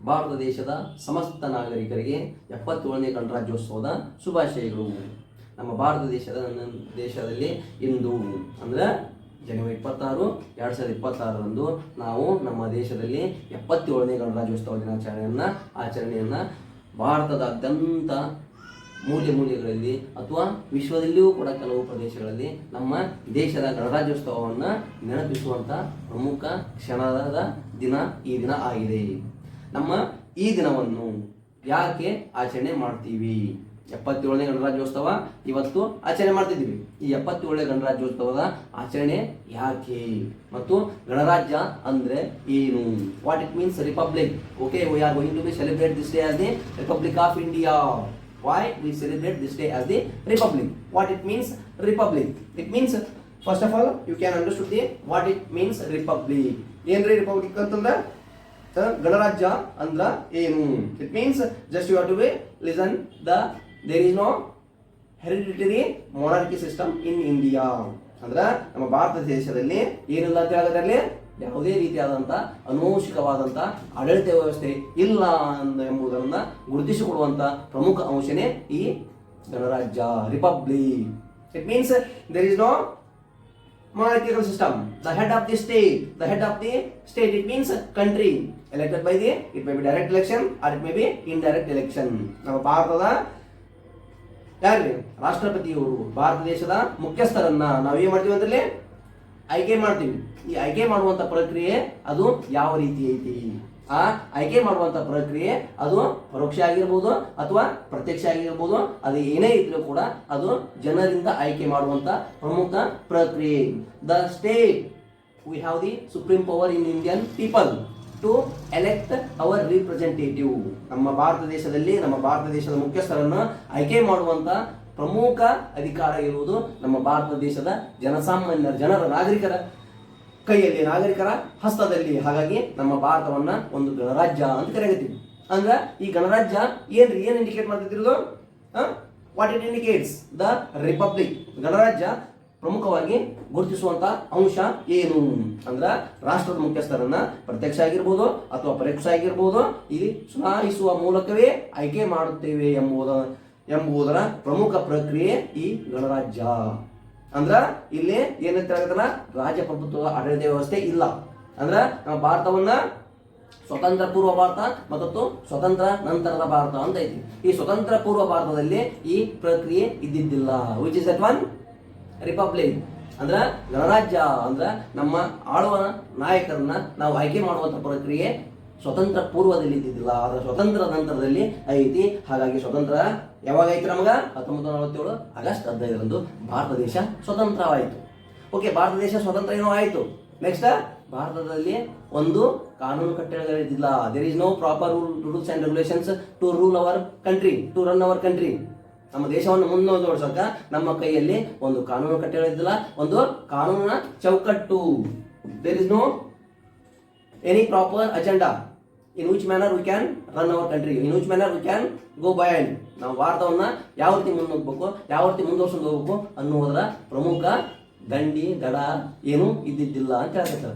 ಭಾರತ ದೇಶದ ಸಮಸ್ತ ನಾಗರಿಕರಿಗೆ 77ನೇ ಗಣರಾಜ್ಯೋತ್ಸವದ ಶುಭಾಶಯಗಳು. ನಮ್ಮ ಭಾರತ ದೇಶದಲ್ಲಿ ಇಂದು ಅಂದರೆ ಜನವರಿ 26, 2026ರಂದು ನಾವು ನಮ್ಮ ದೇಶದಲ್ಲಿ 77ನೇ ಗಣರಾಜ್ಯೋತ್ಸವ ದಿನಾಚರಣೆಯನ್ನು ಆಚರಣೆಯನ್ನು ಭಾರತದಾದ್ಯಂತ ಮೂಲೆಗಳಲ್ಲಿ ಅಥವಾ ವಿಶ್ವದಲ್ಲಿಯೂ ಕೂಡ ಕೆಲವು ಪ್ರದೇಶಗಳಲ್ಲಿ ನಮ್ಮ ದೇಶದ ಗಣರಾಜ್ಯೋತ್ಸವವನ್ನು ನೆನಪಿಸುವಂಥ ಪ್ರಮುಖ ಕ್ಷಣದ ದಿನ ಈ ದಿನ ಆಗಿದೆ. ನಮ್ಮ ಈ ದಿನವನ್ನು ಯಾಕೆ ಆಚರಣೆ ಮಾಡ್ತೀವಿ? 77ನೇ ಗಣರಾಜ್ಯೋತ್ಸವ ಇವತ್ತು ಆಚರಣೆ ಮಾಡ್ತಿದ್ದೀವಿ. ಈ 77ನೇ ಗಣರಾಜ್ಯೋತ್ಸವದ ಆಚರಣೆ ಯಾಕೆ ಮತ್ತು ಗಣರಾಜ್ಯ ಅಂದ್ರೆ ಏನು? What it means republic. Okay, we are going to be celebrate this day as the republic of India. Why we celebrate this day as the Republic? What it means Republic? It means, first of all, you can understand what it means Republic. ಏನ್ರಿ republic ಅಂತಂದ್ರೆ ಗಣರಾಜ್ಯ ಅಂದ್ರ ಏನು? It means just you have to be listen there is no hereditary monarchy system in India. ಅಂದ್ರೆ ನಮ್ಮ ಭಾರತ ದೇಶದಲ್ಲಿ ಏನಿಲ್ಲ ಅಂತ ಹೇಳೋದ್ರಲ್ಲಿ ಯಾವುದೇ ರೀತಿಯಾದಂಥ ಅನುವಂಶಿಕವಾದಂಥ ಆಡಳಿತ ವ್ಯವಸ್ಥೆ ಇಲ್ಲ ಎಂಬುದನ್ನು ಗುರುತಿಸಿಕೊಡುವಂಥ ಪ್ರಮುಖ ಅಂಶನೇ ಈ ಗಣರಾಜ್ಯ, republic. It means there is no monarchical system. The head of the state, it means country, elected by it may be direct election or it may be indirect election. ನಮ್ಮ ಭಾರತದ ಯಾರು ರಾಷ್ಟ್ರಪತಿಯವರು ಭಾರತ ದೇಶದ ಮುಖ್ಯಸ್ಥರನ್ನ ನಾವೇನ್ ಮಾಡ್ತೀವಿ ಅಂತಲ್ಲಿ ಆಯ್ಕೆ ಮಾಡ್ತೀವಿ. ಈ ಆಯ್ಕೆ ಮಾಡುವಂತ ಪ್ರಕ್ರಿಯೆ ಅದು ಯಾವ ರೀತಿ ಐತಿ? ಆ ಆಯ್ಕೆ ಮಾಡುವಂತ ಪ್ರಕ್ರಿಯೆ ಅದು ಪರೋಕ್ಷ ಆಗಿರ್ಬೋದು ಅಥವಾ ಪ್ರತ್ಯಕ್ಷ ಆಗಿರ್ಬೋದು. ಅದು ಏನೇ ಇದ್ರೂ ಕೂಡ ಅದು ಜನರಿಂದ ಆಯ್ಕೆ ಮಾಡುವಂತ ಪ್ರಮುಖ ಪ್ರಕ್ರಿಯೆ. The state we have the supreme power in Indian people to elect our representative. ನಮ್ಮ ಭಾರತ ದೇಶದಲ್ಲಿ ನಮ್ಮ ಭಾರತ ದೇಶದ ಮುಖ್ಯಸ್ಥರನ್ನು ಆಯ್ಕೆ ಮಾಡುವಂತ ಪ್ರಮುಖ ಅಧಿಕಾರ ಇರುವುದು ನಮ್ಮ ಭಾರತ ದೇಶದ ಜನರ ನಾಗರಿಕರ ಕೈಯಲ್ಲಿ, ನಾಗರಿಕರ ಹಸ್ತದಲ್ಲಿ. ಹಾಗಾಗಿ ನಮ್ಮ ಭಾರತವನ್ನ ಒಂದು ಗಣರಾಜ್ಯ ಅಂತ ಕರೆಯತ್ತೀವಿ. ಅಂದ್ರೆ ಈ ಗಣರಾಜ್ಯ ಏನ್ ಇಂಡಿಕೇಟ್ ಮಾಡ್ತಿರೋದು? What it indicates? The republic. ಗಣರಾಜ್ಯ ಪ್ರಮುಖವಾಗಿ ಗುರುತಿಸುವಂತ ಅಂಶ ಏನು ಅಂದ್ರ ರಾಷ್ಟ್ರದ ಮುಖ್ಯಸ್ಥರನ್ನ ಪ್ರತ್ಯಕ್ಷ ಆಗಿರ್ಬೋದು ಅಥವಾ ಪರೋಕ್ಷ ಆಗಿರ್ಬೋದು ಇಲ್ಲಿ ಚುನಾಯಿಸುವ ಮೂಲಕವೇ ಆಯ್ಕೆ ಮಾಡುತ್ತೇವೆ ಎಂಬುದರ ಪ್ರಮುಖ ಪ್ರಕ್ರಿಯೆ ಈ ಗಣರಾಜ್ಯ. ಅಂದ್ರ ಇಲ್ಲಿ ಏನಂತ ಹೇಳ್ತಾರ, ರಾಜಪ್ರಭುತ್ವ ಆಡಳಿತ ವ್ಯವಸ್ಥೆ ಇಲ್ಲ. ಅಂದ್ರ ನಮ್ಮ ಭಾರತವನ್ನ ಸ್ವತಂತ್ರ ಪೂರ್ವ ಭಾರತ ಮತ್ತು ಸ್ವತಂತ್ರ ನಂತರದ ಭಾರತ ಅಂತ ಐತಿ. ಈ ಸ್ವತಂತ್ರ ಪೂರ್ವ ಭಾರತದಲ್ಲಿ ಈ ಪ್ರಕ್ರಿಯೆ ಇದ್ದಿದ್ದಿಲ್ಲ. Which is that one? Republic. ಅಂದ್ರ ಗಣರಾಜ್ಯ ಅಂದ್ರ ನಮ್ಮ ಆಳುವ ನಾಯಕರನ್ನ ನಾವು ಆಯ್ಕೆ ಮಾಡುವಂತ ಪ್ರಕ್ರಿಯೆ ಸ್ವತಂತ್ರ ಪೂರ್ವದಲ್ಲಿ ಇದ್ದಿದ್ದಿಲ್ಲ, ಆದ್ರೆ ಸ್ವತಂತ್ರ ನಂತರದಲ್ಲಿ ಐತಿ. ಹಾಗಾಗಿ ಸ್ವತಂತ್ರ ಯಾವಾಗ ಐತಿ? ನಮಗ 1947 ಆಗಸ್ಟ್ 15ರಂದು ಭಾರತ ದೇಶ ಸ್ವತಂತ್ರವಾಯಿತು. ಓಕೆ, ಭಾರತ ದೇಶ ಸ್ವತಂತ್ರ ಏನೋ ಆಯಿತು. ನೆಕ್ಸ್ಟ್, ಭಾರತದಲ್ಲಿ ಒಂದು ಕಾನೂನು ಕಟ್ಟಳೆಗಳಿದ್ದಿಲ್ಲ. There is no proper rules and regulations to rule our country, to run our country. ನಮ್ಮ ದೇಶವನ್ನು ಮುಂದುವರಿಸಕ ನಮ್ಮ ಕೈಯಲ್ಲಿ ಒಂದು ಕಾನೂನು ಕಟ್ಟಳೆಯಿದ್ದಿಲ್ಲ, ಒಂದು ಕಾನೂನಿನ ಚೌಕಟ್ಟು. There is no any proper agenda in which manner we can run our country, in which manner we can go behind. ನಾವು ಭಾರತವನ್ನ ಯಾವ ರೀತಿ ಮುನ್ನೋಗ್ಬೇಕು, ಯಾವ ರೀತಿ ಮುಂದುವರ್ಸ್ಕೊಂಡು ಹೋಗ್ಬೇಕು ಅನ್ನುವುದರ ಪ್ರಮುಖ ದಡ ಏನು ಇದ್ದಿದ್ದಿಲ್ಲ ಅಂತ ಹೇಳ್ತಾರೆ.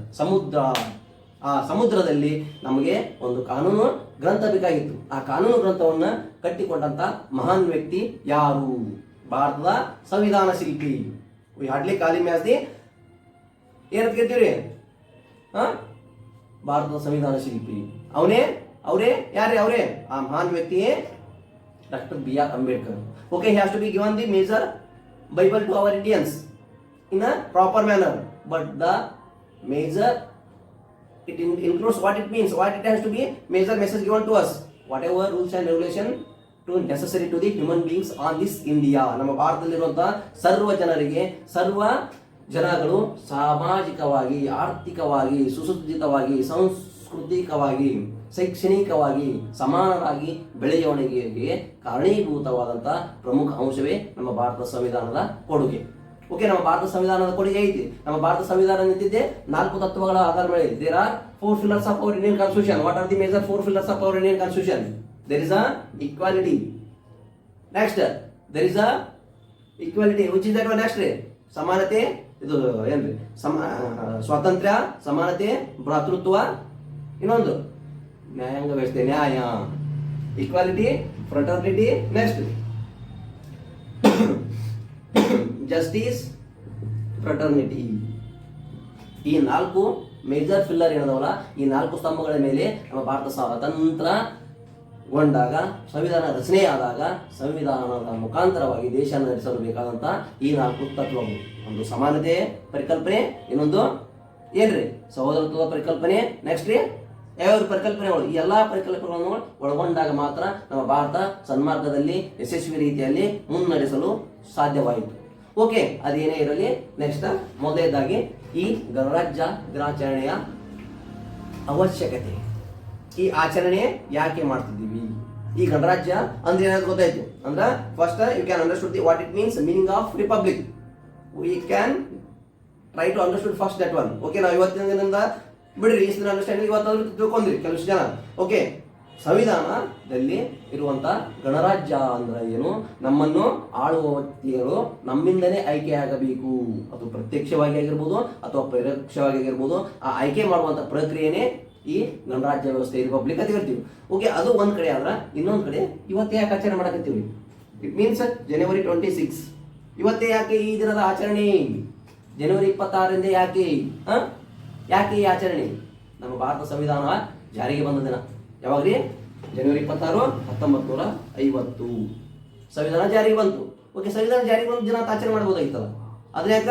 ಆ ಸಮುದ್ರದಲ್ಲಿ ನಮಗೆ ಒಂದು ಕಾನೂನು ಗ್ರಂಥ ಬೇಕಾಗಿತ್ತು. ಆ ಕಾನೂನು ಗ್ರಂಥವನ್ನ ಕಟ್ಟಿಕೊಂಡಂತ ಮಹಾನ್ ವ್ಯಕ್ತಿ ಯಾರು? ಭಾರತದ ಸಂವಿಧಾನ ಶಿಲ್ಪಿ. We hardly call him as the ಏನಂತ ಕೇಳ್ತೀವ್ರಿ? ಭಾರತದ ಸಂವಿಧಾನ ಶಿಲ್ಪಿ ಅವರೇ ಯಾರೇ? ಅವರೇ ಆ ಮಹಾನ್ ವ್ಯಕ್ತಿಯೇ doctor B.R. Ambedkar. Okay, he has to be given the major Bible to our Indians in a proper manner, but the major it includes what it means, what it has to be major message given to us, whatever rules and regulation to necessary to the human beings on this India. ನಮ್ಮ ಭಾರತದಲ್ಲಿರುವಂತಹ ಸರ್ವ ಜನಗಳು ಸಾಮಾಜಿಕವಾಗಿ, ಆರ್ಥಿಕವಾಗಿ, ಸುಸಜ್ಜಿತವಾಗಿ, ಸಾಂಸ್ಕೃತಿಕವಾಗಿ, ಶೈಕ್ಷಣಿಕವಾಗಿ ಸಮಾನರಾಗಿ ಬೆಳೆಯುವಣಿಗೆಗೆ ಕಾರಣೀಭೂತವಾದಂತಹ ಪ್ರಮುಖ ಅಂಶವೇ ನಮ್ಮ ಭಾರತ ಸಂವಿಧಾನದ ಕೊಡುಗೆ. ಓಕೆ, ನಮ್ಮ ಭಾರತ ಸಂವಿಧಾನದ ಕೊಡುಗೆ ಐತಿ. ನಮ್ಮ ಭಾರತ ಸಂವಿಧಾನ ನಿಂತಿದ್ದೆ 4 ತತ್ವಗಳ ಆಧಾರ ಮೇಲೆ. There are 4 pillars of our Indian constitution. What are the major 4 pillars of our Indian constitution? There is a equality. Next, there is a equality. Which is that one? Next, ಸಮಾನತೆ. ಇದು ಏನ್ರಿ? ಸ್ವಾತಂತ್ರ್ಯ, ಸಮಾನತೆ, ಭ್ರಾತೃತ್ವ. ಇನ್ನೊಂದು ನ್ಯಾಯಾಂಗ ವ್ಯವಸ್ಥೆ, ನ್ಯಾಯ, ಈಕ್ವಾಲಿಟಿ, ಫ್ರಟರ್ನಿಟಿ, ನೆಕ್ಸ್ಟ್ ಜಸ್ಟಿಸ್, ಫ್ರಟರ್ನಿಟಿ. ಈ 4 ಮೇಜರ್ ಫಿಲ್ಲರ್ ಏನದವಲ್ಲ, ಈ 4 ಸ್ತಂಭಗಳ ಮೇಲೆ ನಮ್ಮ ಭಾರತ ಸ್ವತಂತ್ರಗೊಂಡಾಗ, ಸಂವಿಧಾನ ರಚನೆಯಾದಾಗ, ಸಂವಿಧಾನದ ಮುಖಾಂತರವಾಗಿ ದೇಶ ನಡೆಸಲು ಬೇಕಾದಂತ ಈ 4 ತತ್ವಗಳು. ಒಂದು ಸಮಾನತೆ ಪರಿಕಲ್ಪನೆ, ಇನ್ನೊಂದು ಏನ್ರಿ ಸಹೋದರತ್ವದ ಪರಿಕಲ್ಪನೆ, ನೆಕ್ಸ್ಟ್ ರೀ ಯಾವ ಪರಿಕಲ್ಪನೆಗಳು, ಈ ಎಲ್ಲಾ ಪರಿಕಲ್ಪನೆಗಳನ್ನು ಒಳಗೊಂಡಾಗ ಮಾತ್ರ ನಮ್ಮ ಭಾರತ ಸನ್ಮಾರ್ಗದಲ್ಲಿ ಯಶಸ್ವಿ ರೀತಿಯಲ್ಲಿ ಮುನ್ನಡೆಸಲು ಸಾಧ್ಯವಾಯಿತು. ಓಕೆ, ಅದೇನೇ ಇರಲಿ. ನೆಕ್ಸ್ಟ್ ಮೊದಲನೇದಾಗಿ ಈ ಗಣರಾಜ್ಯ ದಿನಾಚರಣೆಯ ಅವಶ್ಯಕತೆ. ಈ ಆಚರಣೆ ಯಾಕೆ ಮಾಡ್ತಿದ್ದೀವಿ? ಈ ಗಣರಾಜ್ಯ ಅಂದ್ರೆ ಏನಾದ್ರು ಗೊತ್ತಾಯ್ತು ಅಂದ್ರೆ first you can understood the what it means, meaning of republic. We can try to understood first that one. Okay, ನಾವು ಇವತ್ತಿನ ದಿನದಿಂದ ಬಿಡ್ರಿ, ಈ ಅಂಡರ್ಸ್ಟ್ಯಾಂಡಿಂಗ್ ಇವತ್ತಾದ್ರೂ ತಿಳ್ಕೊಂಡ್ರಿ ಕೆಲವಷ್ಟು ಜನ. ಓಕೆ, ಸಂವಿಧಾನದಲ್ಲಿ ಇರುವಂತ ಗಣರಾಜ್ಯ ಅಂದ್ರೆ ಏನು? ನಮ್ಮನ್ನು ಆಳುವ ವ್ಯಕ್ತಿಗಳು ನಮ್ಮಿಂದಲೇ ಆಯ್ಕೆಯಾಗಬೇಕು. ಅದು ಪ್ರತ್ಯಕ್ಷವಾಗಿ ಆಗಿರ್ಬೋದು ಅಥವಾ ಪರೋಕ್ಷವಾಗಿ ಆಗಿರ್ಬೋದು. ಆ ಆಯ್ಕೆ ಮಾಡುವಂತ ಪ್ರಕ್ರಿಯೆನೇ ಈ ಗಣರಾಜ್ಯ ವ್ಯವಸ್ಥೆ, ರಿಪಬ್ಲಿಕ್ ಅಂತ ಹೇಳ್ತೀವಿ. ಓಕೆ, ಅದು ಒಂದ್ ಕಡೆ ಆದ್ರ ಇನ್ನೊಂದ್ ಕಡೆ ಇವತ್ತೇ ಯಾಕೆ ಆಚರಣೆ ಮಾಡಕತ್ತೀವಿ? ಇಟ್ ಮೀನ್ಸ್ ಜನವರಿ 26. ಇವತ್ತೇ ಯಾಕೆ ಈ ದಿನದ ಆಚರಣೆ? ಜನವರಿ 26ರಿಂದ ಯಾಕೆ ಯಾಕೆ ಈ ಆಚರಣೆ? ನಮ್ಮ ಭಾರತ ಸಂವಿಧಾನ ಜಾರಿಗೆ ಬಂದ ದಿನ ಯಾವಾಗ್ರಿ? ಜನವರಿ 26, 1950 ಸಂವಿಧಾನ ಜಾರಿಗೆ ಬಂತು. ಓಕೆ, ಸಂವಿಧಾನ ಜಾರಿಗೆ ಬಂದ ದಿನ ಅಂತ ಆಚರಣೆ ಮಾಡಬಹುದಾಗಿತ್ತಲ್ಲ, ಅದ್ರ ಯಾಕ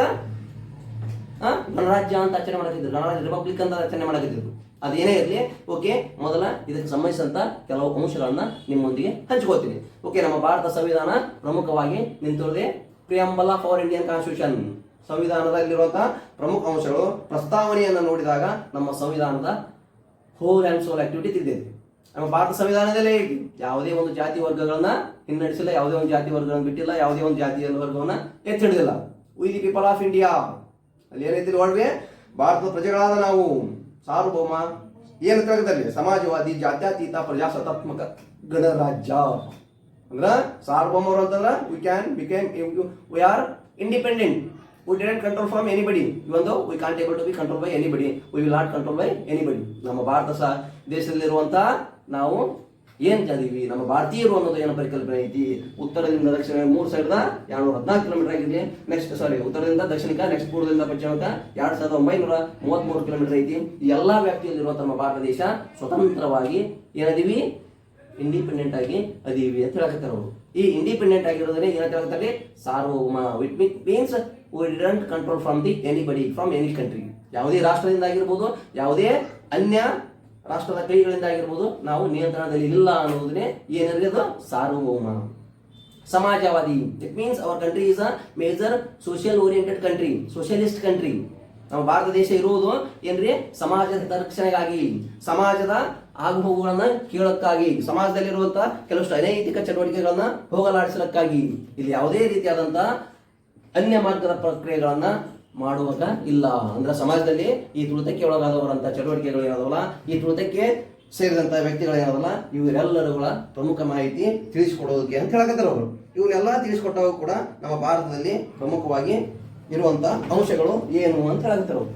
ಗಣರಾಜ್ಯ ಅಂತ ಆಚರಣೆ ಮಾಡಕತ್ತಿದ್ರು, ಗಣರಾಜ್ಯ ರಿಪಬ್ಲಿಕ್ ಅಂತ ಆಚರಣೆ ಮಾಡಕತ್ತಿದ್ರು. ಅದೇನೇ ಇರಲಿ. ಓಕೆ, ಮೊದಲ ಇದಕ್ಕೆ ಸಂಬಂಧಿಸಿದಂತ ಕೆಲವು ಅಂಶಗಳನ್ನ ನಿಮ್ಮೊಂದಿಗೆ ಹಂಚ್ಕೋತೀನಿ. ಓಕೆ, ನಮ್ಮ ಭಾರತ ಸಂವಿಧಾನ ಪ್ರಮುಖವಾಗಿ ನಿಂತಿರುವುದೇ preamble of our Indian constitution. ಸಂವಿಧಾನದಲ್ಲಿರುವಂತಹ ಪ್ರಮುಖ ಅಂಶಗಳು ಪ್ರಸ್ತಾವನೆಯನ್ನು ನೋಡಿದಾಗ ನಮ್ಮ ಸಂವಿಧಾನದ ಹೋಲ್ ಆ್ಯಂಡ್ ಸೋಲ್ ಆಕ್ಟಿವಿಟಿ ತಿಳಿದಿದೆ. ನಮ್ಮ ಭಾರತ ಸಂವಿಧಾನದಲ್ಲೇ ಯಾವುದೇ ಒಂದು ಜಾತಿ ವರ್ಗಗಳನ್ನ ಹಿನ್ನಡೆಸಿಲ್ಲ, ಯಾವುದೇ ಒಂದು ಜಾತಿ ವರ್ಗಗಳನ್ನು ಬಿಟ್ಟಿಲ್ಲ, ಯಾವುದೇ ಒಂದು ಜಾತಿಯ ವರ್ಗವನ್ನ ಎತ್ತಿ ಹಿಡಿದಿಲ್ಲ. We the people of India ಅಲ್ಲಿ ಏನೈತಿ ನೋಡ್ರಿ, ಭಾರತದ ಪ್ರಜೆಗಳಾದ ನಾವು ಸಾರ್ವಭೌಮ, ಏನು ತೆಗೆದಲ್ಲಿ ಸಮಾಜವಾದಿ, ಜಾತ್ಯತೀತ, ಪ್ರಜಾಸತ್ತಾತ್ಮಕ ಗಣರಾಜ್ಯ. ಅಂದ್ರ ಸಾರ್ವಭೌಮರು ಅಂತಂದ್ರ we can became, we are independent. We didn't control from anybody, even though we can't able to be controlled by anybody. We will not control by anybody. ನಮ್ಮ ಭಾರತ ದೇಶದಲ್ಲಿರುವಂತ ನಾವು ಏನ್ ಜಾದೀವಿ, ನಮ್ಮ ಭಾರತೀಯರು ಅನ್ನೋದು ಏನು ಪರಿಕಲ್ಪನೆ ಐತಿ. ಉತ್ತರದಿಂದ ದಕ್ಷಿಣ 3 ಸೈಡ್ 214 ಕಿಲೋಮೀಟರ್ ಆಗಿದೆ. ನೆಕ್ಸ್ಟ್ ಉತ್ತರದಿಂದ ದಕ್ಷಿಣಕ್ಕೆ, ನೆಕ್ಸ್ಟ್ ಪೂರ್ವದಿಂದ ಪಶ್ಚಿಮಕ್ಕೆ 2933 ಕಿಲೋಮೀಟರ್ ಐತಿ. ಈ ಎಲ್ಲಾ ವ್ಯಾಪ್ತಿಯಲ್ಲಿರುವಂತ ನಮ್ಮ ಭಾರತ ದೇಶ ಸ್ವತಂತ್ರವಾಗಿ ಏನದೀವಿ, ಇಂಡಿಪೆಂಡೆಂಟ್ ಆಗಿ ಅದೀವಿ ಅಂತ ಹೇಳಕತ್ತಾರ ಅವರು. ಈ ಇಂಡಿಪೆಂಡೆಂಟ್ ಆಗಿರೋದನ್ನೇ ಏನಂತ ಹೇಳ್ತಾರೆ? ಸಾರ್ವಭೌಮ. It means we didn't control from the anybody from any country. ಯಾವುದೇ ರಾಷ್ಟ್ರದಿಂದ ಆಗಿರ್ಬೋದು, ಯಾವುದೇ ಅನ್ಯ ರಾಷ್ಟ್ರದ ಕೈಗಳಿಂದ ಆಗಿರ್ಬೋದು, ನಾವು ನಿಯಂತ್ರಣದಲ್ಲಿ ಇಲ್ಲ ಅನ್ನೋದನ್ನೇ ಏನಿರೋದು ಸಾರ್ವಭೌಮ. ಸಮಾಜವಾದಿ, it means our country is a major social oriented country, socialist country. ನಮ್ಮ ಭಾರತ ದೇಶ ಇರುವುದು ಏನ್ರಿ? ಸಮಾಜದ ರಕ್ಷಣೆಗಾಗಿ, ಸಮಾಜದ ಆಗುಹೋಗುಗಳನ್ನ ಕೇಳಕ್ಕಾಗಿ, ಸಮಾಜದಲ್ಲಿರುವಂತಹ ಕೆಲವಷ್ಟು ಅನೈತಿಕ ಚಟುವಟಿಕೆಗಳನ್ನ ಹೋಗಲಾಡಿಸಲಕ್ಕಾಗಿ. ಇಲ್ಲಿ ಯಾವುದೇ ರೀತಿಯಾದಂತಹ ಅನ್ಯ ಮಾರ್ಗದ ಪ್ರಕ್ರಿಯೆಗಳನ್ನ ಮಾಡುವಾಗ ಇಲ್ಲ. ಅಂದ್ರೆ ಸಮಾಜದಲ್ಲಿ ಈ ತುಳಿತಕ್ಕೆ ಒಳಗಾದವರಂತ ಚಟುವಟಿಕೆಗಳು ಏನಾದವಲ್ಲ, ಈ ತುಳಿತಕ್ಕೆ ಸೇರಿದಂತ ವ್ಯಕ್ತಿಗಳು ಏನಾದಲ್ಲ, ಇವರೆಲ್ಲರುಗಳ ಪ್ರಮುಖ ಮಾಹಿತಿ ತಿಳಿಸಿಕೊಡೋದಕ್ಕೆ ಅಂತ ಹೇಳಕತ್ತಾರ ಅವರು. ಇವನ್ನೆಲ್ಲ ತಿಳಿಸಿಕೊಟ್ಟಾಗ ಕೂಡ ನಮ್ಮ ಭಾರತದಲ್ಲಿ ಪ್ರಮುಖವಾಗಿ ಇರುವಂತ ಅಂಶಗಳು ಏನು ಅಂತ ಹೇಳಕತ್ತಾರ ಅವರು.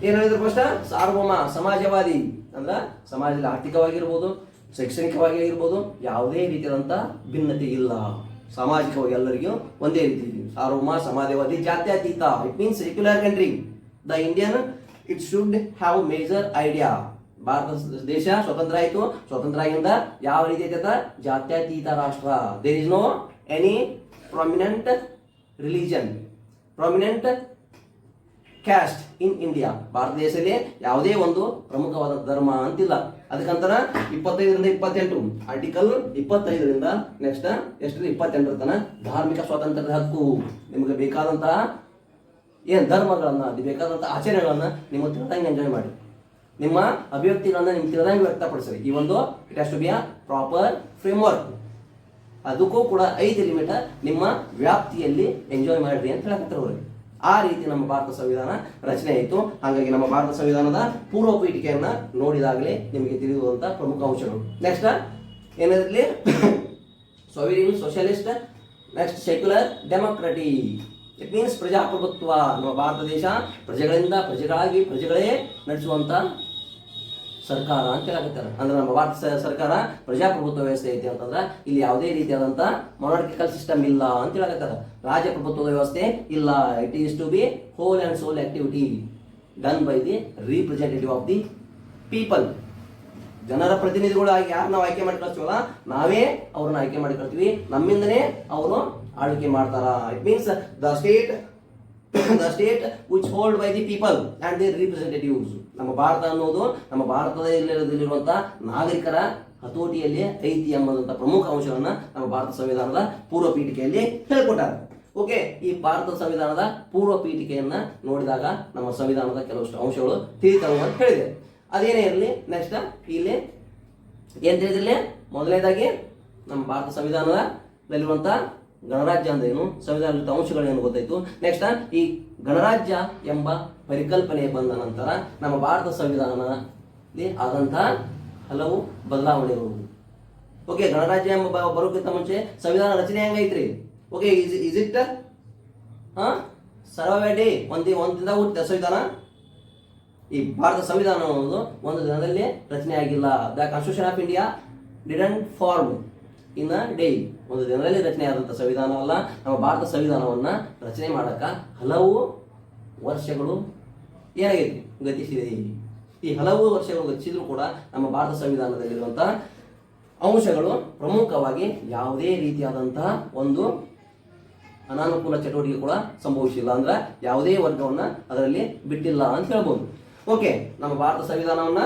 ಏನ್ ಹೇಳಿದ್ರು? ಫಸ್ಟ್ ಸಾರ್ವಭೌಮ, ಸಮಾಜವಾದಿ. ಅಂದ್ರ ಸಮಾಜದಲ್ಲಿ ಆರ್ಥಿಕವಾಗಿರ್ಬೋದು, ಶೈಕ್ಷಣಿಕವಾಗಿ ಆಗಿರ್ಬೋದು, ಯಾವುದೇ ರೀತಿಯಾದಂತ ಭಿನ್ನತೆ ಇಲ್ಲ. ಸಾಮಾಜಿಕವಾಗಿ ಎಲ್ಲರಿಗೂ ಒಂದೇ ರೀತಿ. ಸಾರ್ವಭೌಮ, ಸಮಾಜವಾದಿ, ಜಾತ್ಯತೀತ. It means secular country. The Indian it should have major idea. Bharat ದೇಶ ಸ್ವತಂತ್ರ ಆಯಿತು. ಸ್ವತಂತ್ರ ಆಗಿಂದ ಯಾವ ರೀತಿ ಐತ? ಜಾತ್ಯತೀತ ರಾಷ್ಟ್ರ. There is no any prominent religion, prominent caste in India. Bharat ದೇಶದಲ್ಲಿ ಯಾವುದೇ ಒಂದು ಪ್ರಮುಖವಾದ ಧರ್ಮ ಅಂತಿಲ್ಲ. ಅದಕ್ಕಂತರ 25ರಿಂದ 28 ಆರ್ಟಿಕಲ್ 25ರಿಂದ ನೆಕ್ಸ್ಟ್ ಎಷ್ಟು 28ರ ತನಕ ಧಾರ್ಮಿಕ ಸ್ವಾತಂತ್ರ್ಯದ ಹಕ್ಕು. ನಿಮಗೆ ಬೇಕಾದಂತಹ ಏನ್ ಧರ್ಮಗಳನ್ನ, ಬೇಕಾದಂತಹ ಆಚರಣೆಗಳನ್ನ ನಿಮ್ಮ ತಿಳಿದಂಗೆ ಎಂಜಾಯ್ ಮಾಡಿ, ನಿಮ್ಮ ಅಭಿವ್ಯಕ್ತಿಗಳನ್ನ ನಿಮ್ಗೆ ತಿಳಿದಂಗೆ ವ್ಯಕ್ತಪಡಿಸ್ರಿ. ಈ ಒಂದು it has to be a proper framework. ಅದಕ್ಕೂ ಕೂಡ 5 ಲಿಮಿಟ್ ನಿಮ್ಮ ವ್ಯಾಪ್ತಿಯಲ್ಲಿ ಎಂಜಾಯ್ ಮಾಡ್ರಿ ಅಂತ ಹೇಳಕತ್ತಾರ ಅವ್ರಿಗೆ. ಆ ರೀತಿ ನಮ್ಮ ಭಾರತ ಸಂವಿಧಾನ ರಚನೆ ಆಯಿತು. ಹಾಗಾಗಿ ನಮ್ಮ ಭಾರತ ಸಂವಿಧಾನದ ಪೂರ್ವ ಪೀಠಿಕೆಯನ್ನ ನೋಡಿದಾಗಲೇ ನಿಮಗೆ ತಿಳಿಯುವಂತ ಪ್ರಮುಖ ಅಂಶಗಳು. ನೆಕ್ಸ್ಟ್ ಏನಿರಲಿ? Sovereign socialist, next secular democratic. It means ಪ್ರಜಾಪ್ರಭುತ್ವ. ನಮ್ಮ ಭಾರತ ದೇಶ ಪ್ರಜೆಗಳಿಂದ, ಪ್ರಜೆಗಳಾಗಿ, ಪ್ರಜೆಗಳೇ ನಡೆಸುವಂತ ಸರ್ಕಾರ ಅಂತ ಹೇಳಕತ್ತಾರೆ. ಅಂದ್ರೆ ನಮ್ಮ ಭಾರತ ಸರ್ಕಾರ ಪ್ರಜಾಪ್ರಭುತ್ವ ವ್ಯವಸ್ಥೆ ಐತಿ ಅಂತಂದ್ರೆ ಇಲ್ಲಿ ಯಾವುದೇ ರೀತಿಯಾದಂಥ ಮೊನಾರ್ಕಿಕಲ್ ಸಿಸ್ಟಮ್ ಇಲ್ಲ ಅಂತ ಹೇಳಕತ್ತಾರೆ. ರಾಜಪ್ರಭುತ್ವದ ವ್ಯವಸ್ಥೆ ಇಲ್ಲ. It is to be whole and soul activity done by the representative of the people. ಜನರ ಪ್ರತಿನಿಧಿಗಳಾಗಿ ಯಾರು ನಾವು ಆಯ್ಕೆ ಮಾಡಿ ಕಳಿಸ್ತೀವಲ್ಲ, ನಾವೇ ಅವ್ರನ್ನ ಆಯ್ಕೆ ಮಾಡಿ ಕಳ್ತೀವಿ, ನಮ್ಮಿಂದನೇ ಅವರು ಆಳ್ವಿಕೆ ಮಾಡ್ತಾರ. It means the state which hold by the people and the representatives. ನಮ್ಮ ಭಾರತ ಅನ್ನೋದು ನಮ್ಮ ಭಾರತದಲ್ಲಿರುವಂತಹ ನಾಗರಿಕರ ಹತೋಟಿಯಲ್ಲಿ ಐತಿ ಎಂಬುದಂತ ಪ್ರಮುಖ ಅಂಶವನ್ನ ನಮ್ಮ ಭಾರತ ಸಂವಿಧಾನದ ಪೂರ್ವ ಪೀಠಿಕೆಯಲ್ಲಿ ಹೇಳ್ಕೊಟ್ಟಾರೆ. ಓಕೆ, ಈ ಭಾರತ ಸಂವಿಧಾನದ ಪೂರ್ವ ಪೀಠಿಕೆಯನ್ನ ನೋಡಿದಾಗ ನಮ್ಮ ಸಂವಿಧಾನದ ಕೆಲವಷ್ಟು ಅಂಶಗಳು ತಿಳಿತಾವೆ ಅಂತ ಹೇಳಿದೆ. ಅದೇನೇ ಇರಲಿ, ನೆಕ್ಸ್ಟ್ ಇಲ್ಲಿ ಏನ್ ತಿಳಿದಿರಲಿ, ಮೊದಲನೇದಾಗಿ ನಮ್ಮ ಭಾರತ ಸಂವಿಧಾನದಲ್ಲಿರುವಂತ ಗಣರಾಜ್ಯ ಅಂದ್ರೆ ಏನು, ಸಂವಿಧಾನದ ಅಂಶಗಳೇನು ಗೊತ್ತಾಯ್ತು. ನೆಕ್ಸ್ಟ್ ಈ ಗಣರಾಜ್ಯ ಎಂಬ ಪರಿಕಲ್ಪನೆ ಬಂದ ನಂತರ ನಮ್ಮ ಭಾರತ ಸಂವಿಧಾನದಲ್ಲಿ ಆದಂತಹ ಹಲವು ಬದಲಾವಣೆಗಳು. ಓಕೆ, ಗಣರಾಜ್ಯ ಎಂಬ ಬರೋಕ್ಕಿಂತ ಮುಂಚೆ ಸಂವಿಧಾನ ರಚನೆ ಹೆಂಗೈತ್ರಿ? ಓಕೆ, ಇಸ್ ಇಟ್ ಸರ್ವೇ ಒಂದಿಂದ ಹುಟ್ಟಿದ ಸಂವಿಧಾನ? ಈ ಭಾರತ ಸಂವಿಧಾನ ಅನ್ನೋದು ಒಂದು ದಿನದಲ್ಲಿ ರಚನೆ ಆಗಿಲ್ಲ. The constitution of India didn't form in a day. ಒಂದು ದಿನದಲ್ಲಿ ರಚನೆ ಆದಂಥ ಸಂವಿಧಾನವಲ್ಲ. ನಮ್ಮ ಭಾರತ ಸಂವಿಧಾನವನ್ನ ರಚನೆ ಮಾಡಕ ಹಲವು ವರ್ಷಗಳು ಏನಾಗೈತಿ, ಗತಿಸಿದೆ. ಈ ಹಲವು ವರ್ಷಗಳು ಗತಿಸಿದ್ರು ಕೂಡ ನಮ್ಮ ಭಾರತ ಸಂವಿಧಾನದಲ್ಲಿರುವಂತಹ ಅಂಶಗಳು ಪ್ರಮುಖವಾಗಿ ಯಾವುದೇ ರೀತಿಯಾದಂತಹ ಒಂದು ಅನಾನುಕೂಲ ಚಟುವಟಿಕೆ ಕೂಡ ಸಂಭವಿಸಿಲ್ಲ. ಅಂದ್ರೆ ಯಾವುದೇ ವರ್ಗವನ್ನ ಅದರಲ್ಲಿ ಬಿಟ್ಟಿಲ್ಲ ಅಂತ ಹೇಳ್ಬೋದು. ಓಕೆ, ನಮ್ಮ ಭಾರತ ಸಂವಿಧಾನವನ್ನ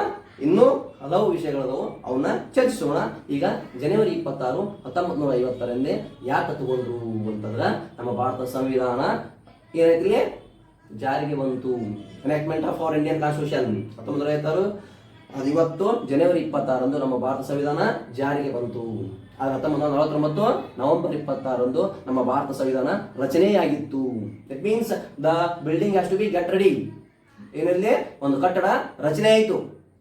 ಇನ್ನೂ ಹಲವು ವಿಷಯಗಳದವು, ಅವನ್ನ ಚರ್ಚಿಸೋಣ. ಈಗ ಜನವರಿ 26, 1950 ಯಾಕೆ ತಗೊಂಡ್ರು ಅಂತಂದ್ರೆ ನಮ್ಮ ಭಾರತ ಸಂವಿಧಾನ ಏನೈತಿ ಜಾರಿಗೆ ಬಂತು. Enactment of our Indian constitution 1950 ಜನವರಿ 26 ನಮ್ಮ ಭಾರತ ಸಂವಿಧಾನ ಜಾರಿಗೆ ಬಂತು. 1949 ನವೆಂಬರ್ 26 ನಮ್ಮ ಭಾರತ ಸಂವಿಧಾನ ರಚನೆಯಾಗಿತ್ತು. It means the building has to be get ready. ಏನಲ್ಲಿ ಒಂದು ಕಟ್ಟಡ ರಚನೆ ಆಯಿತು.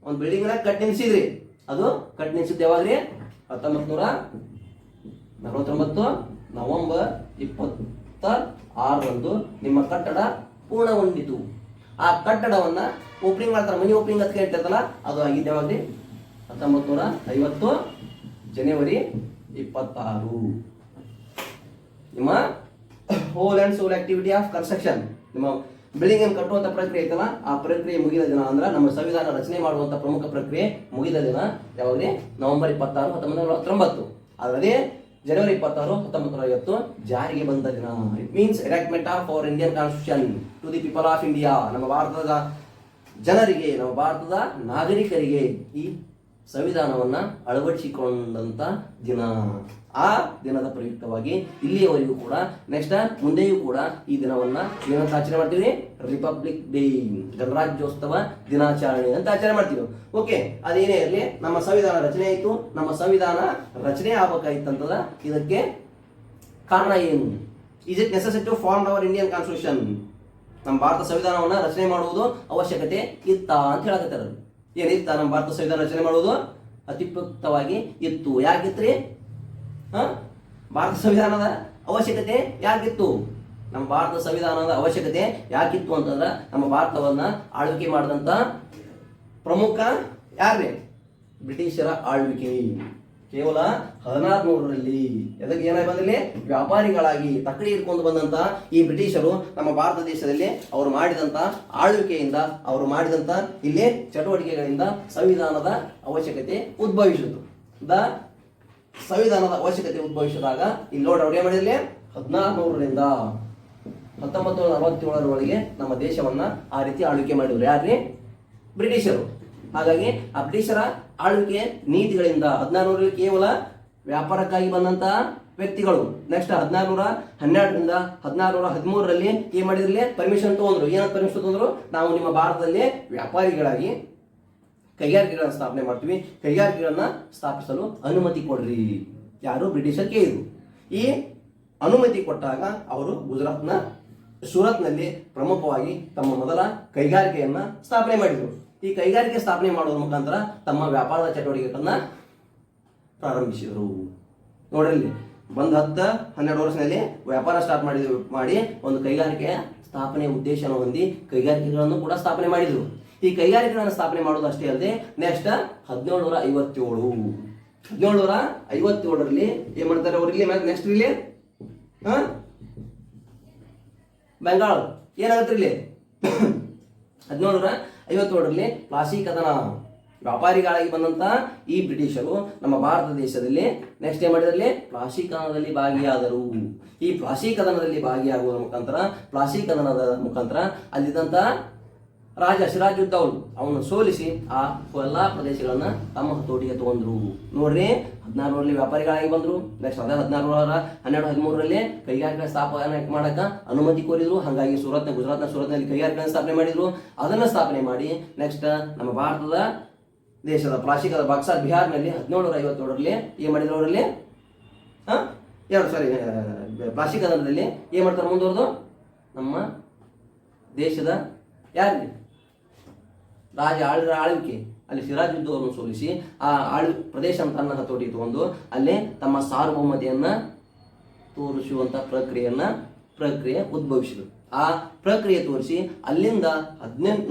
ಒಂದು ಬಿಲ್ಡಿಂಗ್ ನ ಕಟ್ ನಿಲ್ಸಿದ್ರಿ, ಅದು ಕಟ್ ನಿಲ್ಸಿದ್ದು ಯಾವಾಗ್ರಿ? 1949 ನವೆಂಬರ್ 26 ನಿಮ್ಮ ಕಟ್ಟಡ ಪೂರ್ಣಗೊಂಡಿತು. ಆ ಕಟ್ಟಡವನ್ನ ಓಪನಿಂಗ್ ಮಾಡ್ತಾರೆ, ಮನಿ ಓಪನಿಂಗ್ ಅಂತ ಕೇಳ್ತಿರ್ತಲ್ಲ, ಅದು ಆಗಿದ್ದು ಯಾವಾಗ್ರಿ? 1950 ಜನವರಿ 26. ನಿಮ್ಮ whole and soul activity of construction, ನಿಮ್ಮ ಬಿಲ್ಡಿಂಗ್ ಅನ್ನು ಕಟ್ಟುವಂತ ಪ್ರಕ್ರಿಯೆ ಐತಲ್ಲ, ಆ ಪ್ರಕ್ರಿಯೆ ಮುಗಿದ ದಿನ ಅಂದ್ರೆ ನಮ್ಮ ಸಂವಿಧಾನ ರಚನೆ ಮಾಡುವಂತ ಪ್ರಮುಖ ಪ್ರಕ್ರಿಯೆ ಮುಗಿದ ದಿನ ಯಾವಾಗ್ರಿ? ನವೆಂಬರ್ 26, 1949. ಅದರಲ್ಲಿ ಜನವರಿ 26, 1950 ಜಾರಿಗೆ ಬಂದ ದಿನ. It means enactment of our Indian constitution to the people of India. ನಮ್ಮ ಭಾರತದ ಜನರಿಗೆ, ನಮ್ಮ ಭಾರತದ ನಾಗರಿಕರಿಗೆ ಈ ಸಂವಿಧಾನವನ್ನ ಅಳವಡಿಸಿಕೊಂಡಂತ ದಿನ. ಆ ದಿನದ ಪ್ರಯುಕ್ತವಾಗಿ ಇಲ್ಲಿಯವರೆಗೂ ಕೂಡ, ನೆಕ್ಸ್ಟ್ ಮುಂದೆಯೂ ಕೂಡ ಈ ದಿನವನ್ನ ಏನಂತ ಆಚರಣೆ ಮಾಡ್ತೀವಿ? ರಿಪಬ್ಲಿಕ್ ಡೇ, ಗಣರಾಜ್ಯೋತ್ಸವ ದಿನಾಚರಣೆ ಅಂತ ಆಚರಣೆ ಮಾಡ್ತೀವಿ. ಓಕೆ, ಅದೇನೇ ಇರಲಿ, ನಮ್ಮ ಸಂವಿಧಾನ ರಚನೆ ಆಯಿತು. ನಮ್ಮ ಸಂವಿಧಾನ ರಚನೆ ಆಗ್ಬೇಕಾಯ್ತಂತದ, ಇದಕ್ಕೆ ಕಾರಣ ಏನು? Is it necessary to form our Indian constitution? ನಮ್ಮ ಭಾರತ ಸಂವಿಧಾನವನ್ನ ರಚನೆ ಮಾಡುವುದು ಅವಶ್ಯಕತೆ ಇತ್ತ ಅಂತ ಹೇಳಕತ್ತಾರ. ಏನಿತ್ತ? ನಮ್ಮ ಭಾರತ ಸಂವಿಧಾನ ರಚನೆ ಮಾಡುವುದು ಅತ್ಯುಪಯುಕ್ತವಾಗಿ ಇತ್ತು. ಯಾಕಿತ್ರಿ? ಭಾರತ ಸಂವಿಧಾನದ ಅವಶ್ಯಕತೆ ಯಾಕಿತ್ತು? ನಮ್ಮ ಭಾರತ ಸಂವಿಧಾನದ ಅವಶ್ಯಕತೆ ಯಾಕಿತ್ತು ಅಂತಂದ್ರೆ, ನಮ್ಮ ಭಾರತವನ್ನ ಆಳ್ವಿಕೆ ಮಾಡಿದಂತ ಪ್ರಮುಖ ಯಾರೇ? ಬ್ರಿಟಿಷರ ಆಳ್ವಿಕೆ. ಕೇವಲ 1600ರಲ್ಲಿ ಎದಕ್ಕೆ ಏನಾಗಿ ಬಂದಲ್ಲಿ? ವ್ಯಾಪಾರಿಗಳಾಗಿ ತಕ್ಕಡಿ ಹಿಡ್ಕೊಂಡು ಬಂದಂತ ಈ ಬ್ರಿಟಿಷರು ನಮ್ಮ ಭಾರತ ದೇಶದಲ್ಲಿ ಅವರು ಮಾಡಿದಂತ ಆಳ್ವಿಕೆಯಿಂದ, ಅವರು ಮಾಡಿದಂತ ಇಲ್ಲಿ ಚಟುವಟಿಕೆಗಳಿಂದ ಸಂವಿಧಾನದ ಅವಶ್ಯಕತೆ ಉದ್ಭವಿಸಿತು. ಸಂವಿಧಾನದ ಅವಶ್ಯಕತೆ ಉದ್ಭವಿಸಿದಾಗ ಇಲ್ಲಿ ನೋಡಿ ಅವ್ರು ಏನ್ ಮಾಡಿರ್ಲಿ? 1600ರಿಂದ 1947ರೊಳಗೆ ನಮ್ಮ ದೇಶವನ್ನ ಆ ರೀತಿ ಆಳ್ವಿಕೆ ಮಾಡಿದ್ರು. ಯಾರ್ರಿ? ಬ್ರಿಟಿಷರು. ಹಾಗಾಗಿ ಆ ಬ್ರಿಟಿಷರ ಆಳ್ವಿಕೆ ನೀತಿಗಳಿಂದ 1600ರಲ್ಲಿ ಕೇವಲ ವ್ಯಾಪಾರಕ್ಕಾಗಿ ಬಂದಂತಹ ವ್ಯಕ್ತಿಗಳು. ನೆಕ್ಸ್ಟ್ 1612ರಿಂದ 1613ರಲ್ಲಿ ಏನ್ ಮಾಡಿದ್ರಲ್ಲಿ? ಪರ್ಮಿಷನ್ ತಗೊಂಡ್ರು. ಏನಂತ ಪರ್ಮಿಷನ್ ತಗೊಂಡ್ರು? ನಾವು ನಿಮ್ಮ ಭಾರತದಲ್ಲಿ ವ್ಯಾಪಾರಿಗಳಾಗಿ ಕೈಗಾರಿಕೆಗಳನ್ನ ಸ್ಥಾಪನೆ ಮಾಡ್ತೀವಿ, ಕೈಗಾರಿಕೆಗಳನ್ನ ಸ್ಥಾಪಿಸಲು ಅನುಮತಿ ಕೊಡ್ರಿ. ಯಾರು? ಬ್ರಿಟಿಷರ್ ಕೇಳಿದ್ರು. ಈ ಅನುಮತಿ ಕೊಟ್ಟಾಗ ಅವರು ಗುಜರಾತ್ನ ಸೂರತ್ನಲ್ಲಿ ಪ್ರಮುಖವಾಗಿ ತಮ್ಮ ಮೊದಲ ಕೈಗಾರಿಕೆಯನ್ನ ಸ್ಥಾಪನೆ ಮಾಡಿದರು. ಈ ಕೈಗಾರಿಕೆ ಸ್ಥಾಪನೆ ಮಾಡುವ ಮುಖಾಂತರ ತಮ್ಮ ವ್ಯಾಪಾರದ ಚಟುವಟಿಕೆಗಳನ್ನ ಪ್ರಾರಂಭಿಸಿದರು. ನೋಡ್ರಿ, ಬಂದ 10-12 ವರ್ಷದಲ್ಲಿ ವ್ಯಾಪಾರ ಸ್ಟಾರ್ಟ್ ಮಾಡಿ ಒಂದು ಕೈಗಾರಿಕೆಯ ಸ್ಥಾಪನೆ ಉದ್ದೇಶವನ್ನು ಹೊಂದಿ ಕೈಗಾರಿಕೆಗಳನ್ನು ಕೂಡ ಸ್ಥಾಪನೆ ಮಾಡಿದರು. ಈ ಕೈಗಾರಿಕೆಗಳನ್ನು ಸ್ಥಾಪನೆ ಮಾಡೋದು ಅಷ್ಟೇ ಅಲ್ಲದೆ ನೆಕ್ಸ್ಟ್ 1757ರಲ್ಲಿ ಏನ್ ಮಾಡ್ತಾರೆ ಅವರಿಗೆ ನೆಕ್ಸ್ಟ್ ಇಲ್ಲಿ ಬೆಂಗಾಲ್ ಏನಾಗುತ್ತೆ ಇಲ್ಲಿ 1757ರಲ್ಲಿ ಪ್ಲಾಸಿ ಕದನ ವ್ಯಾಪಾರಿಗಳಾಗಿ ಬಂದಂತ ಈ ಬ್ರಿಟಿಷರು ನಮ್ಮ ಭಾರತ ದೇಶದಲ್ಲಿ ನೆಕ್ಸ್ಟ್ ಏನ್ ಮಾಡಿದ್ರಲ್ಲಿ ಪ್ಲಾಸಿ ಕದನದಲ್ಲಿ ಭಾಗಿಯಾದರು. ಈ ಪ್ಲಾಸಿ ಕದನದಲ್ಲಿ ಭಾಗಿಯಾಗುವ ಮುಖಾಂತರ ಅಲ್ಲಿದ್ದಂತ ರಾಜ ಸಿರಾಜುದ್ದೌಲ್ ಅವನು ಸೋಲಿಸಿ ಆ ಎಲ್ಲಾ ಪ್ರದೇಶಗಳನ್ನ ತಮ್ಮ ಹತೋಟಿಗೆ ತಗೊಂಡ್ರು. ನೋಡ್ರಿ 16ರಲ್ಲಿ ವ್ಯಾಪಾರಿಗಳಾಗಿ ಬಂದ್ರು. ನೆಕ್ಸ್ಟ್ 1213ರಲ್ಲಿ ಕೈಗಾರಿಕೆ ಸ್ಥಾಪನೆ ಮಾಡಕ ಅನುಮತಿ ಕೋರಿದ್ರು. ಹಾಗಾಗಿ ಗುಜರಾತ್ನಲ್ಲಿ ಕೈಗಾರಿಕೆ ಸ್ಥಾಪನೆ ಮಾಡಿದ್ರು. ಅದನ್ನ ಸ್ಥಾಪನೆ ಮಾಡಿ ನೆಕ್ಸ್ಟ್ ನಮ್ಮ ಭಾರತದ ದೇಶದ ಪ್ರಾಚೀನ ಬಾಕ್ಸಾರ್ ಬಿಹಾರ್ನಲ್ಲಿ 1757ರಲ್ಲಿ ಏನ್ ಮಾಡಿದ್ರು ಅವರಲ್ಲಿ ಪ್ಲಾಸ್ಟಿಕ್ ಕದನದಲ್ಲಿ ಏನ್ ಮಾಡ್ತಾರೆ ಮುಂದುವರೆದು ನಮ್ಮ ದೇಶದ ಯಾರಿಗೆ ರಾಜ ಆಳ್ವಿಕೆ ಅಲ್ಲಿ ಸಿರಾಜುದ್ದೌಲನ್ನು ಸೋಲಿಸಿ ಆ ಪ್ರದೇಶ ತನ್ನ ಹತೋಟಿ ತಗೊಂಡು ಅಲ್ಲಿ ತಮ್ಮ ಸಾರ್ವಭೌಮತೆಯನ್ನ ತೋರಿಸುವಂತ ಪ್ರಕ್ರಿಯೆ ಉದ್ಭವಿಸಿದ್ರು. ಆ ಪ್ರಕ್ರಿಯೆ ತೋರಿಸಿ ಅಲ್ಲಿಂದ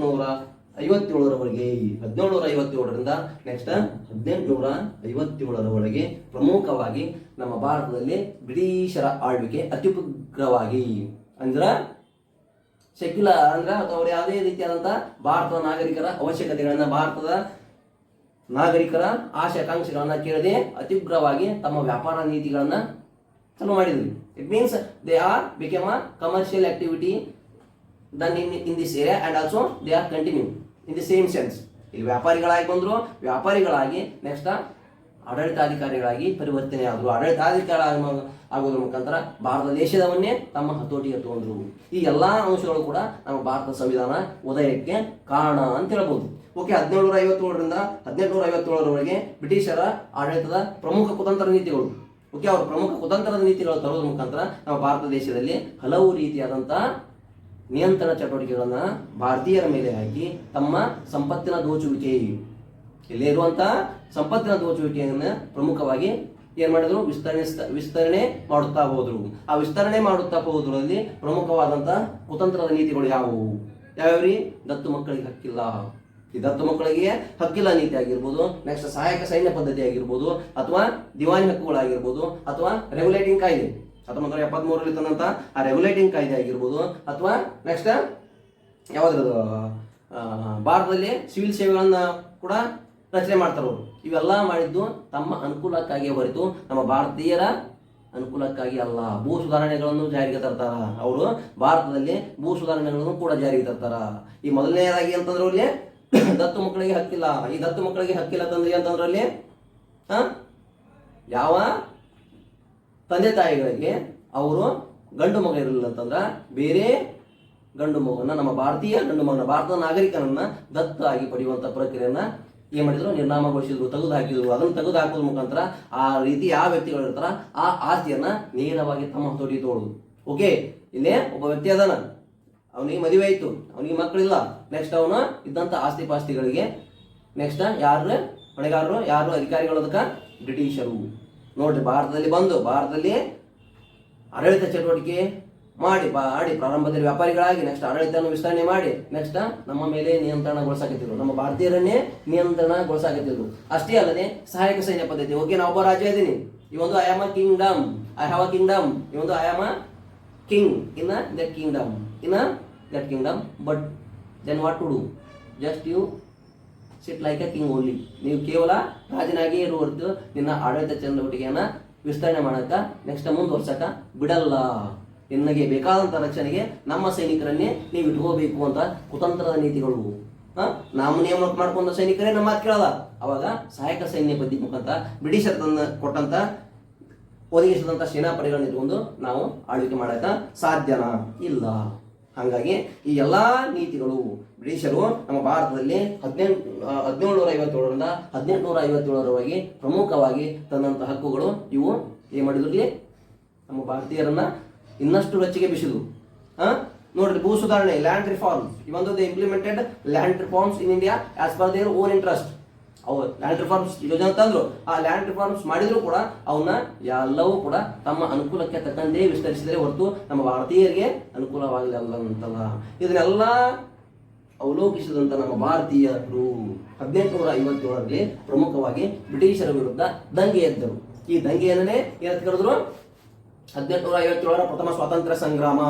1757ರಿಂದ ನೆಕ್ಸ್ಟ್ 1857ರವರೆಗೆ ಪ್ರಮುಖವಾಗಿ ನಮ್ಮ ಭಾರತದಲ್ಲಿ ಬ್ರಿಟಿಷರ ಆಳ್ವಿಕೆ ಅತ್ಯುಗ್ರವಾಗಿ ಅಂದ್ರ ಸೆಕ್ಯುಲರ್ ಅಂದ್ರೆ ಅವ್ರ ಯಾವುದೇ ರೀತಿಯಾದಂತಹ ಭಾರತದ ನಾಗರಿಕರ ಅವಶ್ಯಕತೆಗಳನ್ನ ಭಾರತದ ನಾಗರಿಕರ ಆಶೆ ಆಕಾಂಕ್ಷೆಗಳನ್ನ ಕೇಳದೆ ಅತ್ಯುಗ್ರವಾಗಿ ತಮ್ಮ ವ್ಯಾಪಾರ ನೀತಿಗಳನ್ನ ಚಾಲೂ ಮಾಡಿದ್ರು. It means they R become a commercial activity done in this area and also they are continuing in the same sense. ಇಲ್ಲಿ ವ್ಯಾಪಾರಿಗಳಾಗಿ ಬಂದ್ರು, ವ್ಯಾಪಾರಿಗಳಾಗಿ ನೆಕ್ಸ್ಟ್ ಆಡಳಿತಾಧಿಕಾರಿಗಳಾಗಿ ಪರಿವರ್ತನೆ ಆದ್ರು. ಆಡಳಿತಾಧಿಕಾರಿ ಆಗೋದ್ರ ಮುಖಾಂತರ ಭಾರತ ದೇಶದವನ್ನೇ ತಮ್ಮ ಹತೋಟಿಗೆ ತಗೊಂಡ್ರು. ಈ ಎಲ್ಲಾ ಅಂಶಗಳು ಕೂಡ ನಮ್ಮ ಭಾರತ ಸಂವಿಧಾನ ಉದಯಕ್ಕೆ ಕಾರಣ ಅಂತ ಹೇಳ್ಬೋದು. ಓಕೆ, 1757ರಿಂದ 1857ರವರೆಗೆ ಬ್ರಿಟಿಷರ ಆಡಳಿತದ ಪ್ರಮುಖ ಕುತಂತ್ರ ನೀತಿಗಳು. ಓಕೆ, ಅವರ ಪ್ರಮುಖ ಕುತಂತ್ರದ ನೀತಿಗಳು ತರೋದ್ರ ಮುಖಾಂತರ ನಮ್ಮ ಭಾರತ ದೇಶದಲ್ಲಿ ಹಲವು ರೀತಿಯಾದಂತಹ ನಿಯಂತ್ರಣ ಚಟುವಟಿಕೆಗಳನ್ನ ಭಾರತೀಯರ ಮೇಲೆ ಹಾಕಿ ತಮ್ಮ ಸಂಪತ್ತಿನ ದೋಚುವಿಕೆ ಇಲ್ಲಿ ಇರುವಂತಹ ಸಂಪತ್ತಿನ ದೋಚುವಿಕೆಯನ್ನ ಪ್ರಮುಖವಾಗಿ ಏನ್ ಮಾಡಿದ್ರು ವಿಸ್ತರಣೆ ಮಾಡುತ್ತಾ ಹೋದ್ರು. ಆ ವಿಸ್ತರಣೆ ಮಾಡುತ್ತಾ ಹೋದ್ರಲ್ಲಿ ಪ್ರಮುಖವಾದಂತಹ ಕುತಂತ್ರದ ನೀತಿಗಳು ಯಾವ್ಯಾವ್ರಿ? ದತ್ತು ಮಕ್ಕಳಿಗೆ ಹಕ್ಕಿಲ್ಲ, ಈ ದತ್ತು ಮಕ್ಕಳಿಗೆ ಹಕ್ಕಿಲ್ಲ ನೀತಿ ಆಗಿರ್ಬೋದು, ನೆಕ್ಸ್ಟ್ ಸಹಾಯಕ ಸೈನ್ಯ ಪದ್ಧತಿ ಆಗಿರ್ಬೋದು, ಅಥವಾ ದಿವಾನಿ ಹಕ್ಕುಗಳಾಗಿರ್ಬೋದು, ಅಥವಾ ರೆಗ್ಯುಲೇಟಿಂಗ್ ಕಾಯ್ದೆ 1973ರಲ್ಲಿ ತಂದಂತ ಆ ರೆಗ್ಯುಲೇಟಿಂಗ್ ಕಾಯ್ದೆ ಆಗಿರ್ಬೋದು, ಅಥವಾ ನೆಕ್ಸ್ಟ್ ಯಾವ್ದ್ರದ್ದು ಭಾರತದಲ್ಲಿ ಸಿವಿಲ್ ಸೇವೆಗಳನ್ನ ಕೂಡ ರಚನೆ ಮಾಡ್ತಾರೆ ಅವರು. ಇವೆಲ್ಲ ಮಾಡಿದ್ದು ತಮ್ಮ ಅನುಕೂಲಕ್ಕಾಗಿ ಹೊರತು ನಮ್ಮ ಭಾರತೀಯರ ಅನುಕೂಲಕ್ಕಾಗಿ ಅಲ್ಲ. ಭೂ ಸುಧಾರಣೆಗಳನ್ನು ಜಾರಿಗೆ ತರ್ತಾರ ಅವರು. ಭಾರತದಲ್ಲಿ ಭೂ ಸುಧಾರಣೆಗಳನ್ನು ಕೂಡ ಜಾರಿಗೆ ತರ್ತಾರ. ಈ ಮೊದಲನೇದಾಗಿ ಅಂತಂದ್ರೆ ಅಲ್ಲಿ ದತ್ತು ಮಕ್ಕಳಿಗೆ ಹಕ್ಕಿಲ್ಲ. ಈ ದತ್ತು ಮಕ್ಕಳಿಗೆ ಹಕ್ಕಿಲ್ಲ ತಂದ್ರೆ ಅಂತಂದ್ರಲ್ಲಿ ಯಾವ ತಂದೆ ತಾಯಿಗಳಿಗೆ ಅವರು ಗಂಡು ಮಗ ಇರಲಿಲ್ಲ ಅಂತಂದ್ರ ಬೇರೆ ಗಂಡು ಮಗುವನ್ನ, ನಮ್ಮ ಭಾರತೀಯ ಗಂಡು ಮಗನ, ಭಾರತದ ನಾಗರಿಕನನ್ನ ದತ್ತಾಗಿ ಪಡೆಯುವಂತ ಪ್ರಕ್ರಿಯೆಯನ್ನ ಏನ್ ಮಾಡಿದ್ರು? ನಿರ್ನಾಮಗೊಳಿಸಿದ್ರು, ತೆಗೆದು ಹಾಕಿದ್ರು. ಅದನ್ನು ತೆಗೆದು ಹಾಕೋದ್ರ ಮುಖಾಂತರ ಆ ರೀತಿ ಯಾವ ವ್ಯಕ್ತಿಗಳು ಇರ್ತಾರ ಆ ಆಸ್ತಿಯನ್ನ ನೇರವಾಗಿ ತಮ್ಮ ಹತೋಟಿ ತಗೊಳ್ಳೋದು. ಓಕೆ, ಇಲ್ಲೇ ಒಬ್ಬ ವ್ಯಕ್ತಿ ಅದಾನ, ಅವನಿಗೆ ಮದುವೆ ಆಯ್ತು, ಅವನಿಗೆ ಮಕ್ಕಳಿಲ್ಲ. ನೆಕ್ಸ್ಟ್ ಅವನು ಇದ್ದಂತ ಆಸ್ತಿ ಪಾಸ್ತಿಗಳಿಗೆ ನೆಕ್ಸ್ಟ್ ಯಾರು ಹೊಣೆಗಾರರು? ಯಾರು ಅಧಿಕಾರಿಗಳು? ಅದಕ್ಕೆ ಬ್ರಿಟಿಷರು. ನೋಡ್ರಿ, ಭಾರತದಲ್ಲಿ ಆಡಳಿತ ಚಟುವಟಿಕೆ ಮಾಡಿ ಪ್ರಾರಂಭದಲ್ಲಿ ವ್ಯಾಪಾರಿಗಳಾಗಿ ನೆಕ್ಸ್ಟ್ ಆಡಳಿತವನ್ನು ವಿಸ್ತರಣೆ ಮಾಡಿ ನೆಕ್ಸ್ಟ್ ನಮ್ಮ ಮೇಲೆ ನಿಯಂತ್ರಣಗೊಳಿಸಾಕತ್ತಿದ್ರು, ನಮ್ಮ ಭಾರತೀಯರನ್ನೇ ನಿಯಂತ್ರಣಗೊಳಿಸಾಕತ್ತಿದ್ರು. ಅಷ್ಟೇ ಅಲ್ಲದೆ ಸಹಾಯಕ ಸೈನ್ಯ ಪದ್ಧತಿ. ಓಕೆ, ನಾ ಒಬ್ಬ ರಾಜ ಇದ್ದೀನಿ, ಈ ಒಂದು I am a kingdom, I have a kingdom, ಈ ಒಂದು I am a king in that kingdom, but then what to do? Just you sit like a king only. ನೀವು ಕೇವಲ ರಾಜನಾಗಿಯೇ ಇರುವ ಹೊರತು ನಿನ್ನ ಆಡಳಿತ ಚಟುವಟಿಕೆಯನ್ನ ವಿಸ್ತರಣೆ ಮಾಡಕ ನೆಕ್ಸ್ಟ್ ಮುಂದುವರ್ಸಕ ಬಿಡಲ್ಲ. ನಿನಗೆ ಬೇಕಾದಂತ ರಕ್ಷಣೆಗೆ ನಮ್ಮ ಸೈನಿಕರನ್ನೇ ನೀವು ಇಟ್ಕೋಬೇಕು ಅಂತ ಕುತಂತ್ರದ ನೀತಿಗಳು. ನಾವು ನೇಮ ಮಾಡ್ಕೊಂಡ ಸೈನಿಕರೇ ನಮ್ಮ ಮಾತು ಕೇಳಲ್ಲ. ಅವಾಗ ಸಹಾಯಕ ಸೈನ್ಯ ಪದ್ಧತಿ ಮುಖಾಂತರ ಬ್ರಿಟಿಷರ್ ಕೊಟ್ಟಂತ ಒದಗಿಸಿದಂತ ಸೇನಾಪಡೆಗಳನ್ನ ಇಟ್ಕೊಂಡು ನಾವು ಆಳ್ವಿಕೆ ಮಾಡಕ ಸಾಧ್ಯನಾ? ಇಲ್ಲ. ಹಾಗಾಗಿ ಈ ಎಲ್ಲಾ ನೀತಿಗಳು ಬ್ರಿಟಿಷರು ನಮ್ಮ ಭಾರತದಲ್ಲಿ 1757ರಿಂದ 1857ರವರೆಗೆ ಪ್ರಮುಖವಾಗಿ ತಂದಂತ ಹಕ್ಕುಗಳು ಇವು ಏನ್ ಮಾಡಿದ್ರು? ನಮ್ಮ ಭಾರತೀಯರನ್ನ ಇನ್ನಷ್ಟು ರೊಚ್ಚಿಗೆ ಬಿಸಿದ್ರು. ನೋಡ್ರಿ, ಭೂ ಸುಧಾರಣೆ, ಲ್ಯಾಂಡ್ ರಿಫಾರ್ಮ್ಸ್, ಇವೊಂದು they implemented land reforms in India as per their own interest. ಅವು ಲ್ಯಾಂಡ್ ರಿಫಾರ್ಮ್ಸ್ ಯೋಜನೆ ತಂದ್ರು. ಆ ಲ್ಯಾಂಡ್ ರಿಫಾರ್ಮ್ಸ್ ಮಾಡಿದ್ರು ಕೂಡ ಅವನ್ನ ಎಲ್ಲವೂ ಕೂಡ ತಮ್ಮ ಅನುಕೂಲಕ್ಕೆ ತಕ್ಕಂತೆ ವಿಸ್ತರಿಸಿದರೆ ಹೊರತು ನಮ್ಮ ಭಾರತೀಯರಿಗೆ ಅನುಕೂಲವಾಗಲಿಲ್ಲ ಅಂತಲ್ಲ. ಇದನ್ನೆಲ್ಲ ಅವಲೋಕಿಸಿದಂಥ ನಮ್ಮ ಭಾರತೀಯರು 1857ರಲ್ಲಿ ಪ್ರಮುಖವಾಗಿ ಬ್ರಿಟಿಷರ ವಿರುದ್ಧ ದಂಗೆ ಎದ್ದರು. ಈ ದಂಗೆಯನ್ನೇ ಏನಂತ ಕರೆದ್ರು? 1857ರ ಪ್ರಥಮ ಸ್ವಾತಂತ್ರ್ಯ ಸಂಗ್ರಾಮ.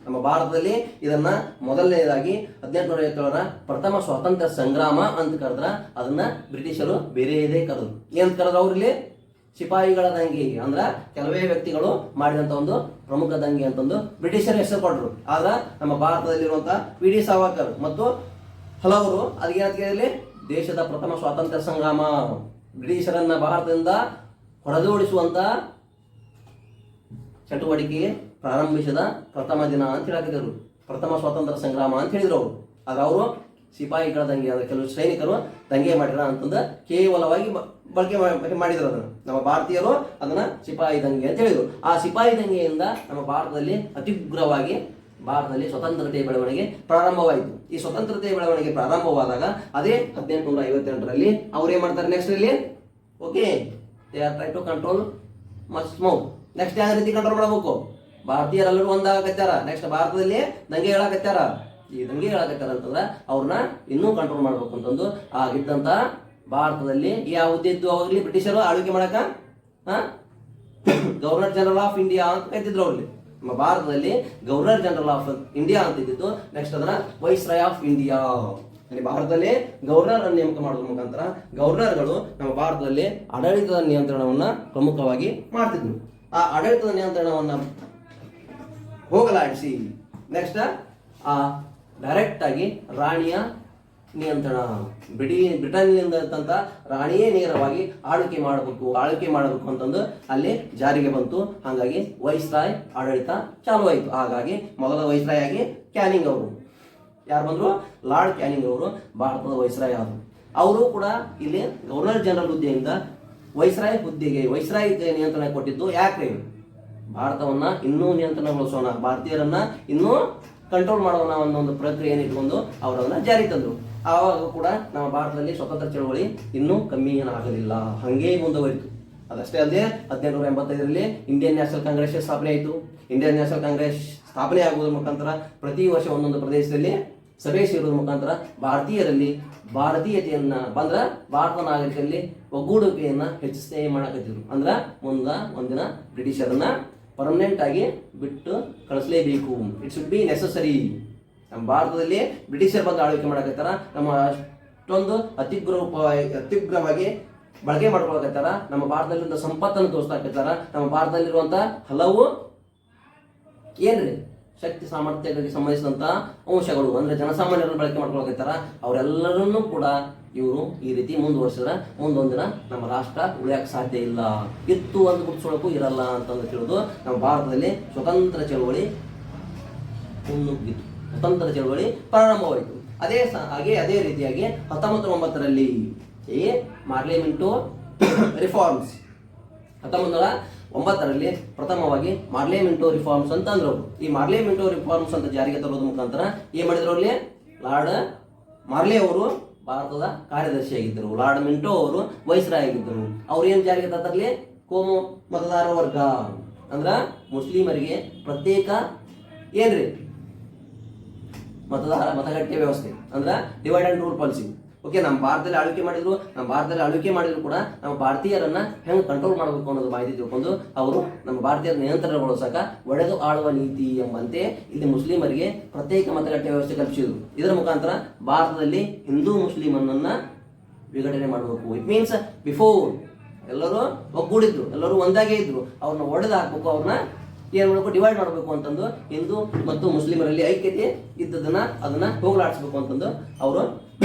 ನಮ್ಮ ಭಾರತದಲ್ಲಿ ಇದನ್ನ ಮೊದಲನೇದಾಗಿ 1857ರ ಪ್ರಥಮ ಸ್ವಾತಂತ್ರ್ಯ ಸಂಗ್ರಾಮ ಅಂತ ಕರೆದ್ರ ಅದನ್ನ ಬ್ರಿಟಿಷರು ಬೇರೆಯದೇ ಕರೆದ್ರು. ಏನಂತ ಕರೆದ್ರು? ಅವ್ರಲ್ಲಿ ಸಿಪಾಯಿಗಳ ದಂಗೆ, ಅಂದ್ರ ಕೆಲವೇ ವ್ಯಕ್ತಿಗಳು ಮಾಡಿದಂತ ಒಂದು ಪ್ರಮುಖ ದಂಗೆ ಅಂತಂದು ಬ್ರಿಟಿಷರು ಹೆಸರು ಕೊಟ್ಟರು. ಆದ್ರ ನಮ್ಮ ಭಾರತದಲ್ಲಿರುವಂತಹ ವಿ ಡಿ ಸಾವರ್ಕರ್ ಮತ್ತು ಹಲವರು ಅದಕ್ಕೆ ದೇಶದ ಪ್ರಥಮ ಸ್ವಾತಂತ್ರ್ಯ ಸಂಗ್ರಾಮ, ಬ್ರಿಟಿಷರನ್ನ ಭಾರತದಿಂದ ಹೊರದೋಡಿಸುವಂತ ಚಟುವಟಿಕೆಗೆ ಪ್ರಾರಂಭಿಸಿದ ಪ್ರಥಮ ದಿನ ಅಂತ ಹೇಳಾಕಿದ್ರು. ಪ್ರಥಮ ಸ್ವಾತಂತ್ರ್ಯ ಸಂಗ್ರಾಮ ಅಂತ ಹೇಳಿದ್ರು ಅವರು. ಆಗ ಅವರು ಸಿಪಾಯಿಗಳ ದಂಗೆ, ಅಂದ್ರೆ ಕೆಲವು ಸೈನಿಕರು ದಂಗೆ ಮಾಡಿರ ಅಂತಂದ ಕೇವಲವಾಗಿ ಬಳಕೆ ಮಾಡಿದ್ರು. ಅದನ್ನ ನಮ್ಮ ಭಾರತೀಯರು ಅದನ್ನ ಸಿಪಾಯಿ ದಂಗೆ ಅಂತ ಹೇಳಿದ್ರು. ಆ ಸಿಪಾಯಿ ದಂಗೆಯಿಂದ ನಮ್ಮ ಭಾರತದಲ್ಲಿ ಅತ್ಯುಗ್ರವಾಗಿ ಭಾರತದಲ್ಲಿ ಸ್ವತಂತ್ರತೆಯ ಬೆಳವಣಿಗೆ ಪ್ರಾರಂಭವಾಯಿತು. ಈ ಸ್ವತಂತ್ರತೆಯ ಬೆಳವಣಿಗೆ ಪ್ರಾರಂಭವಾದಾಗ ಅದೇ 1858ರಲ್ಲಿ ಅವ್ರು ಏನ್ ಮಾಡ್ತಾರೆ? ನೆಕ್ಸ್ಟ್ ಇಲ್ಲಿ okay, they are try to control much more. Next ಯಾವ ರೀತಿ ಕಂಟ್ರೋಲ್ ಮಾಡಬೇಕು? ಭಾರತೀಯರೆಲ್ಲರೂ ಒಂದಾಗತ್ತಾರ. ನೆಕ್ಸ್ಟ್ ಭಾರತದಲ್ಲಿ ದಂಗೆ ಹೇಳಕತ್ತಾರ. ಈ ದಂಗೆ ಹೇಳಕತ್ತಾರ ಅಂತಂದ್ರ ಅವ್ರನ್ನ ಇನ್ನೂ ಕಂಟ್ರೋಲ್ ಮಾಡ್ಬೇಕು ಅಂತಂದು ಆಗಿದ್ದಂತ ಭಾರತದಲ್ಲಿ ಯಾವ ಹುದ್ದೆ ಇದ್ದು ಅವಾಗಲಿ ಬ್ರಿಟಿಷರು ಆಳ್ವಿಕೆ ಮಾಡಕ ಗವರ್ನರ್ ಜನರಲ್ ಆಫ್ ಇಂಡಿಯಾ ಅಂತ ಕರಿತಿದ್ರು. ಅವ್ರಲ್ಲಿ ನಮ್ಮ ಭಾರತದಲ್ಲಿ ಗವರ್ನರ್ ಜನರಲ್ ಆಫ್ ಇಂಡಿಯಾ ಅಂತ ಇದ್ದಿದ್ದು. ನೆಕ್ಸ್ಟ್ ಅದನ್ನ ವೈಸ್ರಾಯ್ ಆಫ್ ಇಂಡಿಯಾ. ಭಾರತದಲ್ಲಿ ಗವರ್ನರ್ ಅನ್ನು ನೇಮಕ ಮಾಡೋದ್ರ ಮುಖಾಂತರ ಗವರ್ನರ್ಗಳು ನಮ್ಮ ಭಾರತದಲ್ಲಿ ಆಡಳಿತದ ನಿಯಂತ್ರಣವನ್ನ ಪ್ರಮುಖವಾಗಿ ಮಾಡ್ತಿದ್ರು. ಆ ಆಡಳಿತದ ನಿಯಂತ್ರಣವನ್ನ ಹೋಗಲಾಡಿಸಿ ನೆಕ್ಸ್ಟ್ ಆ ಡೈರೆಕ್ಟ್ ಆಗಿ ರಾಣಿಯ ನಿಯಂತ್ರಣ, ಬ್ರಿಟನ್ನಿಂದ ಇರ್ತಂತ ರಾಣಿಯೇ ನೇರವಾಗಿ ಆಳ್ವಿಕೆ ಮಾಡಬೇಕು ಅಂತಂದು ಅಲ್ಲಿ ಜಾರಿಗೆ ಬಂತು. ಹಾಗಾಗಿ ವೈಸ್ರಾಯ್ ಆಡಳಿತ ಚಾಲುವಾಯಿತು. ಹಾಗಾಗಿ ಮೊದಲ ವೈಸ್ರಾಯ್ ಆಗಿ ಕ್ಯಾನಿಂಗ್ ಅವರು ಯಾರು ಬಂದ್ರು? ಲಾರ್ಡ್ ಕ್ಯಾನಿಂಗ್ ಅವರು ಭಾರತದ ವೈಸ್ರಾಯ್ ಆದರು. ಅವರು ಕೂಡ ಇಲ್ಲಿ ಗವರ್ನರ್ ಜನರಲ್ ಹುದ್ದೆಯಿಂದ ವೈಸ್ರಾಯ್ ಹುದ್ದೆಗೆ ವೈಸ್ರಾಯ್ ನಿಯಂತ್ರಣ ಕೊಟ್ಟಿದ್ದು. ಯಾಕ್ರಿ? ಭಾರತವನ್ನ ಇನ್ನೂ ನಿಯಂತ್ರಣಗೊಳಿಸೋಣ, ಭಾರತೀಯರನ್ನ ಇನ್ನೂ ಕಂಟ್ರೋಲ್ ಮಾಡೋಣ ಅನ್ನೋ ಒಂದು ಪ್ರಕ್ರಿಯೆಯನ್ನು ಇಟ್ಕೊಂಡು ಅವರನ್ನ ಜಾರಿ ತಂದ್ರು. ಆವಾಗ ಕೂಡ ನಮ್ಮ ಭಾರತದಲ್ಲಿ ಸ್ವತಂತ್ರ ಚಳವಳಿ ಇನ್ನೂ ಕಮ್ಮಿ ಏನಾಗಲಿಲ್ಲ, ಹಂಗೇ ಮುಂದುವರಿತು. ಅದಷ್ಟೇ ಅಲ್ಲದೆ 1885ರಲ್ಲಿ ಇಂಡಿಯನ್ ನ್ಯಾಷನಲ್ ಕಾಂಗ್ರೆಸ್ ಸ್ಥಾಪನೆ ಆಯಿತು. ಇಂಡಿಯನ್ ನ್ಯಾಷನಲ್ ಕಾಂಗ್ರೆಸ್ ಸ್ಥಾಪನೆ ಆಗುವುದರ ಮುಖಾಂತರ ಪ್ರತಿ ವರ್ಷ ಒಂದೊಂದು ಪ್ರದೇಶದಲ್ಲಿ ಸಭೆ ಸೇರುವುದರ ಮುಖಾಂತರ ಭಾರತೀಯರಲ್ಲಿ ಭಾರತೀಯತೆಯನ್ನ ಭಾರತ ನಾಗರಿಕರಲ್ಲಿ ಒಗ್ಗೂಡುವಿಕೆಯನ್ನ ಹೆಚ್ಚಿಸ್ತೇ ಮಾಡಕತ್ತಿದ್ರು. ಅಂದ್ರ ಒಂದಿನ ಬ್ರಿಟಿಷರನ್ನ ಪರ್ಮನೆಂಟ್ ಆಗಿ ಬಿಟ್ಟು ಕಳಿಸಲೇಬೇಕು. It should be necessary. ನಮ್ಮ ಭಾರತದಲ್ಲಿ ಬ್ರಿಟಿಷರ್ ಬಂದು ಆಳ್ವಿಕೆ ಮಾಡಕತ್ತಾರ, ನಮ್ಮ ಅಷ್ಟೊಂದು ಅತ್ಯುಗ್ರವಾಗಿ ಬಳಕೆ ಮಾಡ್ಕೊಳಕತ್ತಾರ, ನಮ್ಮ ಭಾರತದಲ್ಲಿರುವ ಸಂಪತ್ತನ್ನು ತೋರಿಸ್ತಾಕತ್ತಾರ, ನಮ್ಮ ಭಾರತದಲ್ಲಿರುವಂತ ಹಲವು ಏನ್ರಿ ಶಕ್ತಿ ಸಾಮರ್ಥ್ಯಗಳಿಗೆ ಸಂಬಂಧಿಸಿದಂತ ಅಂಶಗಳು ಅಂದ್ರೆ ಜನಸಾಮಾನ್ಯರನ್ನು ಬಳಕೆ ಮಾಡ್ಕೊಳಕತ್ತಾರ. ಅವರೆಲ್ಲರನ್ನೂ ಕೂಡ ಇವರು ಈ ರೀತಿ ಮುಂದುವರಿಸಿದ್ರೆ ಮುಂದೊಂದಿನ ನಮ್ಮ ರಾಷ್ಟ್ರ ಉಳಿಯಕ್ಕೆ ಸಾಧ್ಯ ಇಲ್ಲ, ಇತ್ತು ಒಂದು ಗುರುತಿಸೋಳಕ್ಕೂ ಇರಲ್ಲ ಅಂತಂದು ತಿಳಿದು ನಮ್ಮ ಭಾರತದಲ್ಲಿ ಸ್ವತಂತ್ರ ಚಳವಳಿ ಪ್ರಾರಂಭವಾಯಿತು. ಅದೇ ರೀತಿಯಾಗಿ 1909ರಲ್ಲಿ ಮಾರ್ಲಿಮೆಂಟೋ ರಿಫಾರ್ಮ್ಸ್ 1909ರಲ್ಲಿ ಪ್ರಥಮವಾಗಿ ಮಾರ್ಲಿಮೆಂಟೋ ರಿಫಾರ್ಮ್ಸ್ ಅಂತ ಅಂದ್ರು. ಈ ಮಾರ್ಲಿಮೆಂಟೋ ರಿಫಾರ್ಮ್ಸ್ ಅಂತ ಜಾರಿಗೆ ತರೋದ್ರ ಮುಖಾಂತರ ಏನ್ ಮಾಡಿದ್ರು? ಅಲ್ಲಿ ಲಾರ್ಡ್ ಮಾರ್ಲೆ ಅವರು ಭಾರತದ ಕಾರ್ಯದರ್ಶಿಯಾಗಿದ್ದರು, ಲಾರ್ಡ್ ಮಿಂಟೋ ಅವರು ವೈಸ್ರಾಯ್ ಆಗಿದ್ದರು. ಅವ್ರು ಏನ್ ಜಾರಿಗೆ ತಂದ್ರಲ್ಲಿ? ಕೋಮು ಮತದಾರ ವರ್ಗ ಅಂದ್ರ ಮುಸ್ಲಿಮರಿಗೆ ಪ್ರತ್ಯೇಕ ಏನ್ರಿ ಮತಗಟ್ಟೆ ವ್ಯವಸ್ಥೆ ಅಂದ್ರ divide and rule policy. Okay, ನಮ್ಮ ಭಾರತದಲ್ಲಿ ಆಳ್ವಿಕೆ ಮಾಡಿದ್ರು ಕೂಡ ನಮ್ಮ ಭಾರತೀಯರನ್ನ ಹೆಂಗ್ ಕಂಟ್ರೋಲ್ ಮಾಡಬೇಕು ಅನ್ನೋದು ಮಾಹಿತಿ ತಿಳ್ಕೊಂಡು ಅವರು ನಮ್ಮ ಭಾರತೀಯರ ನಿಯಂತ್ರಣಗೊಳಿಸಕ ಒಡೆದು ಆಳುವ ನೀತಿ ಎಂಬಂತೆ ಇಲ್ಲಿ ಮುಸ್ಲಿಮರಿಗೆ ಪ್ರತ್ಯೇಕ ಮತಗಟ್ಟೆ ವ್ಯವಸ್ಥೆ ಕಲ್ಪಿಸಿದ್ರು. ಇದರ ಮುಖಾಂತರ ಭಾರತದಲ್ಲಿ ಹಿಂದೂ ಮುಸ್ಲಿಮನ್ನ ವಿಘಟನೆ ಮಾಡಬೇಕು. ಇಟ್ ಮೀನ್ಸ್ ಬಿಫೋರ್ ಎಲ್ಲರೂ ಒಗ್ಗೂಡಿದ್ರು, ಎಲ್ಲರೂ ಒಂದಾಗೇ ಇದ್ರು, ಅವ್ರನ್ನ ಒಡೆದು ಹಾಕ್ಬೇಕು, ಅವ್ರನ್ನ ಏನ್ ಮಾಡಬೇಕು? ಡಿವೈಡ್ ಮಾಡಬೇಕು ಅಂತಂದು ಹಿಂದೂ ಮತ್ತು ಮುಸ್ಲಿಮರಲ್ಲಿ ಐಕ್ಯತೆ ಇದ್ದದನ್ನ ಅದನ್ನ ಹೋಗಲಾಡಿಸಬೇಕು ಅಂತಂದು ಅವರು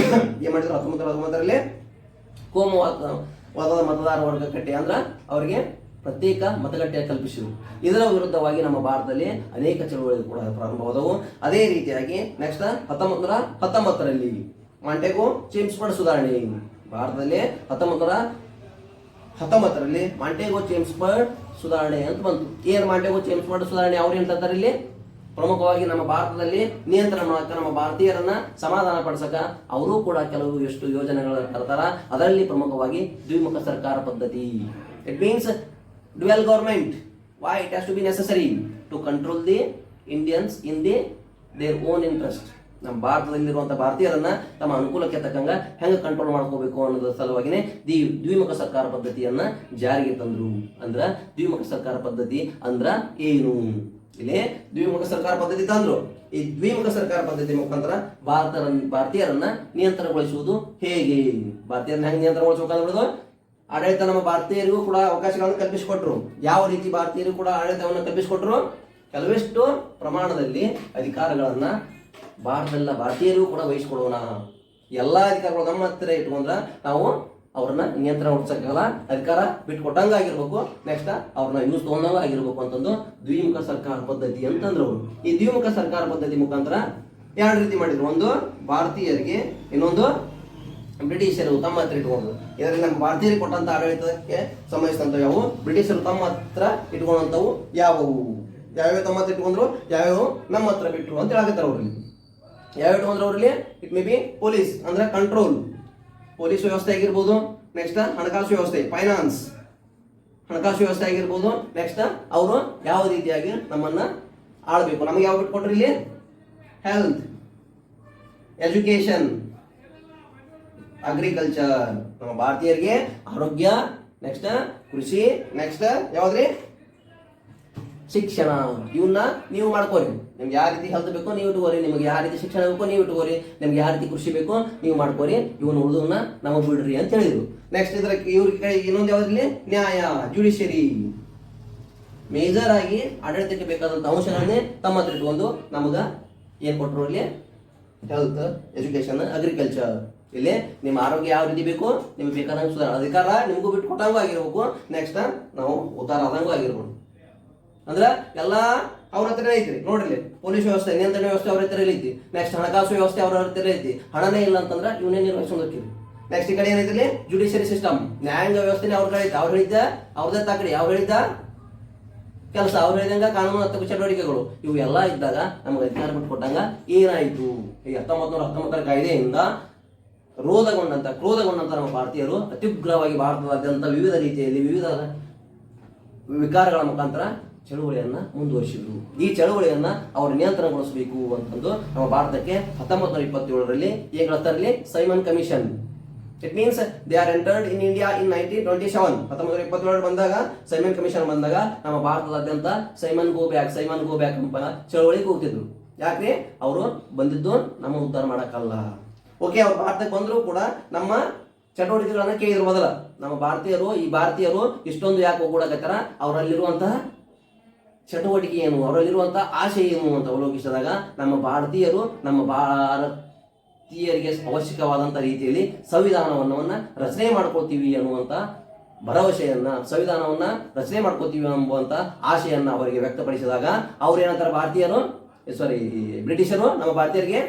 ಏನ್ ಮಾಡಿದ್ರು? 1919ರಲ್ಲಿ ಕೋಮುವಾದದ ಮತದಾರ ವರ್ಗ ಕಟ್ಟೆ ಅಂದ್ರ ಅವರಿಗೆ ಪ್ರತ್ಯೇಕ ಮತಗಟ್ಟೆ ಕಲ್ಪಿಸಿದರು. ಇದರ ವಿರುದ್ಧವಾಗಿ ನಮ್ಮ ಭಾರತದಲ್ಲಿ ಅನೇಕ ಚಳವಳಿಗಳು ಕೂಡ ಪ್ರಾರಂಭವಾದವು. ಅದೇ ರೀತಿಯಾಗಿ ನೆಕ್ಸ್ಟ್ 1919ರಲ್ಲಿ ಮಾಂಟೆಗೋ ಚೇಮ್ಸ್ಬರ್ಡ್ ಸುಧಾರಣೆ. ಭಾರತದಲ್ಲಿ 1919ರಲ್ಲಿ ಮಾಂಟೆಗೋ ಚೇಮ್ಸ್ಬರ್ಡ್ ಸುಧಾರಣೆ ಅಂತ ಬಂತು. ಏನ್ ಮಾಂಟೆಗೋ ಚೇಮ್ಸ್ಬರ್ಡ್ ಸುಧಾರಣೆ? ಅವ್ರು ಏನ್ ತಂತಾರೆ ಇಲ್ಲಿ? ಪ್ರಮುಖವಾಗಿ ನಮ್ಮ ಭಾರತದಲ್ಲಿ ನಿಯಂತ್ರಣ ಮಾಡಕ, ನಮ್ಮ ಭಾರತೀಯರನ್ನ ಸಮಾಧಾನ ಪಡಿಸಕ ಅವರು ಕೂಡ ಕೆಲವು ಎಷ್ಟು ಯೋಜನೆಗಳನ್ನು ತರ್ತಾರ. ಅದರಲ್ಲಿ ಪ್ರಮುಖವಾಗಿ ದ್ವಿಮುಖ ಸರ್ಕಾರ ಪದ್ಧತಿ. It means dual government. Why it has to be necessary to control the Indians in their own interest. ನಮ್ಮ ಭಾರತದಲ್ಲಿರುವಂತಹ ಭಾರತೀಯರನ್ನ ತಮ್ಮ ಅನುಕೂಲಕ್ಕೆ ತಕ್ಕಂಗ ಹೆಂಗೆ ಕಂಟ್ರೋಲ್ ಮಾಡ್ಕೋಬೇಕು ಅನ್ನೋದ್ರ ಸಲುವಾಗಿನೇ ದ್ವಿಮುಖ ಸರ್ಕಾರ ಪದ್ಧತಿಯನ್ನ ಜಾರಿಗೆ ತಂದ್ರು. ಅಂದ್ರ ದ್ವಿಮುಖ ಸರ್ಕಾರ ಪದ್ಧತಿ ಅಂದ್ರ ಏನು? ಇಲ್ಲಿ ದ್ವಿಮುಖ ಸರ್ಕಾರ ಪದ್ಧತಿ ತಂದ್ರು. ಈ ದ್ವಿಮುಖ ಸರ್ಕಾರ ಪದ್ಧತಿ ಮುಖಾಂತರ ಭಾರತೀಯರನ್ನ ನಿಯಂತ್ರಣಗೊಳಿಸುವುದು ಹೇಗೆ? ಭಾರತೀಯರನ್ನ ಹೆಂಗೆ ನಿಯಂತ್ರಣಗೊಳಿಸಬೇಕಾದ್ರು ಆಡಳಿತ ನಮ್ಮ ಭಾರತೀಯರಿಗೂ ಕೂಡ ಅವಕಾಶಗಳನ್ನು ಕಲ್ಪಿಸಿಕೊಟ್ರು. ಯಾವ ರೀತಿ ಭಾರತೀಯರಿಗೂ ಕೂಡ ಆಡಳಿತವನ್ನು ಕಲ್ಪಿಸಿಕೊಟ್ರು? ಕೆಲವಿಷ್ಟು ಪ್ರಮಾಣದಲ್ಲಿ ಅಧಿಕಾರಗಳನ್ನ ಭಾರತೀಯರಿಗೂ ಕೂಡ ವಹಿಸಿಕೊಡೋಣ. ಎಲ್ಲಾ ಅಧಿಕಾರಗಳು ನಮ್ಮ ಹತ್ತಿರ ಇಟ್ಕೊಂಡ್ರ ನಾವು ಅವ್ರನ್ನ ನಿಯಂತ್ರಣ ಹೊಡ್ಸಕ್ಕಾಗಲ್ಲ, ಅಧಿಕಾರ ಬಿಟ್ಕೊಟ್ಟಂಗ ಆಗಿರ್ಬೇಕು, ನೆಕ್ಸ್ಟ್ ಅವ್ರನ್ನ ಯೂಸ್ ತಗೊಂಡಂಗ ಆಗಿರ್ಬೇಕು ಅಂತಂದು ದ್ವಿಮುಖ ಸರ್ಕಾರ ಪದ್ಧತಿ ಅಂತಂದ್ರು ಅವರು. ಈ ದ್ವಿಮುಖ ಸರ್ಕಾರ ಪದ್ಧತಿ ಮುಖಾಂತರ ಎರಡು ರೀತಿ ಮಾಡಿದ್ರು. ಒಂದು ಭಾರತೀಯರಿಗೆ, ಇನ್ನೊಂದು ಬ್ರಿಟಿಷರು ತಮ್ಮ ಹತ್ರ ಇಟ್ಕೊಂಡು. ಇದರಲ್ಲಿ ನಮ್ಮ ಭಾರತೀಯರಿಗೆ ಕೊಟ್ಟಂತ ಆಡಳಿತಕ್ಕೆ ಸಂಬಂಧಿಸಿದಂತ ಯಾವುವು, ಬ್ರಿಟಿಷರು ತಮ್ಮ ಹತ್ರ ಇಟ್ಕೊಂಡಂತವು ಯಾವುವು, ಯಾವ್ಯಾವ ತಮ್ಮ ಹತ್ರ ಇಟ್ಕೊಂಡ್ರು, ಯಾವ್ಯಾವ ನಮ್ಮ ಹತ್ರ ಬಿಟ್ರು ಅಂತ ಹೇಳಕತ್ತಾರ ಅವ್ರಲ್ಲಿ. ಯಾವ್ಯಾವ ಇಟ್ಕೊಂಡ್ರು ಅವ್ರಲ್ಲಿ? ಇಟ್ ಮೇ ಬಿ ಪೊಲೀಸ್ ಅಂದ್ರೆ ಕಂಟ್ರೋಲ್, ಪೊಲೀಸ್ ವ್ಯವಸ್ಥೆ ಆಗಿರ್ಬೋದು. ನೆಕ್ಸ್ಟ್ ಹಣಕಾಸು ವ್ಯವಸ್ಥೆ, ಫೈನಾನ್ಸ್, ಹಣಕಾಸು ವ್ಯವಸ್ಥೆ ಆಗಿರ್ಬೋದು. ನೆಕ್ಸ್ಟ್ ಅವರು ಯಾವ ರೀತಿಯಾಗಿ ನಮ್ಮನ್ನ ಆಳ್ಬೇಕು, ನಮಗೆ ಯಾವ ಬಿಟ್ಕೊಟ್ರಿ ಇಲ್ಲಿ? Health, education, agriculture. ನಮ್ಮ ಭಾರತೀಯರಿಗೆ ಆರೋಗ್ಯ, ನೆಕ್ಸ್ಟ್ ಕೃಷಿ, ನೆಕ್ಸ್ಟ್ ಯಾವ್ದ್ರಿ? ಶಿಕ್ಷಣ. ಇವನ್ನ ನೀವು ಮಾಡ್ಕೋರಿ. ನಿಮ್ಗೆ ಯಾವ ರೀತಿ ಹೆಲ್ತ್ ಬೇಕೋ ನೀವು ಇಟ್ಕೋರಿ, ನಿಮ್ಗೆ ಯಾವ ರೀತಿ ಶಿಕ್ಷಣ ಬೇಕೋ ನೀವು ಇಟ್ಕೋರಿ, ನಿಮ್ಗೆ ಯಾವ ರೀತಿ ಕೃಷಿ ಬೇಕೋ ನೀವು ಮಾಡ್ಕೋರಿ, ಇವನ್ನ ಉಳಿದವನ್ನ ನಮಗ್ ಬಿಡ್ರಿ ಅಂತ ಹೇಳಿದ್ರು. ನೆಕ್ಸ್ಟ್ ಇದ್ರ ಇವ್ರಿಗೆ ಇನ್ನೊಂದು ಯಾವ್ದ್ರಲ್ಲಿ? ನ್ಯಾಯ, ಜುಡಿಷಿಯರಿ. ಮೇಜರ್ ಆಗಿ ಆಡಳಿತಕ್ಕೆ ಬೇಕಾದಂತ ಅಂಶಗಳನ್ನೇ ತಮ್ಮ ಹತ್ರ ಇಟ್ಕೊಂಡು ನಮಗ ಏನ್ ಕೊಟ್ಟರು ಇಲ್ಲಿ? Health, education, agriculture. ಇಲ್ಲಿ ನಿಮ್ಮ ಆರೋಗ್ಯ ಯಾವ ರೀತಿ ಬೇಕು, ನಿಮ್ಗೆ ಬೇಕಾದಂಗ ಸುಧಾರಣೆ ಅಧಿಕಾರ ನಿಮಗೂ ಬಿಟ್ಟು ಕೊಟ್ಟಂಗೂ ಆಗಿರ್ಬೇಕು. ನೆಕ್ಸ್ಟ್ ನಾವು ಉದ್ದಾರ ಆದಂಗೂ ಆಗಿರ್ಬೋದು. ಅಂದ್ರ ಎಲ್ಲಾ ಅವ್ರ ಹತ್ರ ಐತ್ರಿ. ನೋಡ್ರಿ, ಪೊಲೀಸ್ ವ್ಯವಸ್ಥೆ, ನಿಯಂತ್ರಣ ವ್ಯವಸ್ಥೆ ಅವ್ರ ಹತ್ರ ಐತಿ. ನೆಕ್ಸ್ಟ್ ಹಣಕಾಸು ವ್ಯವಸ್ಥೆ ಅವ್ರ ಹತ್ರ ಐತಿ. ಹಣನೇ ಇಲ್ಲ ಅಂತಂದ್ರ ಇವನ್ನೇ ನಿರ್ವಹಿಸ್ಕೊಂಡು ಹೋಗ್ತೀವಿ. ನೆಕ್ಸ್ಟ್ ಈ ಕಡೆ ಏನೈತಿ? ಜುಡಿಷಿಯರಿ ಸಿಸ್ಟಮ್, ನ್ಯಾಯಾಂಗ ವ್ಯವಸ್ಥೆನೇ ಅವ್ರ ಕಡೆ ಐತಿ. ಅವ್ರು ಹೇಳಿದ್ದ ಅವ್ರದೇ ತಾಕಡಿ, ಅವ್ರು ಹೇಳಿದ್ದ ಕೆಲಸ, ಅವ್ರು ಹೇಳಿದಂಗ ಕಾನೂನು ಹತ್ತಕ್ಕೆ ಚಟುವಟಿಕೆಗಳು ಇವು ಎಲ್ಲ ಇದ್ದಾಗ ನಮ್ಗೆ ಅಧಿಕಾರ ಬಿಟ್ಟು ಕೊಟ್ಟಂಗ ಏನಾಯ್ತು? ಈ 1919 ಕಾಯ್ದೆಯಿಂದ ಕ್ರೋಧಗೊಂಡಂತ ನಮ್ಮ ಭಾರತೀಯರು ಅತ್ಯುಗ್ರವಾಗಿ ಭಾರತದಾದ್ಯಂತ ವಿವಿಧ ರೀತಿಯಲ್ಲಿ ವಿವಿಧ ವಿಕಾರಗಳ ಮುಖಾಂತರ ಚಳುವಳಿಯನ್ನ ಮುಂದುವರಿಸಿದ್ರು. ಈ ಚಳುವಳಿಯನ್ನ ಅವರು ನಿಯಂತ್ರಣಗೊಳಿಸಬೇಕು ಅಂತಂದು ನಮ್ಮ ಭಾರತಕ್ಕೆ 1927ರಲ್ಲಿ ಏನ್ ಹೇಳ್ತಾರಲ್ಲಿ? Simon commission. It means they are entered in India in 1927. 1927 ಬಂದಾಗ ಸೈಮನ್ ಕಮಿಷನ್ ಬಂದಾಗ ನಮ್ಮ ಭಾರತದಾದ್ಯಂತ ಸೈಮನ್ ಗೋ ಬ್ಯಾಕ್ ಅಂತ ಚಳುವಳಿಗೆ ಹೋಗ್ತಿದ್ರು. ಯಾಕ್ರಿ? ಅವರು ಬಂದಿದ್ದು ನಮ್ಮ ಉದ್ಧಾರ ಮಾಡಕ್ಕಲ್ಲ. ಓಕೆ, ಅವ್ರು ಭಾರತಕ್ಕೆ ಬಂದ್ರು ಕೂಡ ನಮ್ಮ ಚಟುವಟಿಕೆಗಳನ್ನ ಕೇಳಿದ್ರು. ಮೊದಲ ನಮ್ಮ ಭಾರತೀಯರು ಇಷ್ಟೊಂದು ಯಾಕೆ ಹೋಗ್ಕೊಡಕತ್ತಾರ, ಅವರಲ್ಲಿರುವಂತಹ ಚಟುವಟಿಕೆ ಏನು, ಅವರಲ್ಲಿರುವಂತಹ ಆಶೆ ಏನು ಅಂತ ಅವಲೋಕಿಸಿದಾಗ ನಮ್ಮ ಭಾರತೀಯರಿಗೆ ಅವಶ್ಯಕವಾದಂತಹ ರೀತಿಯಲ್ಲಿ ಸಂವಿಧಾನವನ್ನ ರಚನೆ ಮಾಡ್ಕೋತೀವಿ ಅನ್ನುವಂತ ಭರವಸೆಯನ್ನ, ಸಂವಿಧಾನವನ್ನ ರಚನೆ ಮಾಡ್ಕೋತೀವಿ ಎಂಬುವಂತ ಆಶೆಯನ್ನ ಅವರಿಗೆ ವ್ಯಕ್ತಪಡಿಸಿದಾಗ ಅವ್ರೇನಂತಾರ ಬ್ರಿಟಿಷರು ನಮ್ಮ ಭಾರತೀಯರಿಗೆ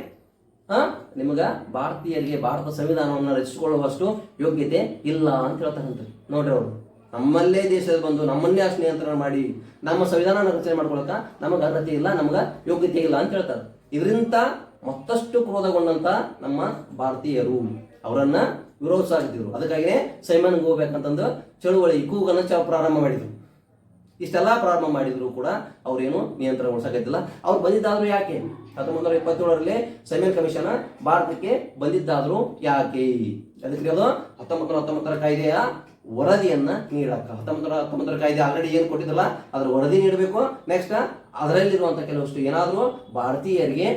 ಭಾರತೀಯರಿಗೆ ಭಾರತ ಸಂವಿಧಾನವನ್ನು ರಚಿಸಿಕೊಳ್ಳುವಷ್ಟು ಯೋಗ್ಯತೆ ಇಲ್ಲ ಅಂತ ಹೇಳ್ತಾರಂತ. ನೋಡ್ರಿ, ಅವರು ನಮ್ಮಲ್ಲೇ ದೇಶದಲ್ಲಿ ಬಂದು ನಮ್ಮನ್ನೇ ಅಷ್ಟು ನಿಯಂತ್ರಣ ಮಾಡಿ ನಮ್ಮ ಸಂವಿಧಾನ ರಚನೆ ಮಾಡ್ಕೊಳಕ ನಮಗ ಅರ್ಹತೆ ಇಲ್ಲ, ನಮಗ ಯೋಗ್ಯತೆ ಇಲ್ಲ ಅಂತ ಹೇಳ್ತಾರೆ. ಇದರಿಂದ ಮತ್ತಷ್ಟು ಕ್ರೋಧಗೊಂಡಂತ ನಮ್ಮ ಭಾರತೀಯರು ಅವರನ್ನ ವಿರೋಧಿಸಾಗಿದ್ರು. ಅದಕ್ಕಾಗಿನೇ ಸೈಮನ್ ಹೋಗ್ಬೇಕಂತಂದು ಚಳುವಳಿ ಕೂಗನ್ನ ಪ್ರಾರಂಭ ಮಾಡಿದ್ರು. ಇಷ್ಟೆಲ್ಲ ಪ್ರಾರಂಭ ಮಾಡಿದ್ರು ಕೂಡ ಅವ್ರೇನು ನಿಯಂತ್ರಣಗೊಳಿಸಕತ್ತಿಲ್ಲ. ಅವ್ರು ಬಂದಿದ್ದಾದ್ರು ಯಾಕೆ? 1927ರಲ್ಲಿ ಸೈಮನ್ ಕಮಿಷನ್ ಭಾರತಕ್ಕೆ ಬಂದಿದ್ದಾದ್ರು ಯಾಕೆ? ಅದಕ್ಕೆ ಅದು 1919 ಕಾಯ್ದೆಯ ವರದಿಯನ್ನ ನೀಡಕ್ಕ. 1919 ಕಾಯ್ದೆ ಆಲ್ರೆಡಿ ಏನು ಕೊಟ್ಟಿದ್ದಲ್ಲ ಅದ್ರ ವರದಿ ನೀಡಬೇಕು. ನೆಕ್ಸ್ಟ್ ಅದರಲ್ಲಿರುವಂತ ಕೆಲವಷ್ಟು ಏನಾದ್ರು ಭಾರತೀಯರಿಗೆ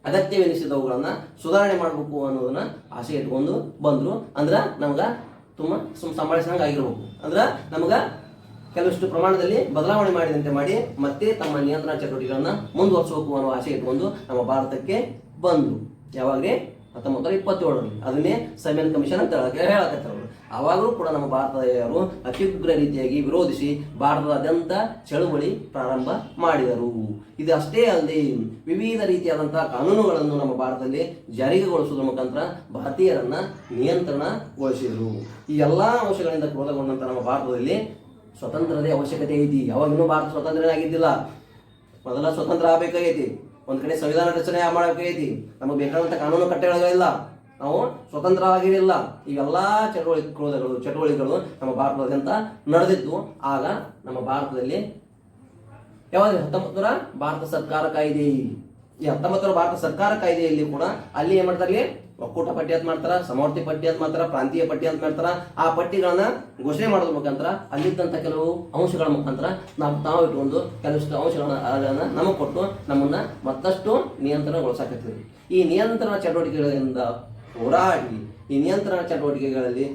ಅಗತ್ಯವೆನಿಸಿದವುಗಳನ್ನ ಸುಧಾರಣೆ ಮಾಡಬೇಕು ಅನ್ನೋದನ್ನ ಆಸೆ ಇಟ್ಕೊಂಡು ಬಂದ್ರು. ಅಂದ್ರ ನಮ್ಗ ತುಂಬಾ ಸಂಭಾಳಿಸಿದಂಗ ಆಗಿರ್ಬೇಕು. ಅಂದ್ರ ನಮಗ ಕೆಲವಷ್ಟು ಪ್ರಮಾಣದಲ್ಲಿ ಬದಲಾವಣೆ ಮಾಡಿದಂತೆ ಮಾಡಿ ಮತ್ತೆ ತಮ್ಮ ನಿಯಂತ್ರಣ ಚಟುವಟಿಕೆಗಳನ್ನ ಮುಂದುವರಿಸಬೇಕು ಅನ್ನೋ ಆಸೆ ಇಟ್ಕೊಂಡು ನಮ್ಮ ಭಾರತಕ್ಕೆ ಬಂದ್ರು. ಯಾವಾಗ್ಲೇ 1927ರಲ್ಲಿ ಅದನ್ನೇ ಸೈಮನ್ ಕಮಿಷನ್ ಅಂತ ಹೇಳಕತ್ತಾರ. ಅವಾಗಲೂ ಕೂಡ ನಮ್ಮ ಭಾರತೀಯರು ಅತ್ಯುಗ್ರ ರೀತಿಯಾಗಿ ವಿರೋಧಿಸಿ ಭಾರತದಾದ್ಯಂತ ಚಳುವಳಿ ಪ್ರಾರಂಭ ಮಾಡಿದರು. ಇದು ಅಷ್ಟೇ ಅಲ್ಲದೆ ವಿವಿಧ ರೀತಿಯಾದಂತಹ ಕಾನೂನುಗಳನ್ನು ನಮ್ಮ ಭಾರತದಲ್ಲಿ ಜಾರಿಗೊಳಿಸುವುದರ ಮುಖಾಂತರ ಭಾರತೀಯರನ್ನ ನಿಯಂತ್ರಣಗೊಳಿಸಿದರು. ಈ ಎಲ್ಲಾ ಅಂಶಗಳಿಂದ ಕ್ರೋಧಗೊಂಡಂತ ನಮ್ಮ ಭಾರತದಲ್ಲಿ ಸ್ವತಂತ್ರದ ಅವಶ್ಯಕತೆ ಐತಿ. ಅವಾಗ ಇನ್ನೂ ಭಾರತ ಸ್ವತಂತ್ರ ಆಗಿದ್ದಿಲ್ಲ. ಮೊದಲ ಸ್ವತಂತ್ರ ಆಗಬೇಕಾಗೈತಿ. ಒಂದ್ ಕಡೆ ಸಂವಿಧಾನ ರಚನೆ ಮಾಡಬೇಕಾಗೈತಿ. ನಮಗೆ ಬೇಕಾದಂತ ಕಾನೂನು ಕಟ್ಟೆಗಳಿಲ್ಲ. ನಾವು ಸ್ವತಂತ್ರ ಆಗಿರಲಿಲ್ಲ. ಇವೆಲ್ಲಾ ಚಟುವಟಿಕೆಗಳು ನಮ್ಮ ಭಾರತದಾದ್ಯಂತ ನಡೆದಿದ್ದು. ಆಗ ನಮ್ಮ ಭಾರತದಲ್ಲಿ ಯಾವಾಗ 1900 ಭಾರತ ಸರ್ಕಾರ ಕಾಯ್ದೆ ಈ 19ರ ಭಾರತ ಸರ್ಕಾರ ಕಾಯ್ದೆಯಲ್ಲಿ ಕೂಡ ಅಲ್ಲಿ ಏನ್ ಮಾಡ್ತಾರೆ, ಒಕ್ಕೂಟ ಪಟ್ಟಿ ಅಂತ ಮಾಡ್ತಾರ, ಸಮವರ್ತಿ ಪಟ್ಟಿ ಅಂತ ಮಾಡ್ತಾರ, ಪ್ರಾಂತೀಯ ಪಟ್ಟಿ ಅಂತ ಮಾಡ್ತಾರ. ಆ ಪಟ್ಟಿಗಳನ್ನ ಘೋಷಣೆ ಮಾಡೋದ್ರ ಮುಖಾಂತರ ಅಲ್ಲಿದ್ದಂತ ಕೆಲವು ಅಂಶಗಳ ಮುಖಾಂತರ ನಾವು ಇಟ್ಕೊಂಡು ಕೆಲವಷ್ಟು ಅಂಶಗಳನ್ನ ನಮಗೆ ಕೊಟ್ಟು ನಮ್ಮನ್ನ ಮತ್ತಷ್ಟು ನಿಯಂತ್ರಣಗೊಳಿಸಾಕತ್ತೀವಿ. ಈ ನಿಯಂತ್ರಣ ಚಟುವಟಿಕೆಗಳಿಂದ ಹೋರಾಡಿ ಈ ನಿಯಂತ್ರಣ ಚಟುವಟಿಕೆಗಳಲ್ಲಿ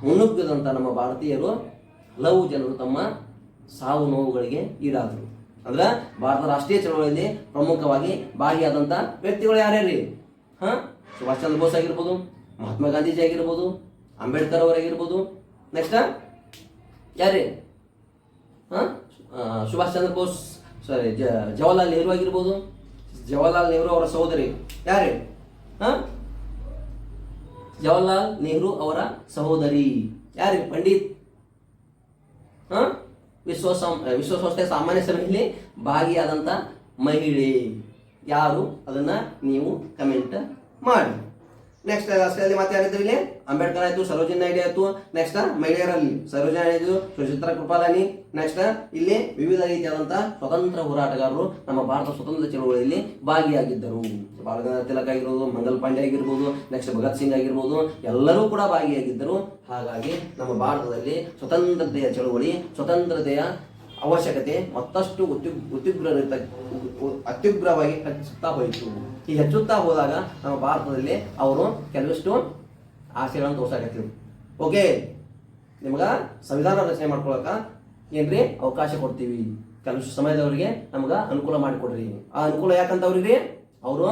ಮುನ್ನುಗ್ಗದಂತ ನಮ್ಮ ಭಾರತೀಯರು ಹಲವು ಜನರು ತಮ್ಮ ಸಾವು ನೋವುಗಳಿಗೆ ಈಡಾದರು. ಅಂದ್ರೆ ಭಾರತ ರಾಷ್ಟ್ರೀಯ ಚಳವಳಿಯಲ್ಲಿ ಪ್ರಮುಖವಾಗಿ ಭಾಗಿಯಾದಂಥ ವ್ಯಕ್ತಿಗಳು ಯಾರ್ಯಾರಿ? ಸುಭಾಷ್ ಚಂದ್ರ ಬೋಸ್ ಆಗಿರ್ಬೋದು, ಮಹಾತ್ಮ ಗಾಂಧೀಜಿ ಆಗಿರ್ಬೋದು, ಅಂಬೇಡ್ಕರ್ ಅವರಾಗಿರ್ಬೋದು, ನೆಕ್ಸ್ಟ್ ಯಾರೇ ಸುಭಾಷ್ ಚಂದ್ರ ಬೋಸ್ ಜವಾಹರ್ಲಾಲ್ ನೆಹರು ಆಗಿರ್ಬೋದು, ಜವಾಹರ್ಲಾಲ್ ನೆಹರು ಅವರ ಸಹೋದರಿ ಯಾರೇ? ಜವಾಹರ್ಲಾಲ್ ನೆಹರು ಅವರ ಸಹೋದರಿ ಯಾರು? ಪಂಡಿತ್ ವಿಶ್ವಸಂಸ್ಥೆ ಸಾಮಾನ್ಯ ಸಭೆಯಲ್ಲಿ ಭಾಗಿಯಾದಂಥ ಮಹಿಳೆ ಯಾರು? ಅದನ್ನ ನೀವು ಕಮೆಂಟ್ ಮಾಡಿ. ನೆಕ್ಸ್ಟ್ ರಾಷ್ಟ್ರದಲ್ಲಿ ಮತ್ತೆ ಯಾರಿದ್ರು ಇಲ್ಲಿ? ಅಂಬೇಡ್ಕರ್ ಆಯ್ತು, ಸರೋಜಿನಿ ನಾಯ್ಡು ಆಯ್ತು. ನೆಕ್ಸ್ಟ್ ಮಹಿಳೆಯರಲ್ಲಿ ಸರೋಜಿನಿ ನಾಯ್ಡು, ಸುಚಿತ್ರಾ ಕೃಪಾಲಾನಿ. ನೆಕ್ಸ್ಟ್ ಇಲ್ಲಿ ವಿವಿಧ ರೀತಿಯಾದಂತಹ ಸ್ವತಂತ್ರ ಹೋರಾಟಗಾರರು ನಮ್ಮ ಭಾರತ ಸ್ವತಂತ್ರ ಚಳವಳಿಯಲ್ಲಿ ಭಾಗಿಯಾಗಿದ್ದರು. ಬಾಲಗಂಗಾಧರ ತಿಲಕ್ ಆಗಿರ್ಬೋದು, ಮಂಗಲ್ ಪಾಂಡೆ ಆಗಿರ್ಬೋದು, ನೆಕ್ಸ್ಟ್ ಭಗತ್ ಸಿಂಗ್ ಆಗಿರ್ಬೋದು, ಎಲ್ಲರೂ ಕೂಡ ಭಾಗಿಯಾಗಿದ್ದರು. ಹಾಗಾಗಿ ನಮ್ಮ ಭಾರತದಲ್ಲಿ ಸ್ವತಂತ್ರತೆಯ ಚಳವಳಿ, ಸ್ವತಂತ್ರತೆಯ ಅವಶ್ಯಕತೆ ಮತ್ತಷ್ಟು ಅತ್ಯುಗ್ರವಾಗಿ ಹೆಚ್ಚುತ್ತಾ ಹೋಯಿತು. ಈ ಹೆಚ್ಚುತ್ತಾ ಹೋದಾಗ ನಮ್ಮ ಭಾರತದಲ್ಲಿ ಅವರು ಕೆಲವಷ್ಟು ಆಸೆಗಳನ್ನು ತೋರ್ಸಾಕತ್ತೀವಿ. ಓಕೆ, ನಿಮ್ಗ ಸಂವಿಧಾನ ರಚನೆ ಮಾಡ್ಕೊಳಕ ಏನ್ರಿ ಅವಕಾಶ ಕೊಡ್ತೀವಿ, ಕೆಲವಷ್ಟು ಸಮಯದವರಿಗೆ ನಮ್ಗ ಅನುಕೂಲ ಮಾಡಿಕೊಡ್ರಿ. ಆ ಅನುಕೂಲ ಯಾಕಂತ ಅವ್ರಿಗೆ ಅವರು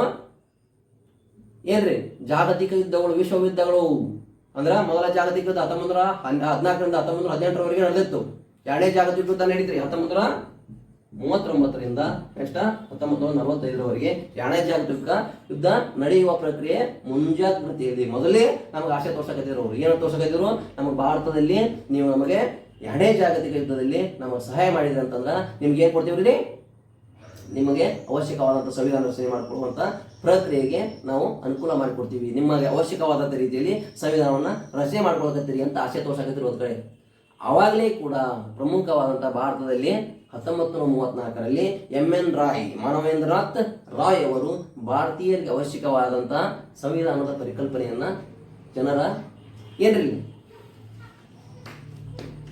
ಏನ್ರಿ ಜಾಗತಿಕ ಯುದ್ಧಗಳು, ವಿಶ್ವ ಯುದ್ಧಗಳು ಅಂದ್ರ ಮೊದಲ ಜಾಗತಿಕ ಯುದ್ಧ 1914ರಿಂದ 1918ರವರೆಗೆ ನಡೆದಿತ್ತು. ಎರಡನೇ ಜಾಗತಿಕ ಯುದ್ಧ ನಡೀತ್ರಿ 1939ರಿಂದ ನೆಕ್ಸ್ಟ್ 1945ರವರೆಗೆ. ಎರಡನೇ ಜಾಗತಿಕ ಯುದ್ಧ ನಡೆಯುವ ಪ್ರಕ್ರಿಯೆ ಮುಂಜಾಗ್ರತೆಯಲ್ಲಿ ಮೊದಲೇ ನಮಗೆ ಆಸೆ ತೋರ್ಸಕತ್ತಿದ್ರು. ಅವರು ಏನು ತೋರ್ಸಕತ್ತಿದ್ರು? ನಮಗೆ ಭಾರತದಲ್ಲಿ ನೀವು ನಮಗೆ ಎರಡನೇ ಜಾಗತಿಕ ಯುದ್ಧದಲ್ಲಿ ನಮಗೆ ಸಹಾಯ ಮಾಡಿದ್ರೆ ಅಂತಂದ್ರೆ ನಿಮ್ಗೆ ಏನ್ ಕೊಡ್ತೀವ್ರಿ? ನಿಮಗೆ ಅವಶ್ಯಕವಾದಂಥ ಸಂವಿಧಾನ ರಚನೆ ಮಾಡಿಕೊಳ್ಳುವಂತ ಪ್ರಕ್ರಿಯೆಗೆ ನಾವು ಅನುಕೂಲ ಮಾಡಿಕೊಡ್ತೀವಿ. ನಿಮಗೆ ಅವಶ್ಯಕವಾದಂಥ ರೀತಿಯಲ್ಲಿ ಸಂವಿಧಾನವನ್ನ ರಚನೆ ಮಾಡ್ಕೊಳಕತ್ತೀರಿ ಅಂತ ಆಸೆ ತೋರ್ಸಕತ್ತಿರು ಒಂದ್ ಕಡೆ. ಅವಾಗಲೇ ಕೂಡ ಪ್ರಮುಖವಾದಂಥ ಭಾರತದಲ್ಲಿ 1934ರಲ್ಲಿ MN ರಾಯ್, ಮಾನವೇಂದ್ರನಾಥ್ ರಾಯ್ ಅವರು ಭಾರತೀಯರಿಗೆ ಅವಶ್ಯಕವಾದಂಥ ಸಂವಿಧಾನದ ಪರಿಕಲ್ಪನೆಯನ್ನ ಜನರ ಏನ್ರಿ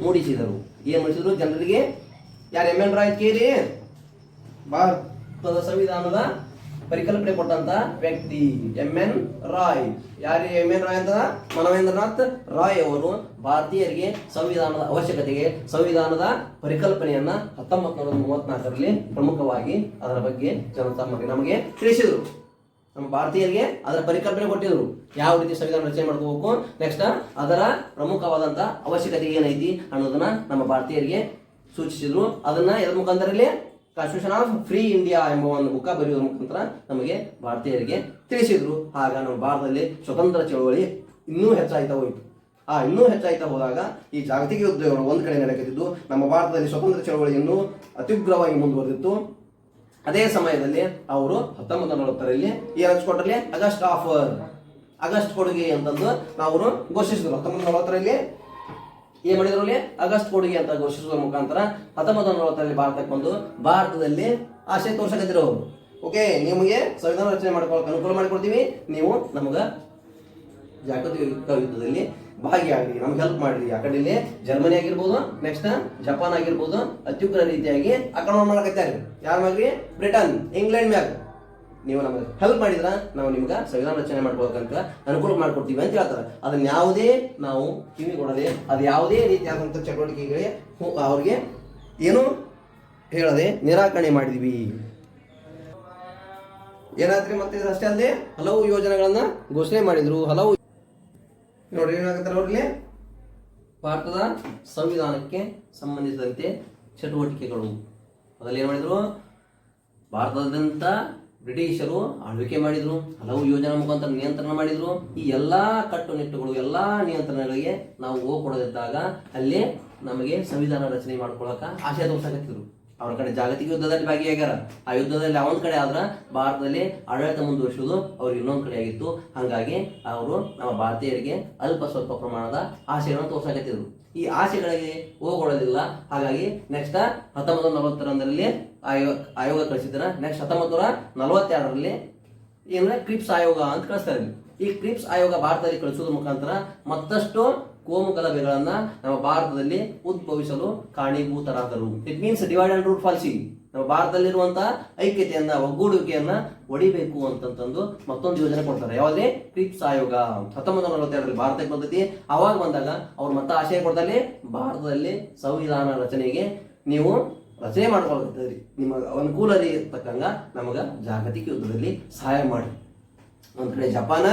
ಮೂಡಿಸಿದರು. ಏನ್ ಮೂಡಿಸಿದ್ರು ಜನರಿಗೆ? ಯಾರು? MN ರಾಯ್ ಕೇಳಿ ಭಾರತದ ಸಂವಿಧಾನದ ಪರಿಕಲ್ಪನೆ ಕೊಟ್ಟಂತ ವ್ಯಕ್ತಿ MN ರಾಯ್. ಯಾರು MN ರಾಯ್ ಅಂತ? ಮಾನವೇಂದ್ರನಾಥ್ ರಾಯ್ ಅವರು ಭಾರತೀಯರಿಗೆ ಸಂವಿಧಾನದ ಅವಶ್ಯಕತೆಗೆ ಸಂವಿಧಾನದ ಪರಿಕಲ್ಪನೆಯನ್ನ 1934ರಲ್ಲಿ ಪ್ರಮುಖವಾಗಿ ಅದರ ಬಗ್ಗೆ ನಮಗೆ ತಿಳಿಸಿದರು. ನಮ್ಮ ಭಾರತೀಯರಿಗೆ ಅದರ ಪರಿಕಲ್ಪನೆ ಕೊಟ್ಟಿದ್ರು, ಯಾವ ರೀತಿ ಸಂವಿಧಾನ ರಚನೆ ಮಾಡ್ಕೋಬೇಕು, ನೆಕ್ಸ್ಟ್ ಅದರ ಪ್ರಮುಖವಾದಂತ ಅವಶ್ಯಕತೆ ಏನೈತಿ ಅನ್ನೋದನ್ನ ನಮ್ಮ ಭಾರತೀಯರಿಗೆ ಸೂಚಿಸಿದ್ರು. ಅದನ್ನ ಎದ್ರ ಮುಖಾಂತರಲ್ಲಿ ಕಾನ್ಸ್ಟಿಟ್ಯೂಷನ್ ಆಫ್ ಫ್ರೀ ಇಂಡಿಯಾ ಎಂಬ ಒಂದು ಬುಕ್ಕ ಬರೆಯುವುದರ ಮುಖಾಂತರ ನಮಗೆ ಭಾರತೀಯರಿಗೆ ತಿಳಿಸಿದ್ರು. ಆಗ ನಮ್ಮ ಭಾರತದಲ್ಲಿ ಸ್ವತಂತ್ರ ಚಳವಳಿ ಇನ್ನೂ ಹೆಚ್ಚಾಯ್ತಾ ಹೋಯಿತು. ಇನ್ನೂ ಹೆಚ್ಚಾಯ್ತಾ ಹೋದಾಗ ಈ ಜಾಗತಿಕ ಯುದ್ಧಗಳು ಒಂದು ಕಡೆ ನಡೆಯುತ್ತಿದ್ದು, ನಮ್ಮ ಭಾರತದಲ್ಲಿ ಸ್ವತಂತ್ರ ಚಳವಳಿ ಇನ್ನೂ ಅತ್ಯುಗ್ರವಾಗಿ ಮುಂದುವರೆದಿತ್ತು. ಅದೇ ಸಮಯದಲ್ಲಿ ಅವರು 1940ರಲ್ಲಿ ಏನು ಹಂಚ್ಕೊಟ್ರಲ್ಲಿ ಆಗಸ್ಟ್ ಕೊಡುಗೆ ಅಂತಂದು ನಾವು ಘೋಷಿಸಿದ್ರು. 1940ರಲ್ಲಿ ಏನ್ ಮಾಡಿದ್ರು? ಅಲ್ಲಿ ಆಗಸ್ಟ್ ಕೊಡುಗೆ ಅಂತ ಘೋಷಿಸುವ ಮುಖಾಂತರ 1940ರಲ್ಲಿ ಭಾರತಕ್ಕೆ ಬಂದು ಭಾರತದಲ್ಲಿ ಆಸೆ ತೋರ್ಸಕತ್ತಿರೋ ಅವರು. ಓಕೆ, ನಿಮಗೆ ಸಂವಿಧಾನ ರಚನೆ ಮಾಡ್ಕೊಳ್ಳೋಕೆ ಅನುಕೂಲ ಮಾಡಿಕೊಡ್ತೀವಿ, ನೀವು ನಮಗ ಜಾಗತಿಕ ಯುದ್ಧದಲ್ಲಿ ಭಾಗಿಯಾಗಿ ನಮ್ಗೆ ಹೆಲ್ಪ್ ಮಾಡ್ರಿ. ಆ ಕಡೆಯಲ್ಲಿ ಜರ್ಮನಿ ಆಗಿರ್ಬೋದು, ನೆಕ್ಸ್ಟ್ ಜಪಾನ್ ಆಗಿರ್ಬೋದು, ಅತ್ಯುಗ್ರ ರೀತಿಯಾಗಿ ಆಕ್ರಮಣ ಮಾಡಕತ್ತಾರೆ. ಯಾರ ಮ್ಯಾಗ್ರಿ? ಬ್ರಿಟನ್, ಇಂಗ್ಲೆಂಡ್ ಮ್ಯಾಗ. ನೀವು ನಮಗೆ ಹೆಲ್ಪ್ ಮಾಡಿದ್ರ ನಾವು ನಿಮ್ಗೆ ಸಂವಿಧಾನ ರಚನೆ ಮಾಡ್ಕೊಳಕಂತ ಅನುಕೂಲ ಮಾಡ್ಕೊಡ್ತೀವಿ ಅಂತ ಹೇಳ್ತಾರೆ. ಅದನ್ನ ಯಾವುದೇ ನಾವು ಕಿವಿ ಕೊಡದೆ, ಅದು ಯಾವುದೇ ರೀತಿಯಾದಂಥ ಚಟುವಟಿಕೆಗಳಿಗೆ ಅವ್ರಿಗೆ ಏನು ಹೇಳದೆ ನಿರಾಕರಣೆ ಮಾಡಿದ್ವಿ. ಏನಾದ್ರಿ ಮತ್ತೆ ಅಷ್ಟೇ ಅಲ್ಲದೆ ಹಲವು ಯೋಜನೆಗಳನ್ನ ಘೋಷಣೆ ಮಾಡಿದ್ರು. ಹಲವು ನೋಡ್ರಿ ಏನಾಗತ್ತಾರೆ ಅವ್ರಿಗೆ ಭಾರತದ ಸಂವಿಧಾನಕ್ಕೆ ಸಂಬಂಧಿಸಿದಂತೆ ಚಟುವಟಿಕೆಗಳು. ಅದ್ರಲ್ಲಿ ಏನ್ ಮಾಡಿದ್ರು? ಭಾರತದಾದ್ಯಂತ ಬ್ರಿಟಿಷರು ಆಳ್ವಿಕೆ ಮಾಡಿದ್ರು, ಹಲವು ಯೋಜನೆ ಮುಖಾಂತರ ನಿಯಂತ್ರಣ ಮಾಡಿದ್ರು. ಈ ಎಲ್ಲಾ ಕಟ್ಟುನಿಟ್ಟುಗಳು, ಎಲ್ಲಾ ನಿಯಂತ್ರಣಗಳಿಗೆ ನಾವು ಹೋಗ್ಕೊಡದಿದ್ದಾಗ ಅಲ್ಲಿ ನಮಗೆ ಸಂವಿಧಾನ ರಚನೆ ಮಾಡ್ಕೊಳಕ ಆಶಯ ತೋರ್ಸಕತ್ತಿದ್ರು. ಅವ್ರ ಕಡೆ ಜಾಗತಿಕ ಯುದ್ಧದಲ್ಲಿ ಭಾಗಿಯಾಗ್ಯಾರ. ಆ ಯುದ್ಧದಲ್ಲಿ ಒಂದ್ ಕಡೆ ಆದ್ರ ಭಾರತದಲ್ಲಿ ಆಡಳಿತ ಮುಂದುವರಿಸುವುದು ಅವ್ರಿಗೆ ಇನ್ನೊಂದ್ ಕಡೆ ಆಗಿತ್ತು. ಹಾಗಾಗಿ ಅವರು ನಮ್ಮ ಭಾರತೀಯರಿಗೆ ಅಲ್ಪ ಸ್ವಲ್ಪ ಪ್ರಮಾಣದ ಆಸೆಗಳನ್ನು ತೋರ್ಸಾಕತ್ತಿದ್ರು. ಈ ಆಸೆಗಳಿಗೆ ಹೋಗೊಳ್ಳೋದಿಲ್ಲ. ಹಾಗಾಗಿ ನೆಕ್ಸ್ಟ್ 1941ರಲ್ಲಿ ಆಯೋಗ ಕಳಿಸಿದ್ರ. ನೆಕ್ಸ್ಟ್ 1942ರಲ್ಲಿ ಏನಂದ್ರೆ ಕ್ರಿಪ್ಸ್ ಆಯೋಗ ಅಂತ ಕಳಿಸ್ತಾರೆ. ಈ ಕ್ರಿಪ್ಸ್ ಆಯೋಗ ಭಾರತದಲ್ಲಿ ಕಳಿಸೋದ್ರ ಮುಖಾಂತರ ಮತ್ತಷ್ಟು ಕೋಮು ಗಲಭೆಗಳನ್ನ ನಮ್ಮ ಭಾರತದಲ್ಲಿ ಉದ್ಭವಿಸಲು ಕಾರಣೀಭೂತರಾದರು. It means divide and rule policy. ನಮ್ಮ ಭಾರತದಲ್ಲಿರುವಂತಹ ಐಕ್ಯತೆಯನ್ನ, ಒಗ್ಗೂಡುವಿಕೆಯನ್ನ ಒಡಿಬೇಕು ಅಂತಂದು ಮತ್ತೊಂದು ಯೋಜನೆ ಕೊಡ್ತಾರೆ. ಯಾವ್ದೇ ಕ್ರಿಪ್ಸ್ ಆಯೋಗ 1942ರಲ್ಲಿ ಭಾರತಕ್ಕೆ ಬಂದೈತಿ. ಅವಾಗ ಬಂದಾಗ ಅವ್ರು ಮತ್ತೆ ಆಶಯ ಕೊಡ್ತಾರೆ, ಭಾರತದಲ್ಲಿ ಸಂವಿಧಾನ ರಚನೆಗೆ ನೀವು ರಚನೆ ಮಾಡ್ಕೊಳ್ತೀರಿ, ನಿಮ್ಮ ಅನುಕೂಲ ಇರ್ತಕ್ಕಂಗ ನಮಗ ಜಾಗತಿಕ ಯುದ್ಧದಲ್ಲಿ ಸಹಾಯ ಮಾಡಿ. ಒಂದ್ ಕಡೆ ಜಪಾನ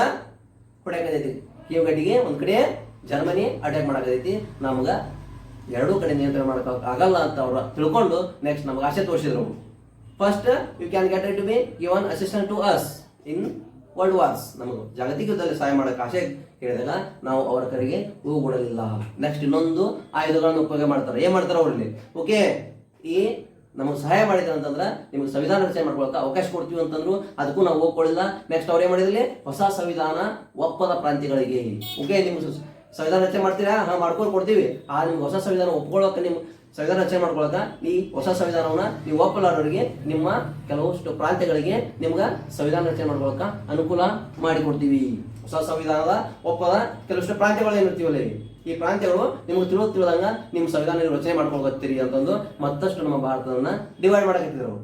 ಹೊಡ್ಯಾಕತೈತಿ ಕಿವಿಗಟ್ಟಿಗೆ, ಒಂದ್ ಕಡೆ ಜರ್ಮನಿ ಅಟ್ಯಾಕ್ ಮಾಡಕತೈತಿ. ನಮ್ಗ ಎರಡೂ ಕಡೆ ನಿಯಂತ್ರಣ ಮಾಡಕ್ ಆಗಲ್ಲ ಅಂತ ಅವ್ರು ತಿಳ್ಕೊಂಡು ನೆಕ್ಸ್ಟ್ ನಮ್ಗೆ ಆಸೆ ತೋರಿಸಿದ್ರು. First you can get to be given assistant to us in world wars. ನಮಗೆ ಜಾಗತಿಕ ಯುದ್ಧದಲ್ಲಿ ಸಹಾಯ ಮಾಡಕ್ಕೆ ಆಸೆ ಹೇಳಿದಾಗ ನಾವು ಅವರ ಕರೆಗೆ ಹೋಗ್ಬಿಡಲಿಲ್ಲ. ನೆಕ್ಸ್ಟ್ ಇನ್ನೊಂದು ಆಯುಧಗಳನ್ನು ಉಪಯೋಗ ಮಾಡ್ತಾರೆ. ಏನ್ ಮಾಡ್ತಾರೆ ಅವರಲ್ಲಿ? ಓಕೆ, ಈ ನಮಗೆ ಸಹಾಯ ಮಾಡಿದ್ರು ಅಂತಂದ್ರೆ ನಿಮ್ಗೆ ಸಂವಿಧಾನ ರಚನೆ ಮಾಡ್ಕೊಳಕ್ಕೆ ಅವಕಾಶ ಕೊಡ್ತೀವಿ ಅಂತಂದ್ರು, ಅದಕ್ಕೂ ನಾವು ಹೋಗ್ಕೊಳ್ಳಿಲ್ಲ. ನೆಕ್ಸ್ಟ್ ಅವ್ರು ಏನ್ ಮಾಡಿದ್ರಲ್ಲಿ, ಹೊಸ ಸಂವಿಧಾನ ಒಪ್ಪದ ಪ್ರಾಂತ್ಯಗಳಿಗೆ ಓಕೆ ನಿಮ್ಗೆ ಸಂವಿಧಾನ ರಚನೆ ಮಾಡ್ತೀರಾ, ಮಾಡ್ಕೊಂಡು ಕೊಡ್ತೀವಿ. ನಿಮ್ಗೆ ಹೊಸ ಸಂವಿಧಾನ ಒಪ್ಕೊಳ್ಳೋಕೆ, ನಿಮ್ ಸಂವಿಧಾನ ರಚನೆ ಮಾಡ್ಕೊಳಕ ಈ ಹೊಸ ಸಂವಿಧಾನವನ್ನ ನೀವು ಒಪ್ಪಲಾರವರಿಗೆ ನಿಮ್ಮ ಕೆಲವಷ್ಟು ಪ್ರಾಂತ್ಯಗಳಿಗೆ ನಿಮ್ಗ ಸಂವಿಧಾನ ರಚನೆ ಮಾಡ್ಕೊಳಕ ಅನುಕೂಲ ಮಾಡಿಕೊಡ್ತೀವಿ. ಹೊಸ ಸಂವಿಧಾನದ ಒಪ್ಪದ ಕೆಲವಷ್ಟು ಪ್ರಾಂತ್ಯಗಳು ಏನಿರ್ತೀವಲ್ಲ, ಈ ಪ್ರಾಂತ್ಯಗಳು ನಿಮ್ಗೆ ತಿಳಿದಂಗ ನಿಮ್ಮ ಸಂವಿಧಾನ ರಚನೆ ಮಾಡ್ಕೊಳ್ತೀರಿ ಅಂತಂದು ಮತ್ತಷ್ಟು ನಮ್ಮ ಭಾರತವನ್ನ ಡಿವೈಡ್ ಮಾಡಕತ್ತಿದ್ರು.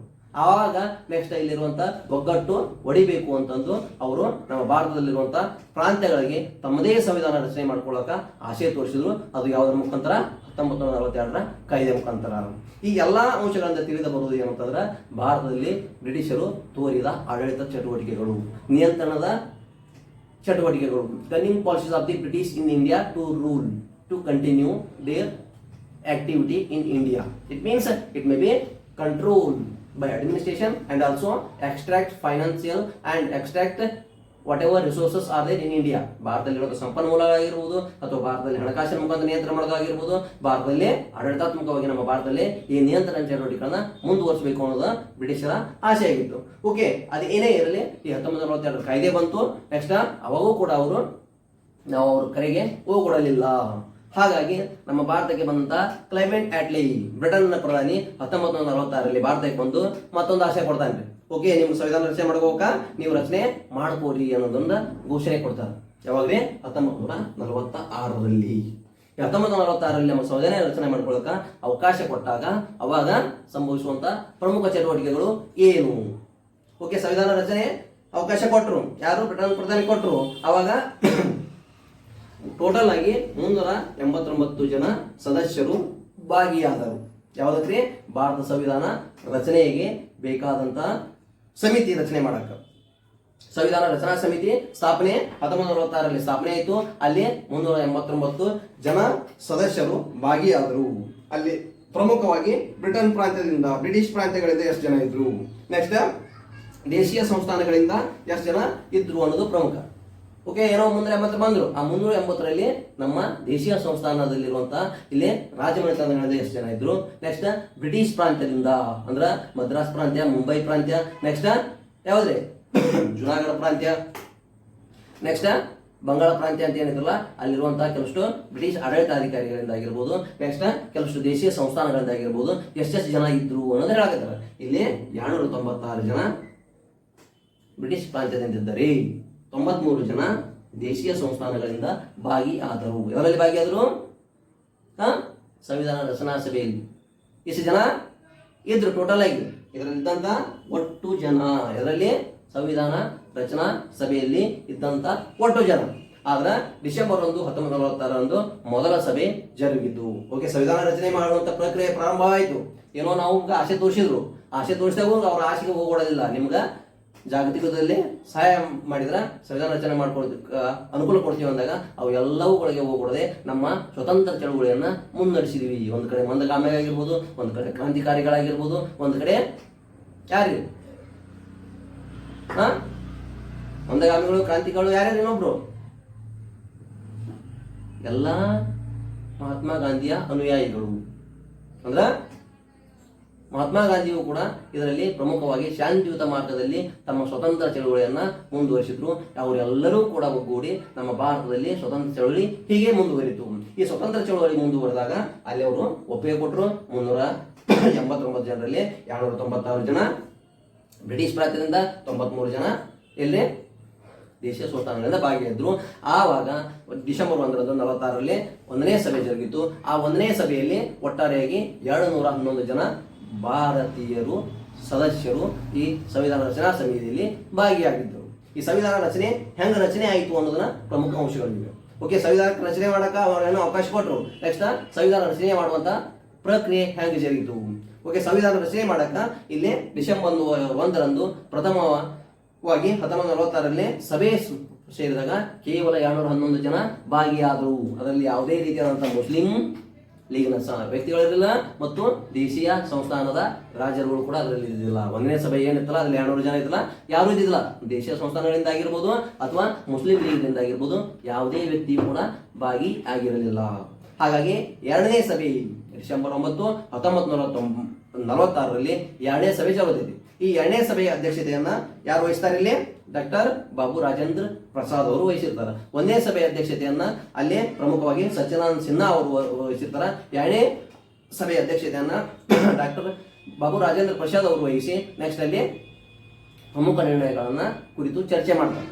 ಆವಾಗ ನೆಕ್ಸ್ಟ್ ಇಲ್ಲಿರುವಂತ ಒಗ್ಗಟ್ಟು ಒಡಿಬೇಕು ಅಂತಂದು ಅವರು ನಮ್ಮ ಭಾರತದಲ್ಲಿರುವಂತ ಪ್ರಾಂತ್ಯಗಳಿಗೆ ತಮ್ಮದೇ ಸಂವಿಧಾನ ರಚನೆ ಮಾಡ್ಕೊಳ್ಳಕ ಆಶಯ ತೋರಿಸಿದ್ರು. ಅದು ಯಾವುದರ ಮುಖಾಂತರ? 1942ರ ಕಾಯ್ದೆ ಮುಖಾಂತರ. ಈ ಎಲ್ಲಾ ಅಂಶಗಳಿಂದ ತಿಳಿದ ಬರುವುದು ಏನಂತಂದ್ರೆ, ಭಾರತದಲ್ಲಿ ಬ್ರಿಟಿಷರು ತೋರಿದ ಆಡಳಿತ ಚಟುವಟಿಕೆಗಳು, ನಿಯಂತ್ರಣದ ಚಟುವಟಿಕೆಗಳು, cunning policies of the British in India to rule to continue their activity in India. It means it may be control by administration and also extract financial and extract whatever resources are there in India. ಭಾರತದಲ್ಲಿರುವ ಸಂಪನ್ಮೂಲಗಳಾಗಿರ್ಬೋದು ಅಥವಾ ಭಾರತದಲ್ಲಿ ಹಣಕಾಸಿನ ಮುಖಾಂತರ ನಿಯಂತ್ರಣ ಮಾಡೋದಾಗಿರ್ಬೋದು, ಭಾರತದಲ್ಲಿ ಆಡಳಿತಾತ್ಮಕವಾಗಿ ನಮ್ಮ ಭಾರತದಲ್ಲಿ ಈ ನಿಯಂತ್ರಣ ಚಟುವಟಿಕೆಗಳನ್ನ ಮುಂದುವರಿಸಬೇಕು ಅನ್ನೋದು ಬ್ರಿಟಿಷರ ಆಸೆ ಆಗಿತ್ತು. ಓಕೆ, ಅದು ಏನೇ ಇರಲಿ, ಈ 1942 ಕಾಯ್ದೆ ಬಂತು. ನೆಕ್ಸ್ಟ್ ಅವಾಗೂ ಕೂಡ ಅವರು ನಾವು ಅವ್ರ ಕರೆಗೆ ಹೋಗ್ಕೊಡಲಿಲ್ಲ. ಹಾಗಾಗಿ ನಮ್ಮ ಭಾರತಕ್ಕೆ ಬಂದಂತ ಕ್ಲೈಮೆಂಟ್ ಆಟ್ಲಿ, ಬ್ರಿಟನ್ ಪ್ರಧಾನಿ 1946ರಲ್ಲಿ ಭಾರತಕ್ಕೆ ಬಂದು ಮತ್ತೊಂದು ಆಶಯ ಕೊಡ್ತಾನೆ. ಓಕೆ, ನಿಮ್ಗೆ ಸಂವಿಧಾನ ರಚನೆ ಮಾಡ್ಕೋಕ, ನೀವು ರಚನೆ ಮಾಡ್ಕೋರಿ ಅನ್ನೋದೊಂದು ಘೋಷಣೆ ಕೊಡ್ತಾರೆ. ಯಾವಾಗ್ರಿ? 1946ರಲ್ಲಿ. 1946ರಲ್ಲಿ ನಮ್ಮ ಸಂವಿಧಾನ ರಚನೆ ಮಾಡ್ಕೊಳಕ ಅವಕಾಶ ಕೊಟ್ಟಾಗ ಅವಾಗ ಸಂಭವಿಸುವಂತ ಪ್ರಮುಖ ಚಟುವಟಿಕೆಗಳು ಏನು? ಓಕೆ, ಸಂವಿಧಾನ ರಚನೆ ಅವಕಾಶ ಕೊಟ್ಟರು. ಯಾರು? ಬ್ರಿಟನ್ ಪ್ರಧಾನಿ ಕೊಟ್ಟರು. ಅವಾಗ ಟೋಟಲ್ ಆಗಿ 389 ಜನ ಸದಸ್ಯರು ಭಾಗಿಯಾದರು. ಯಾವುದಕ್ರಿ? ಭಾರತ ಸಂವಿಧಾನ ರಚನೆಗೆ ಬೇಕಾದಂತ ಸಮಿತಿ ರಚನೆ ಮಾಡಕ ಸಂವಿಧಾನ ರಚನಾ ಸಮಿತಿ ಸ್ಥಾಪನೆ 1946ರಲ್ಲಿ ಸ್ಥಾಪನೆ ಆಯಿತು. ಅಲ್ಲಿ 389 ಜನ ಸದಸ್ಯರು ಭಾಗಿಯಾದರು. ಅಲ್ಲಿ ಪ್ರಮುಖವಾಗಿ ಬ್ರಿಟನ್ ಪ್ರಾಂತ್ಯದಿಂದ, ಬ್ರಿಟಿಷ್ ಪ್ರಾಂತ್ಯಗಳಿಂದ ಎಷ್ಟು ಜನ ಇದ್ರು, ನೆಕ್ಸ್ಟ್ ದೇಶೀಯ ಸಂಸ್ಥಾನಗಳಿಂದ ಎಷ್ಟು ಜನ ಇದ್ರು ಅನ್ನೋದು ಪ್ರಮುಖ. ಓಕೆ, ಏನೋ 380 ಬಂದ್ರು. ಆ 380ರಲ್ಲಿ ನಮ್ಮ ದೇಶೀಯ ಸಂಸ್ಥಾನದಲ್ಲಿರುವಂತಹ ಇಲ್ಲಿ ರಾಜಮನೆತನಗಳಿಂದ ಎಷ್ಟು ಜನ ಇದ್ರು. ನೆಕ್ಸ್ಟ್ ಬ್ರಿಟಿಷ್ ಪ್ರಾಂತ್ಯದಿಂದ ಅಂದ್ರ ಮದ್ರಾಸ್ ಪ್ರಾಂತ್ಯ, ಮುಂಬೈ ಪ್ರಾಂತ್ಯ, ನೆಕ್ಸ್ಟ್ ಯಾವ್ದ್ರಿ ಜುನಾಗಢ ಪ್ರಾಂತ್ಯ, ನೆಕ್ಸ್ಟ್ ಬಂಗಾಳ ಪ್ರಾಂತ್ಯ ಅಂತ ಏನಿದ್ರಲ್ಲ ಅಲ್ಲಿರುವಂತಹ ಕೆಲವಷ್ಟು ಬ್ರಿಟಿಷ್ ಆಡಳಿತಾಧಿಕಾರಿಗಳಿಂದ ಆಗಿರ್ಬೋದು, ನೆಕ್ಸ್ಟ್ ಕೆಲವಷ್ಟು ದೇಶೀಯ ಸಂಸ್ಥಾನಗಳಿಂದ ಆಗಿರ್ಬೋದು ಎಷ್ಟೆಷ್ಟು ಜನ ಇದ್ರು ಅನ್ನೋದು ಹೇಳಕತ್ತಾರ. ಇಲ್ಲಿ 296 ಜನ ಬ್ರಿಟಿಷ್ ಪ್ರಾಂತ್ಯದಿಂದ ಇದ್ದಾರೆ, 93 ಜನ ದೇಶೀಯ ಸಂಸ್ಥಾನಗಳಿಂದ ಭಾಗಿಯಾದರು. ಯಾರಲ್ಲಿ ಭಾಗಿಯಾದರು? ಸಂವಿಧಾನ ರಚನಾ ಸಭೆಯಲ್ಲಿ ಎಷ್ಟು ಜನ ಇದ್ರು ಟೋಟಲ್ ಆಗಿ? ಇದರಲ್ಲಿದ್ದಂತ ಒಟ್ಟು ಜನ, ಇದರಲ್ಲಿ ಸಂವಿಧಾನ ರಚನಾ ಸಭೆಯಲ್ಲಿ ಇದ್ದಂತ ಒಟ್ಟು ಜನ. ಆದ್ರೆ ಡಿಸೆಂಬರ್ 1, 1946ರಂದು ಮೊದಲ ಸಭೆ ಜರುಗಿತು. ಓಕೆ, ಸಂವಿಧಾನ ರಚನೆ ಮಾಡುವಂತ ಪ್ರಕ್ರಿಯೆ ಪ್ರಾರಂಭ ಆಯಿತು. ಏನೋ ನಾವು ಆಸೆ ತೋರಿಸಿದ್ರು, ಆಸೆ ತೋರಿಸಿದಾಗ ಅವ್ರ ಆಸೆಗೆ ಹೋಗೋದಿಲ್ಲ. ನಿಮ್ಗ ಜಾಗತಿಕದಲ್ಲಿ ಸಹಾಯ ಮಾಡಿದ್ರ ಸಂವಿಧಾನ ರಚನೆ ಮಾಡ್ಕೊಳೋದಕ್ಕೆ ಅನುಕೂಲ ಕೊಡ್ತೀವಿ ಅಂದಾಗ ಅವು ಎಲ್ಲವುಗಳಿಗೆ ಹೋಗ್ಕೊಡದೆ ನಮ್ಮ ಸ್ವತಂತ್ರ ಚಳುವಳಿಯನ್ನ ಮುನ್ನಡೆಸಿದ್ವಿ. ಒಂದ್ ಕಡೆ ಮಂದಗಾಮಿಗಳಾಗಿರ್ಬೋದು, ಒಂದ್ ಕಡೆ ಕ್ರಾಂತಿಕಾರಿಗಳಾಗಿರ್ಬೋದು, ಒಂದ್ ಕಡೆ ಯಾರು ಮಂದಗಾಮಿಗಳು, ಕ್ರಾಂತಿಗಳು ಯಾರ್ಯಾರು? ಇನ್ನೊಬ್ರು ಎಲ್ಲ ಮಹಾತ್ಮ ಗಾಂಧಿಯ ಅನುಯಾಯಿಗಳು. ಅಂದ್ರ ಮಹಾತ್ಮ ಗಾಂಧಿಯು ಕೂಡ ಇದರಲ್ಲಿ ಪ್ರಮುಖವಾಗಿ ಶಾಂತಿಯುತ ಮಾರ್ಗದಲ್ಲಿ ತಮ್ಮ ಸ್ವತಂತ್ರ ಚಳುವಳಿಯನ್ನು ಮುಂದುವರಿಸಿದ್ರು. ಅವರೆಲ್ಲರೂ ಕೂಡ ಒಗ್ಗೂಡಿ ನಮ್ಮ ಭಾರತದಲ್ಲಿ ಸ್ವತಂತ್ರ ಚಳುವಳಿ ಹೀಗೆ ಮುಂದುವರಿತು. ಈ ಸ್ವತಂತ್ರ ಚಳುವಳಿ ಮುಂದುವರೆದಾಗ ಅಲ್ಲಿ ಅವರು ಒಪ್ಪಿಗೆ ಕೊಟ್ಟರು. 389 ಜನರಲ್ಲಿ 296 ಜನ ಬ್ರಿಟಿಷ್ ಪ್ರಾಂತ್ಯದಿಂದ, 93 ಜನ ಎಲ್ಲಿ ದೇಶೀಯ ಸುಲ್ತಾನಗಳಿಂದ ಭಾಗಿಯಾದ್ರು. ಆವಾಗ ಡಿಸೆಂಬರ್ 1 1ನೇ ಸಭೆ ಜರುಗಿತು. ಆ 1ನೇ ಸಭೆಯಲ್ಲಿ ಒಟ್ಟಾರೆಯಾಗಿ 211 ಜನ ಭಾರತೀಯರು ಸದಸ್ಯರು ಈ ಸಂವಿಧಾನ ರಚನಾ ಸಮಿತಿಯಲ್ಲಿ ಭಾಗಿಯಾಗಿದ್ದರು. ಈ ಸಂವಿಧಾನ ರಚನೆ ಹೆಂಗೆ ರಚನೆ ಆಯಿತು ಅನ್ನೋದನ್ನ ಪ್ರಮುಖ ಅಂಶಗಳಿವೆ. ಓಕೆ, ಸಂವಿಧಾನ ರಚನೆ ಮಾಡಕ್ಕೆ ಅವರೇನೋ ಅವಕಾಶ ಕೊಟ್ಟರು. ನೆಕ್ಸ್ಟ್ ಸಂವಿಧಾನ ರಚನೆ ಮಾಡುವಂತ ಪ್ರಕ್ರಿಯೆ ಹೆಂಗೆ ಜರುಗಿತು. ಓಕೆ, ಸಂವಿಧಾನ ರಚನೆ ಮಾಡಕ್ಕ ಇಲ್ಲಿ ಡಿಸೆಂಬರ್ 1 ಪ್ರಥಮವಾಗಿ 1946 ಸಭೆ ಸೇರಿದಾಗ ಕೇವಲ 211 ಜನ ಭಾಗಿಯಾದರು. ಅದರಲ್ಲಿ ಯಾವುದೇ ರೀತಿಯಾದಂತಹ ಮುಸ್ಲಿಂ ಲೀಗ್ನ ವ್ಯಕ್ತಿಗಳಿರಲಿಲ್ಲ ಮತ್ತು ದೇಶೀಯ ಸಂಸ್ಥಾನದ ರಾಜರುಗಳು ಕೂಡ ಅದರಲ್ಲಿ ಇದ್ದಿಲ್ಲ. 1ನೇ ಸಭೆ ಏನಿತ್ತಲ್ಲ ಅದ್ರಲ್ಲಿ 200 ಜನ ಇದ್ದಿಲ್ಲ, ಯಾರು ಇದ್ದಿಲ್ಲ. ದೇಶೀಯ ಸಂಸ್ಥಾನಗಳಿಂದ ಆಗಿರ್ಬೋದು ಅಥವಾ ಮುಸ್ಲಿಂ ಲೀಗ್ನಿಂದ ಆಗಿರ್ಬೋದು ಯಾವುದೇ ವ್ಯಕ್ತಿಯು ಕೂಡ ಭಾಗಿ ಆಗಿರಲಿಲ್ಲ. ಹಾಗಾಗಿ 2ನೇ ಸಭೆ ಡಿಸೆಂಬರ್ 9 1946 2ನೇ ಸಭೆ ಜರುಗಿತು. ಈ 2ನೇ ಸಭೆಯ ಅಧ್ಯಕ್ಷತೆಯನ್ನ ಯಾರು ವಹಿಸ್ತಾರೆ? ಇಲ್ಲಿ ಡಾಕ್ಟರ್ ಬಾಬು ರಾಜೇಂದ್ರ ಪ್ರಸಾದ್ ಅವರು ವಹಿಸಿರ್ತಾರೆ. 1ನೇ ಸಭೆಯ ಅಧ್ಯಕ್ಷತೆಯನ್ನ ಅಲ್ಲಿ ಪ್ರಮುಖವಾಗಿ ಸಚ್ಚಿದಾನಂದ ಸಿನ್ಹಾ ಅವರು ವಹಿಸಿರ್ತಾರೆ. 2ನೇ ಸಭೆಯ ಅಧ್ಯಕ್ಷತೆಯನ್ನ ಡಾಕ್ಟರ್ ಬಾಬು ರಾಜೇಂದ್ರ ಪ್ರಸಾದ್ ಅವರು ವಹಿಸಿ ನೆಕ್ಸ್ಟ್ ಅಲ್ಲಿ ಪ್ರಮುಖ ನಿರ್ಣಯಗಳನ್ನ ಕುರಿತು ಚರ್ಚೆ ಮಾಡ್ತಾರೆ.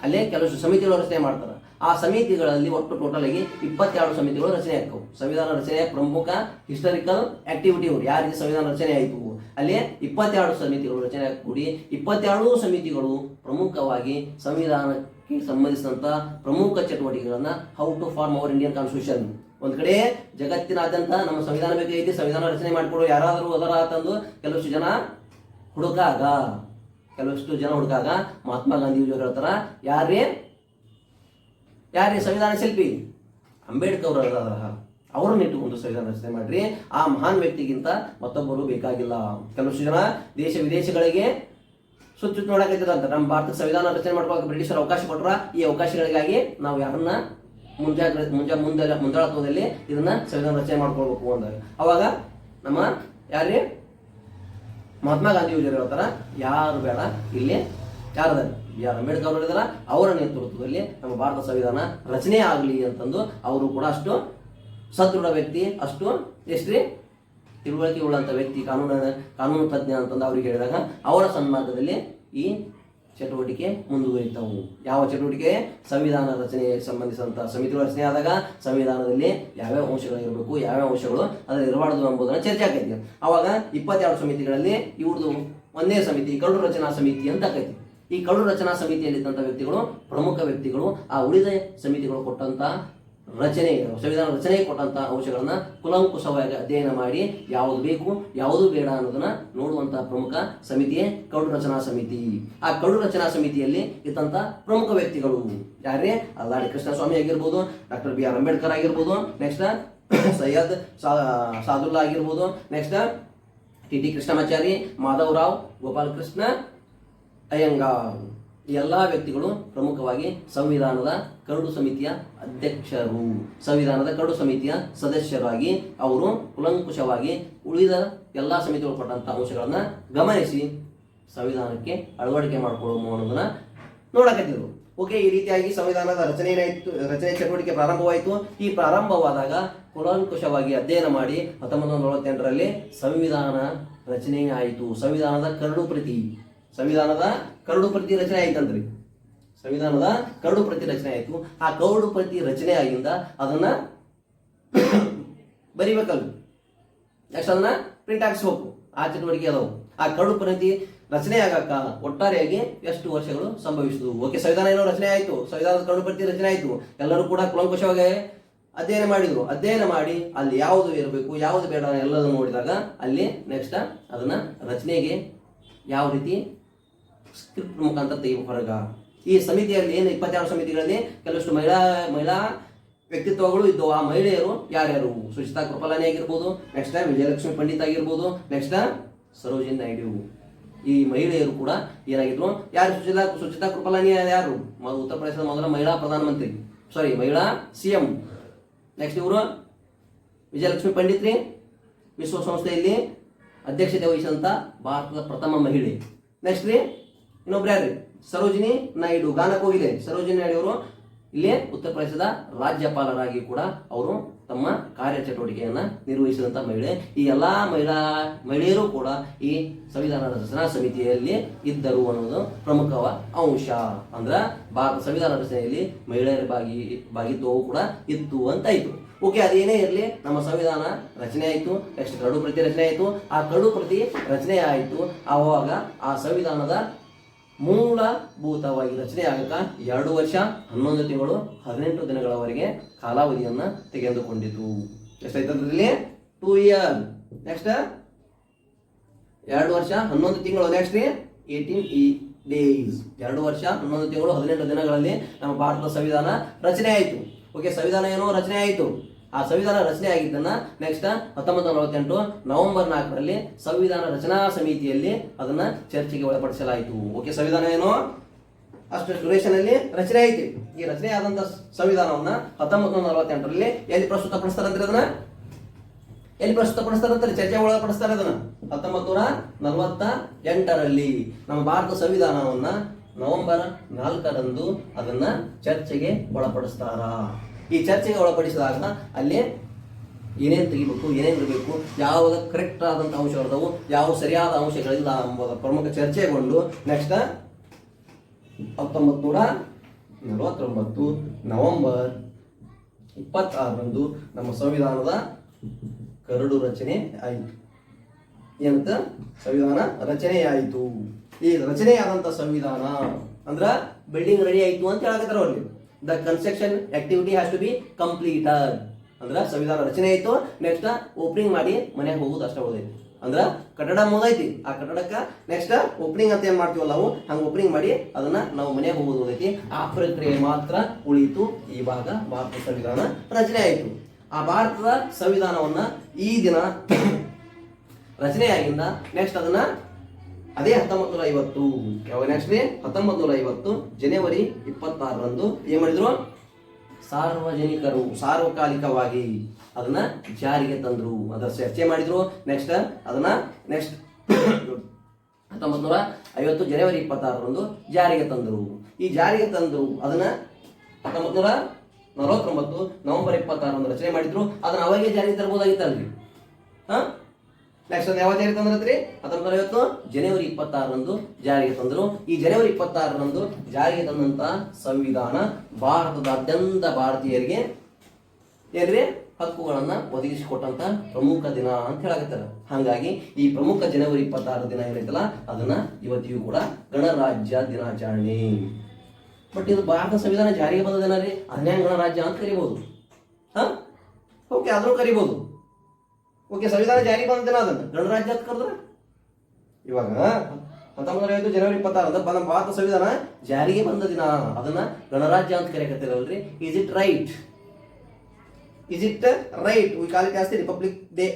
ಅಲ್ಲೇ ಕೆಲವು ಸಮಿತಿಗಳು ರಚನೆ ಮಾಡ್ತಾರೆ. ಆ ಸಮಿತಿಗಳಲ್ಲಿ ಒಟ್ಟು ಟೋಟಲ್ ಆಗಿ 22 ಸಮಿತಿಗಳು ರಚನೆ ಆಗ್ತವೆ. ಸಂವಿಧಾನ ರಚನೆಯ ಪ್ರಮುಖ ಹಿಸ್ಟಾರಿಕಲ್ ಆಕ್ಟಿವಿಟಿ ಯಾರಿಗೆ ಸಂವಿಧಾನ ರಚನೆ ಆಯಿತು ಅಲ್ಲಿ 22 ಸಮಿತಿಗಳು ರಚನೆ ಕೂಡಿ 22 ಸಮಿತಿಗಳು ಪ್ರಮುಖವಾಗಿ ಸಂವಿಧಾನಕ್ಕೆ ಸಂಬಂಧಿಸಿದಂತ ಪ್ರಮುಖ ಚಟುವಟಿಕೆಗಳನ್ನ how to form our Indian constitution. ಒಂದ್ ಕಡೆ ಜಗತ್ತಿನಾದ್ಯಂತ ನಮ್ಮ ಸಂವಿಧಾನ ಬೇಕಾಗಿ ಸಂವಿಧಾನ ರಚನೆ ಮಾಡಿಕೊಡೋ ಯಾರಾದರೂ ಅದರ ಅಂತಂದು ಕೆಲವಷ್ಟು ಜನ ಹುಡುಕಾಗ ಮಹಾತ್ಮ ಗಾಂಧೀಜಿಯವರು ಹೇಳ್ತಾರ, ಯಾರೇ ಸಂವಿಧಾನ ಶಿಲ್ಪಿ ಅಂಬೇಡ್ಕರ್ ಅವರನ್ನು ಇಟ್ಟುಕೊಂಡು ಸಂವಿಧಾನ ರಚನೆ ಮಾಡ್ರಿ. ಆ ಮಹಾನ್ ವ್ಯಕ್ತಿಗಿಂತ ಮತ್ತೊಬ್ಬರು ಬೇಕಾಗಿಲ್ಲ. ಕೆಲವಷ್ಟು ಜನ ದೇಶ ವಿದೇಶಗಳಿಗೆ ಸುತ್ತ ನೋಡಕತ್ತಿರಂತ ನಮ್ಮ ಭಾರತಕ್ಕೆ ಸಂವಿಧಾನ ರಚನೆ ಮಾಡ್ಕೊಳ್ಳೋಕೆ ಬ್ರಿಟಿಷರು ಅವಕಾಶ ಕೊಟ್ಟರ. ಈ ಅವಕಾಶಗಳಿಗಾಗಿ ನಾವು ಯಾರನ್ನ ಮುಂದಾಳತ್ವದಲ್ಲಿ ಇದನ್ನ ಸಂವಿಧಾನ ರಚನೆ ಮಾಡ್ಕೊಳ್ಬೇಕು ಅಂದಾಗ ಅವಾಗ ನಮ್ಮ ಯಾರೇ ಮಹಾತ್ಮ ಗಾಂಧಿಯವರು ಹೇಳ್ತಾರ, ಯಾರು ಬೇಡ ಇಲ್ಲಿ ಯಾರದ ಬಿ ಆರ್ ಅಂಬೇಡ್ಕರ್ ಅವರು ಇದಾರ, ಅವರ ನೇತೃತ್ವದಲ್ಲಿ ನಮ್ಮ ಭಾರತ ಸಂವಿಧಾನ ರಚನೆ ಆಗಲಿ ಅಂತಂದು ಅವರು ಕೂಡ ಅಷ್ಟು ಸದೃಢ ವ್ಯಕ್ತಿ, ಅಷ್ಟು ಎಷ್ಟ್ರಿ ತಿಳುವಳಿಕೆ ಉಳ್ಳಂತ ವ್ಯಕ್ತಿ, ಕಾನೂನು ತಜ್ಞ ಅಂತಂದು ಅವ್ರಿಗೆ ಹೇಳಿದಾಗ ಅವರ ಸನ್ಮಾರ್ಗದಲ್ಲಿ ಈ ಚಟುವಟಿಕೆ ಮುಂದುವರಿತಾವು. ಯಾವ ಚಟುವಟಿಕೆ? ಸಂವಿಧಾನ ರಚನೆಗೆ ಸಂಬಂಧಿಸಿದಂತ ಸಮಿತಿಗಳು ರಚನೆ ಆದಾಗ ಸಂವಿಧಾನದಲ್ಲಿ ಯಾವ್ಯಾವ ಅಂಶಗಳಿರಬೇಕು, ಯಾವ್ಯಾವ ಅಂಶಗಳು ಅದರಲ್ಲಿ ಇರಬಾರ್ದು ಎಂಬುದನ್ನು ಚರ್ಚೆ ಆಗೈತಿ. ಅವಾಗ 22 ಸಮಿತಿಗಳಲ್ಲಿ ಇವ್ರದ್ದು 1ನೇ ಸಮಿತಿ ಕರಡು ರಚನಾ ಸಮಿತಿ ಅಂತ ಆಕೈತಿ. ಈ ಕರಡು ರಚನಾ ಸಮಿತಿಯಲ್ಲಿದ್ದಂಥ ವ್ಯಕ್ತಿಗಳು ಪ್ರಮುಖ ವ್ಯಕ್ತಿಗಳು ಆ ಉಳಿದ ಸಮಿತಿಗಳು ಕೊಟ್ಟಂತ ಸಂವಿಧಾನ ರಚನೆಗೆ ಕೊಟ್ಟಂತ ಅಂಶಗಳನ್ನ ಕುಲಂಕುಷವಾಗಿ ಅಧ್ಯಯನ ಮಾಡಿ ಯಾವುದು ಬೇಕು ಯಾವುದು ಬೇಡ ಅನ್ನೋದನ್ನ ನೋಡುವಂತಹ ಪ್ರಮುಖ ಸಮಿತಿಯೇ ಕರಡು ರಚನಾ ಸಮಿತಿ. ಆ ಕರಡು ರಚನಾ ಸಮಿತಿಯಲ್ಲಿ ಇದ್ದಂತ ಪ್ರಮುಖ ವ್ಯಕ್ತಿಗಳು ಯಾರೇ? ಅಲ್ಲಾಡಿ ಕೃಷ್ಣಸ್ವಾಮಿ ಆಗಿರ್ಬೋದು, ಡಾಕ್ಟರ್ ಬಿ ಆರ್ ಅಂಬೇಡ್ಕರ್ ಆಗಿರ್ಬೋದು, ನೆಕ್ಸ್ಟ್ ಸೈಯದ್ ಸಾದುಲ್ಲಾ ಆಗಿರ್ಬೋದು, ನೆಕ್ಸ್ಟ್ ಟಿ ಕೃಷ್ಣಮಾಚಾರಿ, ಮಾಧವರಾವ್, ಗೋಪಾಲಕೃಷ್ಣ ಅಯ್ಯಂಗಾರ್, ಎಲ್ಲ ವ್ಯಕ್ತಿಗಳು ಪ್ರಮುಖವಾಗಿ ಸಂವಿಧಾನದ ಕರಡು ಸಮಿತಿಯ ಅಧ್ಯಕ್ಷರು, ಸಂವಿಧಾನದ ಕರಡು ಸಮಿತಿಯ ಸದಸ್ಯರಾಗಿ ಅವರು ಕುಲಂಕುಷವಾಗಿ ಉಳಿದ ಎಲ್ಲ ಸಮಿತಿಗಳು ಕೊಟ್ಟಂತ ಅಂಶಗಳನ್ನ ಗಮನಿಸಿ ಸಂವಿಧಾನಕ್ಕೆ ಅಳವಡಿಕೆ ಮಾಡಿಕೊಳ್ಳುವ ಅನ್ನೋದನ್ನ ನೋಡಕತ್ತಿದ್ರು. ಓಕೆ, ಈ ರೀತಿಯಾಗಿ ಸಂವಿಧಾನದ ರಚನೆ ಚಟುವಟಿಕೆ ಪ್ರಾರಂಭವಾಯಿತು. ಈ ಪ್ರಾರಂಭವಾದಾಗ ಕುಲಂಕುಷವಾಗಿ ಅಧ್ಯಯನ ಮಾಡಿ 1948ರಲ್ಲಿ ಸಂವಿಧಾನ ರಚನೆ ಆಯಿತು. ಸಂವಿಧಾನದ ಕರಡು ಪ್ರತಿ ರಚನೆ ಆಯ್ತಂದ್ರಿ. ಸಂವಿಧಾನದ ಕರಡು ಪ್ರತಿ ರಚನೆ ಆಯಿತು. ಆ ಕರಡು ಪ್ರತಿ ರಚನೆ ಆಗಿಂದ ಅದನ್ನ ಬರಿಬೇಕಲ್ಲ, ನೆಕ್ಸ್ಟ್ ಅದನ್ನ ಪ್ರಿಂಟ್ ಹಾಕ್ಸ್ಬೇಕು. ಆ ಚಟುವಟಿಕೆ ಅದಾವು. ಆ ಕರಡು ಪ್ರತಿ ರಚನೆ ಆಗಕ್ಕ ಒಟ್ಟಾರೆಯಾಗಿ ಎಷ್ಟು ವರ್ಷಗಳು ಸಂಭವಿಸಿದವು? ಓಕೆ, ಸಂವಿಧಾನ ಏನೋ ರಚನೆ ಆಯಿತು, ಸಂವಿಧಾನದ ಕರಡು ಪ್ರತಿ ರಚನೆ ಆಯಿತು, ಎಲ್ಲರೂ ಕೂಡ ಕುಲಂಕುಷವಾಗಿ ಅಧ್ಯಯನ ಮಾಡಿದ್ರು. ಅಧ್ಯಯನ ಮಾಡಿ ಅಲ್ಲಿ ಯಾವುದು ಇರಬೇಕು ಯಾವುದು ಬೇಡ ಎಲ್ಲದನ್ನು ನೋಡಿದಾಗ ಅಲ್ಲಿ ನೆಕ್ಸ್ಟ್ ಅದನ್ನ ರಚನೆಗೆ ಯಾವ ರೀತಿ ಸ್ಕ್ರಿಪ್ಟ್ ಮುಖಾಂತರ ತೆಗೆಯುವ ಹೊರಗ. ಈ ಸಮಿತಿಯಲ್ಲಿ ಏನು 22 ಸಮಿತಿಗಳಲ್ಲಿ ಕೆಲವಷ್ಟು ಮಹಿಳಾ ವ್ಯಕ್ತಿತ್ವಗಳು ಇದ್ದವು. ಆ ಮಹಿಳೆಯರು ಯಾರ್ಯಾರು? ಸುಚಿತಾ ಕೃಪಲಾನಿ ಆಗಿರ್ಬೋದು, ನೆಕ್ಸ್ಟ್ ವಿಜಯಲಕ್ಷ್ಮಿ ಪಂಡಿತ್ ಆಗಿರ್ಬೋದು, ನೆಕ್ಸ್ಟ್ ಸರೋಜಿನಿ ನಾಯ್ಡು. ಈ ಮಹಿಳೆಯರು ಕೂಡ ಏನಾಗಿದ್ರು? ಯಾರು? ಸುಚಿತಾ ಕೃಪಲಾನಿ ಯಾರು? ಉತ್ತರ ಪ್ರದೇಶದ ಮೊದಲ ಮಹಿಳಾ ಪ್ರಧಾನಮಂತ್ರಿ, ಮಹಿಳಾ CM. ನೆಕ್ಸ್ಟ್ ಇವರು ವಿಜಯಲಕ್ಷ್ಮಿ ಪಂಡಿತ್ ರೀ, ವಿಶ್ವಸಂಸ್ಥೆಯಲ್ಲಿ ಅಧ್ಯಕ್ಷತೆ ವಹಿಸಿದಂಥ ಭಾರತದ ಪ್ರಥಮ ಮಹಿಳೆ. ನೆಕ್ಸ್ಟ್ ರೀ ಇನ್ನೊಬ್ರು ಯಾರ್ರಿ, ಸರೋಜಿನಿ ನಾಯ್ಡು, ಗಾನ ಕೋಗಿಲೆ ಸರೋಜಿನಿ ನಾಯ್ಡು ಅವರು ಇಲ್ಲಿ ಉತ್ತರ ಪ್ರದೇಶದ ರಾಜ್ಯಪಾಲರಾಗಿ ಕೂಡ ಅವರು ತಮ್ಮ ಕಾರ್ಯಚಟುವಟಿಕೆಯನ್ನು ನಿರ್ವಹಿಸಿದಂಥ ಮಹಿಳೆ. ಈ ಎಲ್ಲ ಮಹಿಳೆಯರು ಕೂಡ ಈ ಸಂವಿಧಾನ ರಚನಾ ಸಮಿತಿಯಲ್ಲಿ ಇದ್ದರು ಅನ್ನೋದು ಪ್ರಮುಖ ಅಂಶ. ಅಂದ್ರೆ ಭಾರತ ಸಂವಿಧಾನ ರಚನೆಯಲ್ಲಿ ಮಹಿಳೆಯರ ಭಾಗಿತ್ವವು ಕೂಡ ಇತ್ತು ಅಂತಾಯಿತು. ಓಕೆ, ಅದೇನೇ ಇರಲಿ, ನಮ್ಮ ಸಂವಿಧಾನ ರಚನೆ ಆಯಿತು. ನೆಕ್ಸ್ಟ್ ಕರಡು ಪ್ರತಿ ರಚನೆ ಆಯಿತು. ಆ ಕರಡು ಪ್ರತಿ ರಚನೆ ಆಯಿತು. ಆವಾಗ ಆ ಸಂವಿಧಾನದ ಮೂಲಭೂತವಾಗಿ ರಚನೆ ಆಗಕ 2 ವರ್ಷ 11 ತಿಂಗಳು 18 ದಿನಗಳವರೆಗೆ ಕಾಲಾವಧಿಯನ್ನು ತೆಗೆದುಕೊಂಡಿತು. ಎಷ್ಟಾಯ್ತಂದ್ರೆ 2 ಇಯರ್. ನೆಕ್ಸ್ಟ್ 2 ವರ್ಷ 11 ತಿಂಗಳು. Next 18 days. 2 ವರ್ಷ 11 ತಿಂಗಳು 18 ದಿನಗಳಲ್ಲಿ ನಮ್ಮ ಭಾರತದ ಸಂವಿಧಾನ ರಚನೆ ಆಯಿತು. ಓಕೆ, ಸಂವಿಧಾನ ಏನೋ ರಚನೆ ಆಯಿತು. ಆ ಸಂವಿಧಾನ ರಚನೆ ಆಗಿದ್ದನ್ನ ನೆಕ್ಸ್ಟ್ 1948 ನವೆಂಬರ್ 4ರಲ್ಲಿ ಸಂವಿಧಾನ ರಚನಾ ಸಮಿತಿಯಲ್ಲಿ ಅದನ್ನ ಚರ್ಚೆಗೆ ಒಳಪಡಿಸಲಾಯಿತು. ಓಕೆ, ಸಂವಿಧಾನ ಏನೋ ಅಷ್ಟು ಡ್ಯೂರೇಷನ್ ಅಲ್ಲಿ ರಚನೆ ಆಯಿತು. ಈ ರಚನೆ ಆದಂತ ಸಂವಿಧಾನವನ್ನ 1948ರಲ್ಲಿ ಎಲ್ಲಿ ಪ್ರಸ್ತುತಪಡಿಸ್ತಾರಂದ್ರೆ ಅದನ್ನ ಎಲ್ಲಿ ಪ್ರಸ್ತುತಪಡಿಸ್ತಾರಂತಾರೆ, ಚರ್ಚೆ ಒಳಪಡಿಸ್ತಾರೆ ಅದನ್ನ 1948ರಲ್ಲಿ ನಮ್ಮ ಭಾರತ ಸಂವಿಧಾನವನ್ನ ನವೆಂಬರ್ 4ರಂದು ಅದನ್ನ ಚರ್ಚೆಗೆ ಒಳಪಡಿಸ್ತಾರ. ಈ ಚರ್ಚೆಗೆ ಒಳಪಡಿಸಿದಾಗ ಅಲ್ಲಿ ಏನೇನು ತೆಗಿಬೇಕು, ಏನೇನು ಇರಬೇಕು, ಯಾವ ಕರೆಕ್ಟ್ ಆದಂಥ ಅಂಶಗಳಿದಾವು, ಯಾವ ಸರಿಯಾದ ಅಂಶಗಳಿಲ್ಲ ಎಂಬುದು ಪ್ರಮುಖ ಚರ್ಚೆಗೊಂಡು ನೆಕ್ಸ್ಟ್ 1949 ನವೆಂಬರ್ 26ರಂದು ನಮ್ಮ ಸಂವಿಧಾನದ ಕರಡು ರಚನೆ ಆಯಿತು. ಏನಂತ ಸಂವಿಧಾನ ರಚನೆ ಆಯಿತು. ಈ ರಚನೆಯಾದಂಥ ಸಂವಿಧಾನ ಅಂದ್ರ ಬಿಲ್ಡಿಂಗ್ ರೆಡಿ ಆಯಿತು ಅಂತ ಹೇಳಕತ್ತಾರ ಅವ್ರಿಗೆ. The construction activity has to be completed. ಅಂದ್ರೆ ಸಂವಿಧಾನ ರಚನೆ ಆಯಿತು. ನೆಕ್ಸ್ಟ್ ಓಪನಿಂಗ್ ಮಾಡಿ ಮನೆಗೆ ಹೋಗುದು ಅಷ್ಟೇ ಉಳಿದೈತಿ. ಅಂದ್ರೆ ಕಟ್ಟಡ ಮುಗಿದೈತಿ. ಆ ಕಟ್ಟಡಕ್ಕೆ ನೆಕ್ಸ್ಟ್ ಓಪನಿಂಗ್ ಅಂತ ಏನ್ ಮಾಡ್ತೀವಲ್ಲ ನಾವು, ಹಂಗೆ ಓಪನಿಂಗ್ ಮಾಡಿ ಅದನ್ನ ನಾವು ಮನೆಗೆ ಹೋಗೋದು ಉಳಿದೈತಿ. ಆ ಪ್ರಕ್ರಿಯೆ ಮಾತ್ರ ಉಳಿಯಿತು. ಇವಾಗ ಭಾರತ ಸಂವಿಧಾನ ರಚನೆ ಆಯಿತು. ಆ ಭಾರತದ ಸಂವಿಧಾನವನ್ನ ಈ ದಿನ ರಚನೆ ಆಗಿಂದ ನೆಕ್ಸ್ಟ್ ಅದನ್ನ ಅದೇ 1950 ಯಾವಾಗ ನೆಕ್ಸ್ಟ್ 1950 ಜನವರಿ 26ರಂದು ಏನ್ ಮಾಡಿದ್ರು, ಸಾರ್ವಕಾಲಿಕವಾಗಿ ಅದನ್ನ ಜಾರಿಗೆ ತಂದ್ರು. ಅದರ ಚರ್ಚೆ ಮಾಡಿದ್ರು. ನೆಕ್ಸ್ಟ್ ಅದನ್ನ ನೆಕ್ಸ್ಟ್ 1950 ಜನವರಿ 26ರಂದು ಜಾರಿಗೆ ತಂದ್ರು. ಈ ಜಾರಿಗೆ ತಂದ್ರು ಅದನ್ನ 1949 ನವೆಂಬರ್ 26ರಂದು ರಚನೆ ಮಾಡಿದ್ರು. ಅದನ್ನ ಅವಾಗೇ ಜಾರಿಗೆ ತರಬಹುದಾಗಿತ್ತಲ್ರಿ. ನೆಕ್ಸ್ಟ್ ಯಾವಾಗ ಜಾರಿಗೆ ತಂದ್ರಿ, 1950 ಜನವರಿ 26ರಂದು ಜಾರಿಗೆ ತಂದರು. ಈ ಜನವರಿ 26ರಂದು ಜಾರಿಗೆ ತಂದಂತ ಸಂವಿಧಾನ ಭಾರತದಾದ್ಯಂತ ಭಾರತೀಯರಿಗೆ ಏನ್ರಿ ಹಕ್ಕುಗಳನ್ನ ಒದಗಿಸಿಕೊಟ್ಟಂತ ಪ್ರಮುಖ ದಿನ ಅಂತ ಹೇಳಕತ್ತಾರ. ಹಾಗಾಗಿ ಈ ಪ್ರಮುಖ ಜನವರಿ 26 ದಿನ ಏನೈತಲ್ಲ ಅದನ್ನ ಇವತ್ತಿಗೂ ಕೂಡ ಗಣರಾಜ್ಯ ದಿನಾಚರಣೆ. ಬಟ್ ಇದು ಭಾರತ ಸಂವಿಧಾನ ಜಾರಿಗೆ ಬಂದ ದಿನ ರೀ, ಅದನ್ನೇ ಗಣರಾಜ್ಯ ಅಂತ ಕರಿಬಹುದು. ಓಕೆ, ಆದ್ರೂ ಕರಿಬಹುದು. ಓಕೆ, ಸಂವಿಧಾನ ಜಾರಿ ಬಂದ ದಿನ ಅದನ್ನ ಗಣರಾಜ್ಯ ಅಂತ ಕರೆದ್ರ ಇವಾಗ 1950 ಜನವರಿ 26 ಭಾರತ ಸಂವಿಧಾನ ಜಾರಿಗೆ ಬಂದ ದಿನ ಅದನ್ನ ಗಣರಾಜ್ಯ ಅಂತ ಕರೆಯಕತ್ತಿರಲ್ರಿ. Is it right? Is it right? We call it as the republic day.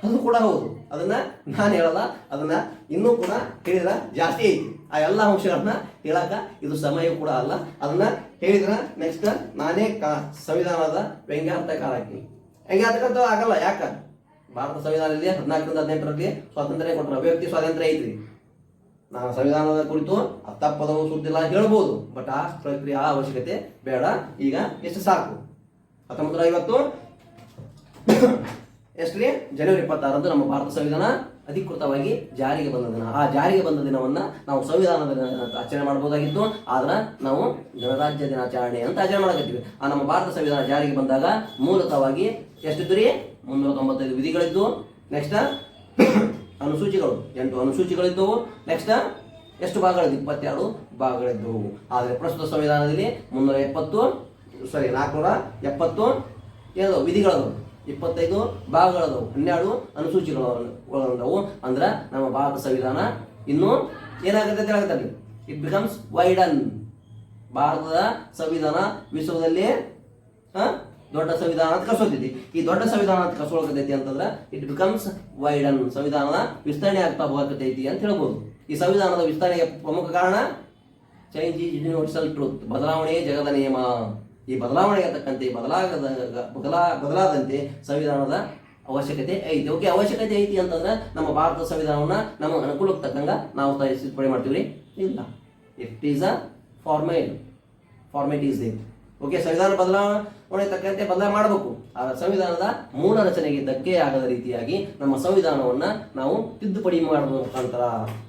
ಅದು ಕೂಡ ಹೌದು. ಅದನ್ನ ನಾನು ಹೇಳಲ್ಲ, ಅದನ್ನ ಇನ್ನೂ ಕೂಡ ಹೇಳಿದ್ರ ಜಾಸ್ತಿ ಐತಿ. ಆ ಎಲ್ಲ ಅಂಶಗಳನ್ನ ಹೇಳಕ ಇದು ಸಮಯ ಕೂಡ ಅಲ್ಲ. ಅದನ್ನ ಹೇಳಿದ್ರ ನೆಕ್ಸ್ಟ್ ನಾನೇ ಸಂವಿಧಾನದ ವ್ಯಂಗ್ಯಾರ್ಥಕಾರ ಹಾಕಿ ಹೆಂಗಾತಕ್ಕಂತ ಆಗಲ್ಲ. ಯಾಕ ಭಾರತ ಸಂವಿಧಾನದಲ್ಲಿ 14ರಿಂದ 18ರಲ್ಲಿ ಸ್ವಾತಂತ್ರ್ಯ ಕೊಟ್ಟರು, ಅಭಿವ್ಯಕ್ತಿ ಸ್ವಾತಂತ್ರ್ಯ ಐತ್ರಿ. ನಾನು ಸಂವಿಧಾನದ ಕುರಿತು ತಪ್ಪದವು ಸುದ್ದಿಲ್ಲ ಹೇಳ್ಬೋದು, ಬಟ್ ಆ ಪ್ರಕ್ರಿಯೆ ಆ ಅವಶ್ಯಕತೆ ಬೇಡ. ಈಗ ಎಷ್ಟು ಸಾಕು. 1950 ಎಷ್ಟ್ರಿ ಜನವರಿ 26ರಂದು ನಮ್ಮ ಭಾರತ ಸಂವಿಧಾನ ಅಧಿಕೃತವಾಗಿ ಜಾರಿಗೆ ಬಂದ ದಿನ. ಆ ಜಾರಿಗೆ ಬಂದ ದಿನವನ್ನ ನಾವು ಸಂವಿಧಾನದ ಆಚರಣೆ ಮಾಡಬಹುದಾಗಿತ್ತು, ಆದ್ರೆ ನಾವು ಗಣರಾಜ್ಯ ದಿನಾಚರಣೆ ಅಂತ ಆಚರಣೆ ಮಾಡಕತ್ತೀವಿ. ಆ ನಮ್ಮ ಭಾರತ ಸಂವಿಧಾನ ಜಾರಿಗೆ ಬಂದಾಗ ಮೂಲತಃವಾಗಿ ಎಷ್ಟಿದ್ದು ರೀ, 395 ವಿಧಿಗಳಿದ್ದು. ನೆಕ್ಸ್ಟ್ ಅನುಸೂಚಿಗಳು 8 ಅನುಸೂಚಿಗಳಿದ್ದವು. ನೆಕ್ಸ್ಟ್ ಎಷ್ಟು ಭಾಗಗಳಿದ್ದು, 22 ಭಾಗಗಳಿದ್ದವು. ಆದರೆ ಪ್ರಸ್ತುತ ಸಂವಿಧಾನದಲ್ಲಿ 470 ಏನು ವಿಧಿಗಳದವು, 25 ಭಾಗಗಳದವು, 12 ಅನುಸೂಚಿಗಳದವು. ಅಂದ್ರೆ ನಮ್ಮ ಭಾರತ ಸಂವಿಧಾನ ಇನ್ನೂ ಏನಾಗುತ್ತೆ ಅಂತ ಹೇಳಕತ್ತಾರೆ, ಇಟ್ ಬಿಕಮ್ಸ್ ವೈಡನ್. ಭಾರತದ ಸಂವಿಧಾನ ವಿಶ್ವದಲ್ಲಿ ದೊಡ್ಡ ಸಂವಿಧಾನ ಅಂತ ಕರ್ಸೋತೈತಿ. ಈ ದೊಡ್ಡ ಸಂವಿಧಾನ ಅಂತ ಕರ್ಸೋಳಕತೈತಿ ಅಂತಂದ್ರೆ ಇಟ್ ಬಿಕಮ್ಸ್ ವೈಡನ್. ಸಂವಿಧಾನದ ವಿಸ್ತರಣೆ ಆಗ್ತಾ ಹೋಗತೈತಿ ಅಂತ ಹೇಳ್ಬೋದು. ಈ ಸಂವಿಧಾನದ ವಿಸ್ತರಣೆಗೆ ಪ್ರಮುಖ ಕಾರಣ ಚೇಂಜ್ ಈಸ್ ಯೂನಿವರ್ಸಲ್ ಟ್ರೂತ್, ಬದಲಾವಣೆಯೇ ಜಗದ ನಿಯಮ. ಈ ಬದಲಾವಣೆಗೆ ತಕ್ಕಂತೆ ಬದಲಾದಂತೆ ಸಂವಿಧಾನದ ಅವಶ್ಯಕತೆ ಐತಿ. ಓಕೆ, ಅವಶ್ಯಕತೆ ಐತಿ ಅಂತಂದ್ರೆ ನಮ್ಮ ಭಾರತ ಸಂವಿಧಾನವನ್ನ ನಮ್ಮ ಅನುಕೂಲಕ್ಕೆ ತಕ್ಕಂಗ ನಾವು ತಿದ್ದುಪಡಿ ಮಾಡ್ತೀವಿ? ಇಲ್ಲ. It is a format is there. Okay, ಸಂವಿಧಾನ ಬದಲಾವಣೆ ತಕ್ಕಂತೆ ಬದಲಾವಣೆ ಮಾಡಬೇಕು. ಆ ಸಂವಿಧಾನದ ಮೂಲ ರಚನೆಗೆ ಧಕ್ಕೆ ಆಗದ ರೀತಿಯಾಗಿ ನಮ್ಮ ಸಂವಿಧಾನವನ್ನ ನಾವು ತಿದ್ದುಪಡಿ ಮಾಡುವ ಮುಖಾಂತರ,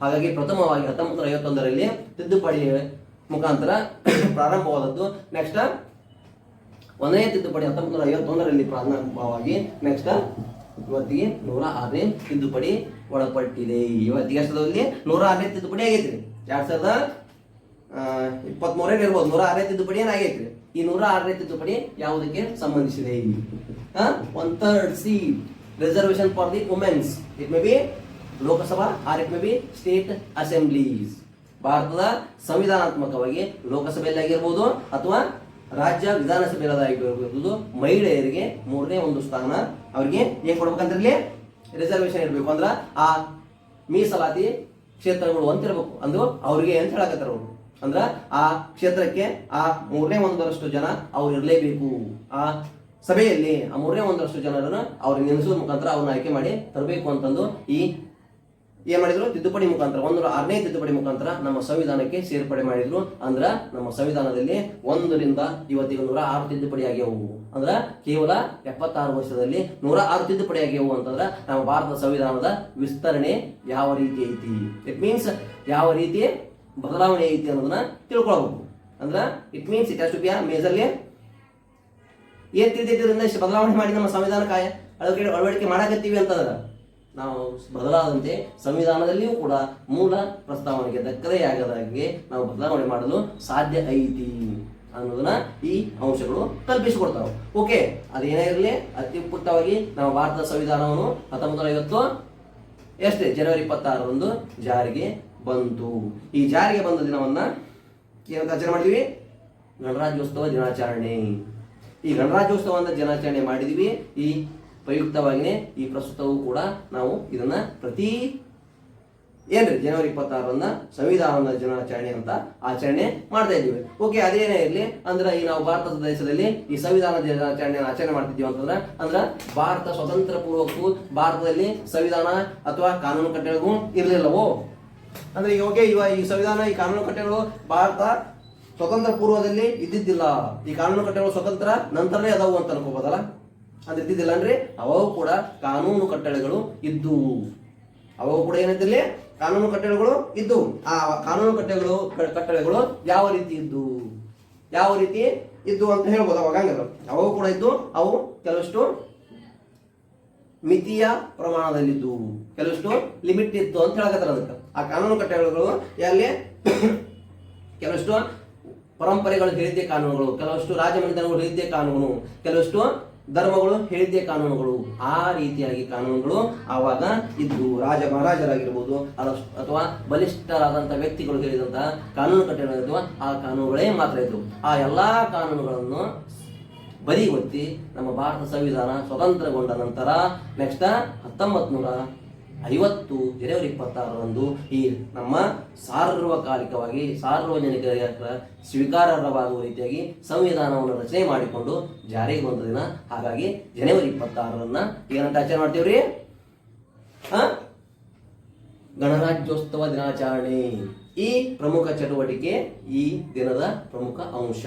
ಹಾಗಾಗಿ ಪ್ರಥಮವಾಗಿ 1951ರಲ್ಲಿ ತಿದ್ದುಪಡಿ ಮುಖಾಂತರ ಪ್ರಾರಂಭವಾದದ್ದು. ನೆಕ್ಸ್ಟ್ ಒಂದನೇ ತಿದ್ದುಪಡಿ 1951ರಲ್ಲಿ ಪ್ರಾರಂಭವಾಗಿ ನೆಕ್ಸ್ಟ್ ಇವತ್ತಿಗೆ 106ನೇ ತಿದ್ದುಪಡಿ ಒಳಪಟ್ಟಿದೆ. ಇವತ್ತಿಗೆ ಅಷ್ಟರಲ್ಲಿ 106ನೇ ತಿದ್ದುಪಡಿ ಆಗೈತ್ರಿ. 2023 ಇರ್ಬೋದು. 106ನೇ ತಿದ್ದುಪಡಿ ಏನಾಗೈತ್ರಿ? ಈ 106ನೇ ತಿದ್ದುಪಡಿ ಯಾವುದಕ್ಕೆ ಸಂಬಂಧಿಸಿದೆ? 1/3 seat reservation for the womens. It may be Lok Sabha or it may be state assemblies. ಭಾರತದ ಸಂವಿಧಾನಾತ್ಮಕವಾಗಿ ಲೋಕಸಭೆಯಲ್ಲಿ ಆಗಿರ್ಬೋದು ಅಥವಾ ರಾಜ್ಯ ವಿಧಾನಸಭೆಯಲ್ಲಾಗಿರ್ಬೋದು ಮಹಿಳೆಯರಿಗೆ 3ನೇ ಒಂದು ಸ್ಥಾನ ಅವ್ರಿಗೆ ಏನ್ ಕೊಡ್ಬೇಕಂದ್ರೆ ರಿಸರ್ವೇಶನ್ ಇರಬೇಕು. ಅಂದ್ರ ಆ ಮೀಸಲಾತಿ ಕ್ಷೇತ್ರಗಳು ಅಂತಿರ್ಬೇಕು. ಅಂದ್ರು ಅವ್ರಿಗೆ ಅಂತ ಹೇಳಕತ್ತಾರ ಅವರು. ಅಂದ್ರ ಆ ಕ್ಷೇತ್ರಕ್ಕೆ ಆ 3ನೇ ಒಂದರಷ್ಟು ಜನ ಅವ್ರು ಇರಲೇಬೇಕು. ಆ ಸಭೆಯಲ್ಲಿ ಆ 3ನೇ ಒಂದರಷ್ಟು ಜನರನ್ನ ಅವ್ರಿಗೆ ನೆನೆಸುವ ಮುಖಾಂತರ ಅವ್ರನ್ನ ಆಯ್ಕೆ ಮಾಡಿ ತರಬೇಕು ಅಂತಂದು ಈ ಏನ್ ಮಾಡಿದ್ರು? ತಿದ್ದುಪಡಿ ಮುಖಾಂತರ 106ನೇ ತಿದ್ದುಪಡಿ ಮುಖಾಂತರ ನಮ್ಮ ಸಂವಿಧಾನಕ್ಕೆ ಸೇರ್ಪಡೆ ಮಾಡಿದ್ರು. ಅಂದ್ರ ನಮ್ಮ ಸಂವಿಧಾನದಲ್ಲಿ 1ರಿಂದ ಇವತ್ತಿಗೆ 106 ತಿದ್ದುಪಡಿ ಆಗ್ಯವು. ಅಂದ್ರ ಕೇವಲ 76 ವರ್ಷದಲ್ಲಿ 106 ತಿದ್ದುಪಡಿ ಆಗ್ಯವು ಅಂತಂದ್ರ ನಮ್ಮ ಭಾರತ ಸಂವಿಧಾನದ ವಿಸ್ತರಣೆ ಯಾವ ರೀತಿ ಐತಿ, ಇಟ್ ಮೀನ್ಸ್ ಯಾವ ರೀತಿ ಬದಲಾವಣೆ ಐತಿ ಅನ್ನೋದನ್ನ ತಿಳ್ಕೊಳ್ಬೇಕು. ಅಂದ್ರ it means it has to be majorly ಏನ್ ತಿಳಿದಿದ್ದರಿಂದ ಬದಲಾವಣೆ ಮಾಡಿ ನಮ್ಮ ಸಂವಿಧಾನಕ್ಕೆ ಅಳವಡಿಕೆ ಮಾಡಕತ್ತೀವಿ ಅಂತಂದ್ರ ನಾವು ಬದಲಾದಂತೆ ಸಂವಿಧಾನದಲ್ಲಿಯೂ ಕೂಡ ಮೂಲ ಪ್ರಸ್ತಾವನೆಗೆ ಧಕ್ಕದೇ ಆಗದಾಗೆ ನಾವು ಬದಲಾವಣೆ ಮಾಡಲು ಸಾಧ್ಯ ಐತಿ ಅನ್ನೋದನ್ನ ಈ ಅಂಶಗಳು ಕಲ್ಪಿಸಿಕೊಡ್ತಾವೆ. ಓಕೆ, ಅದೇನೇ ಇರಲಿ ಅತ್ಯುತ್ಕೃಷ್ಟವಾಗಿ ನಮ್ಮ ಭಾರತದ ಸಂವಿಧಾನವನ್ನು 1950 ಎಷ್ಟೇ ಜನವರಿ 26ರಂದು ಜಾರಿಗೆ ಬಂತು. ಈ ಜಾರಿಗೆ ಬಂದ ದಿನವನ್ನ ಏನಂತ ಆಚರಣೆ ಮಾಡ್ತೀವಿ? ಗಣರಾಜ್ಯೋತ್ಸವ ದಿನಾಚರಣೆ. ಈ ಗಣರಾಜ್ಯೋತ್ಸವ ಅಂತ ದಿನಾಚರಣೆ ಮಾಡಿದೀವಿ. ಈ ಪ್ರಯುಕ್ತವಾಗಿಯೇ ಈ ಪ್ರಸ್ತುತವೂ ಕೂಡ ನಾವು ಇದನ್ನ ಪ್ರತಿ ಜನವರಿ 26ರಂದ ಸಂವಿಧಾನದ ದಿನಾಚರಣೆ ಅಂತ ಆಚರಣೆ ಮಾಡ್ತಾ ಇದ್ದೀವಿ. ಓಕೆ, ಅದೇನೇ ಇರಲಿ ಅಂದ್ರೆ ಈ ನಾವು ಭಾರತದ ದೇಶದಲ್ಲಿ ಈ ಸಂವಿಧಾನ ದಿನಾಚರಣೆ ಆಚರಣೆ ಮಾಡ್ತಿದ್ದೀವಿ ಅಂದ್ರೆ ಭಾರತ ಸ್ವತಂತ್ರ ಪೂರ್ವಕ್ಕೂ ಭಾರತದಲ್ಲಿ ಸಂವಿಧಾನ ಅಥವಾ ಕಾನೂನು ಕಟ್ಟಳೆಗಳು ಇರಲಿಲ್ಲವೋ? ಅಂದ್ರೆ ಈಗ ಓಕೆ, ಈ ಸಂವಿಧಾನ ಈ ಕಾನೂನು ಕಟ್ಟಳೆಗಳು ಭಾರತ ಸ್ವತಂತ್ರ ಪೂರ್ವದಲ್ಲಿ ಇದ್ದಿದ್ದಿಲ್ಲ. ಈ ಕಾನೂನು ಕಟ್ಟಳೆಗಳು ಸ್ವತಂತ್ರ ನಂತರನೇ ಅದಾವು ಅಂತ ಅನ್ಕೋಬೋದಲ್ಲ? ಅಂದ್ರೆ ಇದ್ದಿದ್ದಿಲ್ಲ ಅಂದ್ರೆ ಅವು ಕೂಡ ಕಾನೂನು ಕಟ್ಟಳೆಗಳು ಇದ್ದು, ಅವು ಕೂಡ ಏನಿದ್ದಲ್ಲಿ ಕಾನೂನು ಕಟ್ಟಳೆಗಳು ಇದ್ದು. ಆ ಕಾನೂನು ಕಟ್ಟಳೆಗಳು ಯಾವ ರೀತಿ ಇದ್ದು ಅಂತ ಹೇಳ್ಬೋದು. ಅವಾಗ ಹಂಗಲ್ಲ, ಅವು ಕೂಡ ಇದ್ದು. ಅವು ಕೆಲವಷ್ಟು ಮಿತಿಯ ಪ್ರಮಾಣದಲ್ಲಿದ್ದು, ಕೆಲವಷ್ಟು ಲಿಮಿಟ್ ಇತ್ತು ಅಂತ ಹೇಳಕತ್ತಾರ. ಅದಕ್ಕೆ ಆ ಕಾನೂನು ಕಟ್ಟಳೆಗಳು ಎಲ್ಲಿ ಕೆಲವಷ್ಟು ಪರಂಪರೆಗಳು ಹೇಳಿದ್ದೇ ಕಾನೂನುಗಳು, ಕೆಲವಷ್ಟು ರಾಜಮನೆತನಗಳು ಹೇಳಿದ್ದೇ ಕಾನೂನು, ಕೆಲವಷ್ಟು ಧರ್ಮಗಳು ಹೇಳಿದ್ದೇ ಕಾನೂನುಗಳು. ಆ ರೀತಿಯಾಗಿ ಕಾನೂನುಗಳು ಆವಾಗ ಇದ್ದು. ರಾಜ ಮಹಾರಾಜರಾಗಿರ್ಬೋದು ಅಥವಾ ಬಲಿಷ್ಠರಾದಂತಹ ವ್ಯಕ್ತಿಗಳು ಹೇಳಿದಂತಹ ಕಾನೂನು ಕಟ್ಟಳೆಗಳು ಆ ಕಾನೂನುಗಳೇ ಮಾತ್ರ ಇದ್ದವು. ಆ ಎಲ್ಲಾ ಕಾನೂನುಗಳನ್ನು ಬದಿಗೊತ್ತಿ ನಮ್ಮ ಭಾರತ ಸಂವಿಧಾನ ಸ್ವತಂತ್ರಗೊಂಡ ನಂತರ ನೆಕ್ಸ್ಟ್ 1950 ಜನವರಿ 26ರಂದು ಈ ನಮ್ಮ ಸಾರ್ವಕಾಲಿಕವಾಗಿ ಸಾರ್ವಜನಿಕರ ಸ್ವೀಕಾರಾರ್ಹವಾಗುವ ರೀತಿಯಾಗಿ ಸಂವಿಧಾನವನ್ನು ರಚನೆ ಮಾಡಿಕೊಂಡು ಜಾರಿಗೆ ಬಂದ ದಿನ. ಹಾಗಾಗಿ ಜನವರಿ 26ರನ್ನ ಏನಂತ ಆಚರಣೆ ಮಾಡ್ತೀವ್ರಿ? ಗಣರಾಜ್ಯೋತ್ಸವ ದಿನಾಚರಣೆ. ಈ ಪ್ರಮುಖ ಚಟುವಟಿಕೆ ಈ ದಿನದ ಪ್ರಮುಖ ಅಂಶ.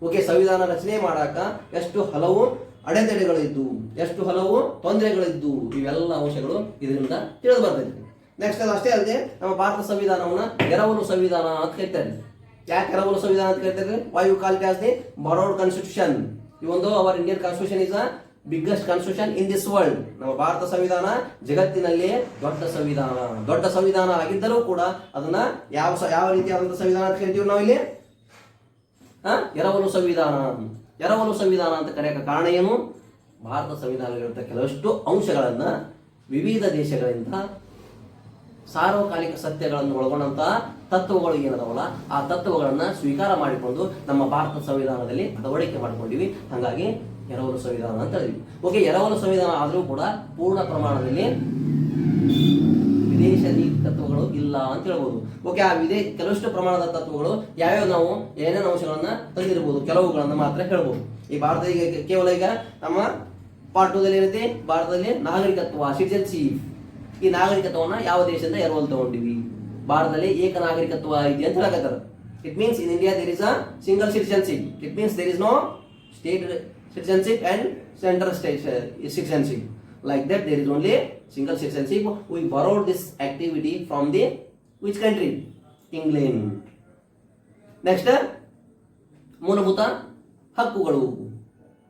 ಓಕೆ, ಸಂವಿಧಾನ ರಚನೆ ಮಾಡಾಕ ಎಷ್ಟು ಹಲವು ಅಡೆತಡೆಗಳಿದ್ದು, ಎಷ್ಟು ಹಲವು ತೊಂದರೆಗಳಿದ್ದು, ಇವೆಲ್ಲ ಅಂಶಗಳು ಇದರಿಂದ ತಿಳಿದು ಬರ್ತೈತಿ. ನೆಕ್ಸ್ಟ್ ಅದು ಅಷ್ಟೇ ಅಲ್ಲದೆ ನಮ್ಮ ಭಾರತ ಸಂವಿಧಾನವನ್ನ ಎರವಲು ಸಂವಿಧಾನ ಅಂತ ಕರೀತಾರೆ. ಯಾಕೆ ಎರವಲು ಸಂವಿಧಾನ ಅಂತ ಕರೀತಾರೆ? Why you call it as the borrowed constitution. ಇವೊಂದು our Indian constitution is a biggest constitution in this world. ನಮ್ಮ ಭಾರತ ಸಂವಿಧಾನ ಜಗತ್ತಿನಲ್ಲಿ ದೊಡ್ಡ ಸಂವಿಧಾನ ಆಗಿದ್ದರೂ ಕೂಡ ಅದನ್ನ ಯಾವ ರೀತಿಯಾದಂತಹ ಸಂವಿಧಾನ ಅಂತ ಕರಿತೀವಿ ನಾವು ಇಲ್ಲಿ? ಎರವಲು ಸಂವಿಧಾನ ಅಂತ ಕರೆಯಕ ಕಾರಣ ಏನು? ಭಾರತ ಸಂವಿಧಾನದಲ್ಲಿರುವಂತಹ ಕೆಲವಷ್ಟು ಅಂಶಗಳನ್ನ ವಿವಿಧ ದೇಶಗಳಿಂದ ಸಾರ್ವಕಾಲಿಕ ಸತ್ಯಗಳನ್ನು ಒಳಗೊಂಡಂತಹ ತತ್ವಗಳು ಏನದವಲ್ಲ ಆ ತತ್ವಗಳನ್ನ ಸ್ವೀಕಾರ ಮಾಡಿಕೊಂಡು ನಮ್ಮ ಭಾರತ ಸಂವಿಧಾನದಲ್ಲಿ ಅಳವಡಿಕೆ ಮಾಡಿಕೊಂಡಿವಿ. ಹಾಗಾಗಿ ಎರವಲು ಸಂವಿಧಾನ ಅಂತ ಹೇಳಿದ್ವಿ. ಓಕೆ, ಎರವಲು ಸಂವಿಧಾನ ಆದರೂ ಕೂಡ ಪೂರ್ಣ ಪ್ರಮಾಣದಲ್ಲಿ ವಿದೇಶ ನೀತಿ ತತ್ವಗಳು ಇಲ್ಲ ಅಂತ ಹೇಳ್ಬೋದು. ಓಕೆ, ಆ ಕೆಲವಷ್ಟು ಪ್ರಮಾಣದ ತತ್ವಗಳು ಯಾವ್ಯಾವ ನಾವು ಏನೇನು ಅಂಶಗಳನ್ನ ತಂದಿರಬಹುದು ಕೆಲವುಗಳನ್ನ ಮಾತ್ರ ಹೇಳ್ಬೋದು. ಈ ಭಾರತ ಈಗ ಕೇವಲ ಈಗ ನಮ್ಮ ಪಾರ್ಟ್ 2 ದಲ್ಲಿ ಏನೈತಿ, ಭಾರತದಲ್ಲಿ ನಾಗರಿಕತ್ವ ಸಿಟಿಜನ್ಶಿಪ್. ಈ ನಾಗರಿಕತ್ವವನ್ನ ಯಾವ ದೇಶದಿಂದ ಎರವಲು ತಗೊಂಡಿವಿ, ಭಾರತದಲ್ಲಿ ಏಕ ನಾಗರಿಕತ್ವ ಐತಿ ಅಂತ ಹೇಳಕತ್ತಾರ. It means in India there is a single citizenship. It means there is no state citizenship and central state citizenship. Like that, there is only single citizenship. We borrowed this activity from the which country? England. Next, ಮೂಲಭೂತ ಹಕ್ಕುಗಳು.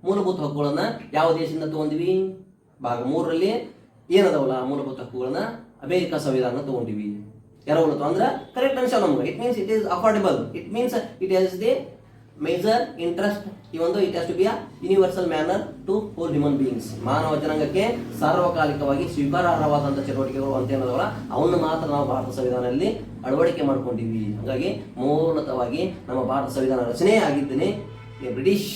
ಮೂಲಭೂತ ಹಕ್ಕುಗಳನ್ನ ಯಾವ ದೇಶದಿಂದ ತಗೊಂಡಿವಿ? ಭಾಗ 3ರಲ್ಲಿ ಏನದವಲ್ಲ ಮೂಲಭೂತ ಹಕ್ಕುಗಳನ್ನ America ಸಂವಿಧಾನ ತಗೊಂಡಿವಿ. ಎರವಲು ಅಂದ್ರೆ ಕರೆಕ್ಟ್ ಅನ್ಸಲ್ಲ ನಮ್ಗೆ. It means it is affordable. It means it has the major interest, even though it has to be a universal manner to all human beings. ಮಾನವ ಜನಾಂಗಕ್ಕೆ ಸಾರ್ವಕಾಲಿಕವಾಗಿ ಸ್ವೀಕಾರಾರ್ಹವಾದಂಥ ಚಟುವಟಿಕೆಗಳು ಅಂತ ಏನದವಲ್ಲ ಅವನ್ನ ಮಾತ್ರ ನಾವು ಭಾರತ ಸಂವಿಧಾನದಲ್ಲಿ ಅಳವಡಿಕೆ ಮಾಡ್ಕೊಂಡಿವಿ. ಹಾಗಾಗಿ ಮೂಲತಃವಾಗಿ ನಮ್ಮ ಭಾರತ ಸಂವಿಧಾನ ರಚನೆ ಆಗಿದ್ದೇನೆ ಬ್ರಿಟಿಷ್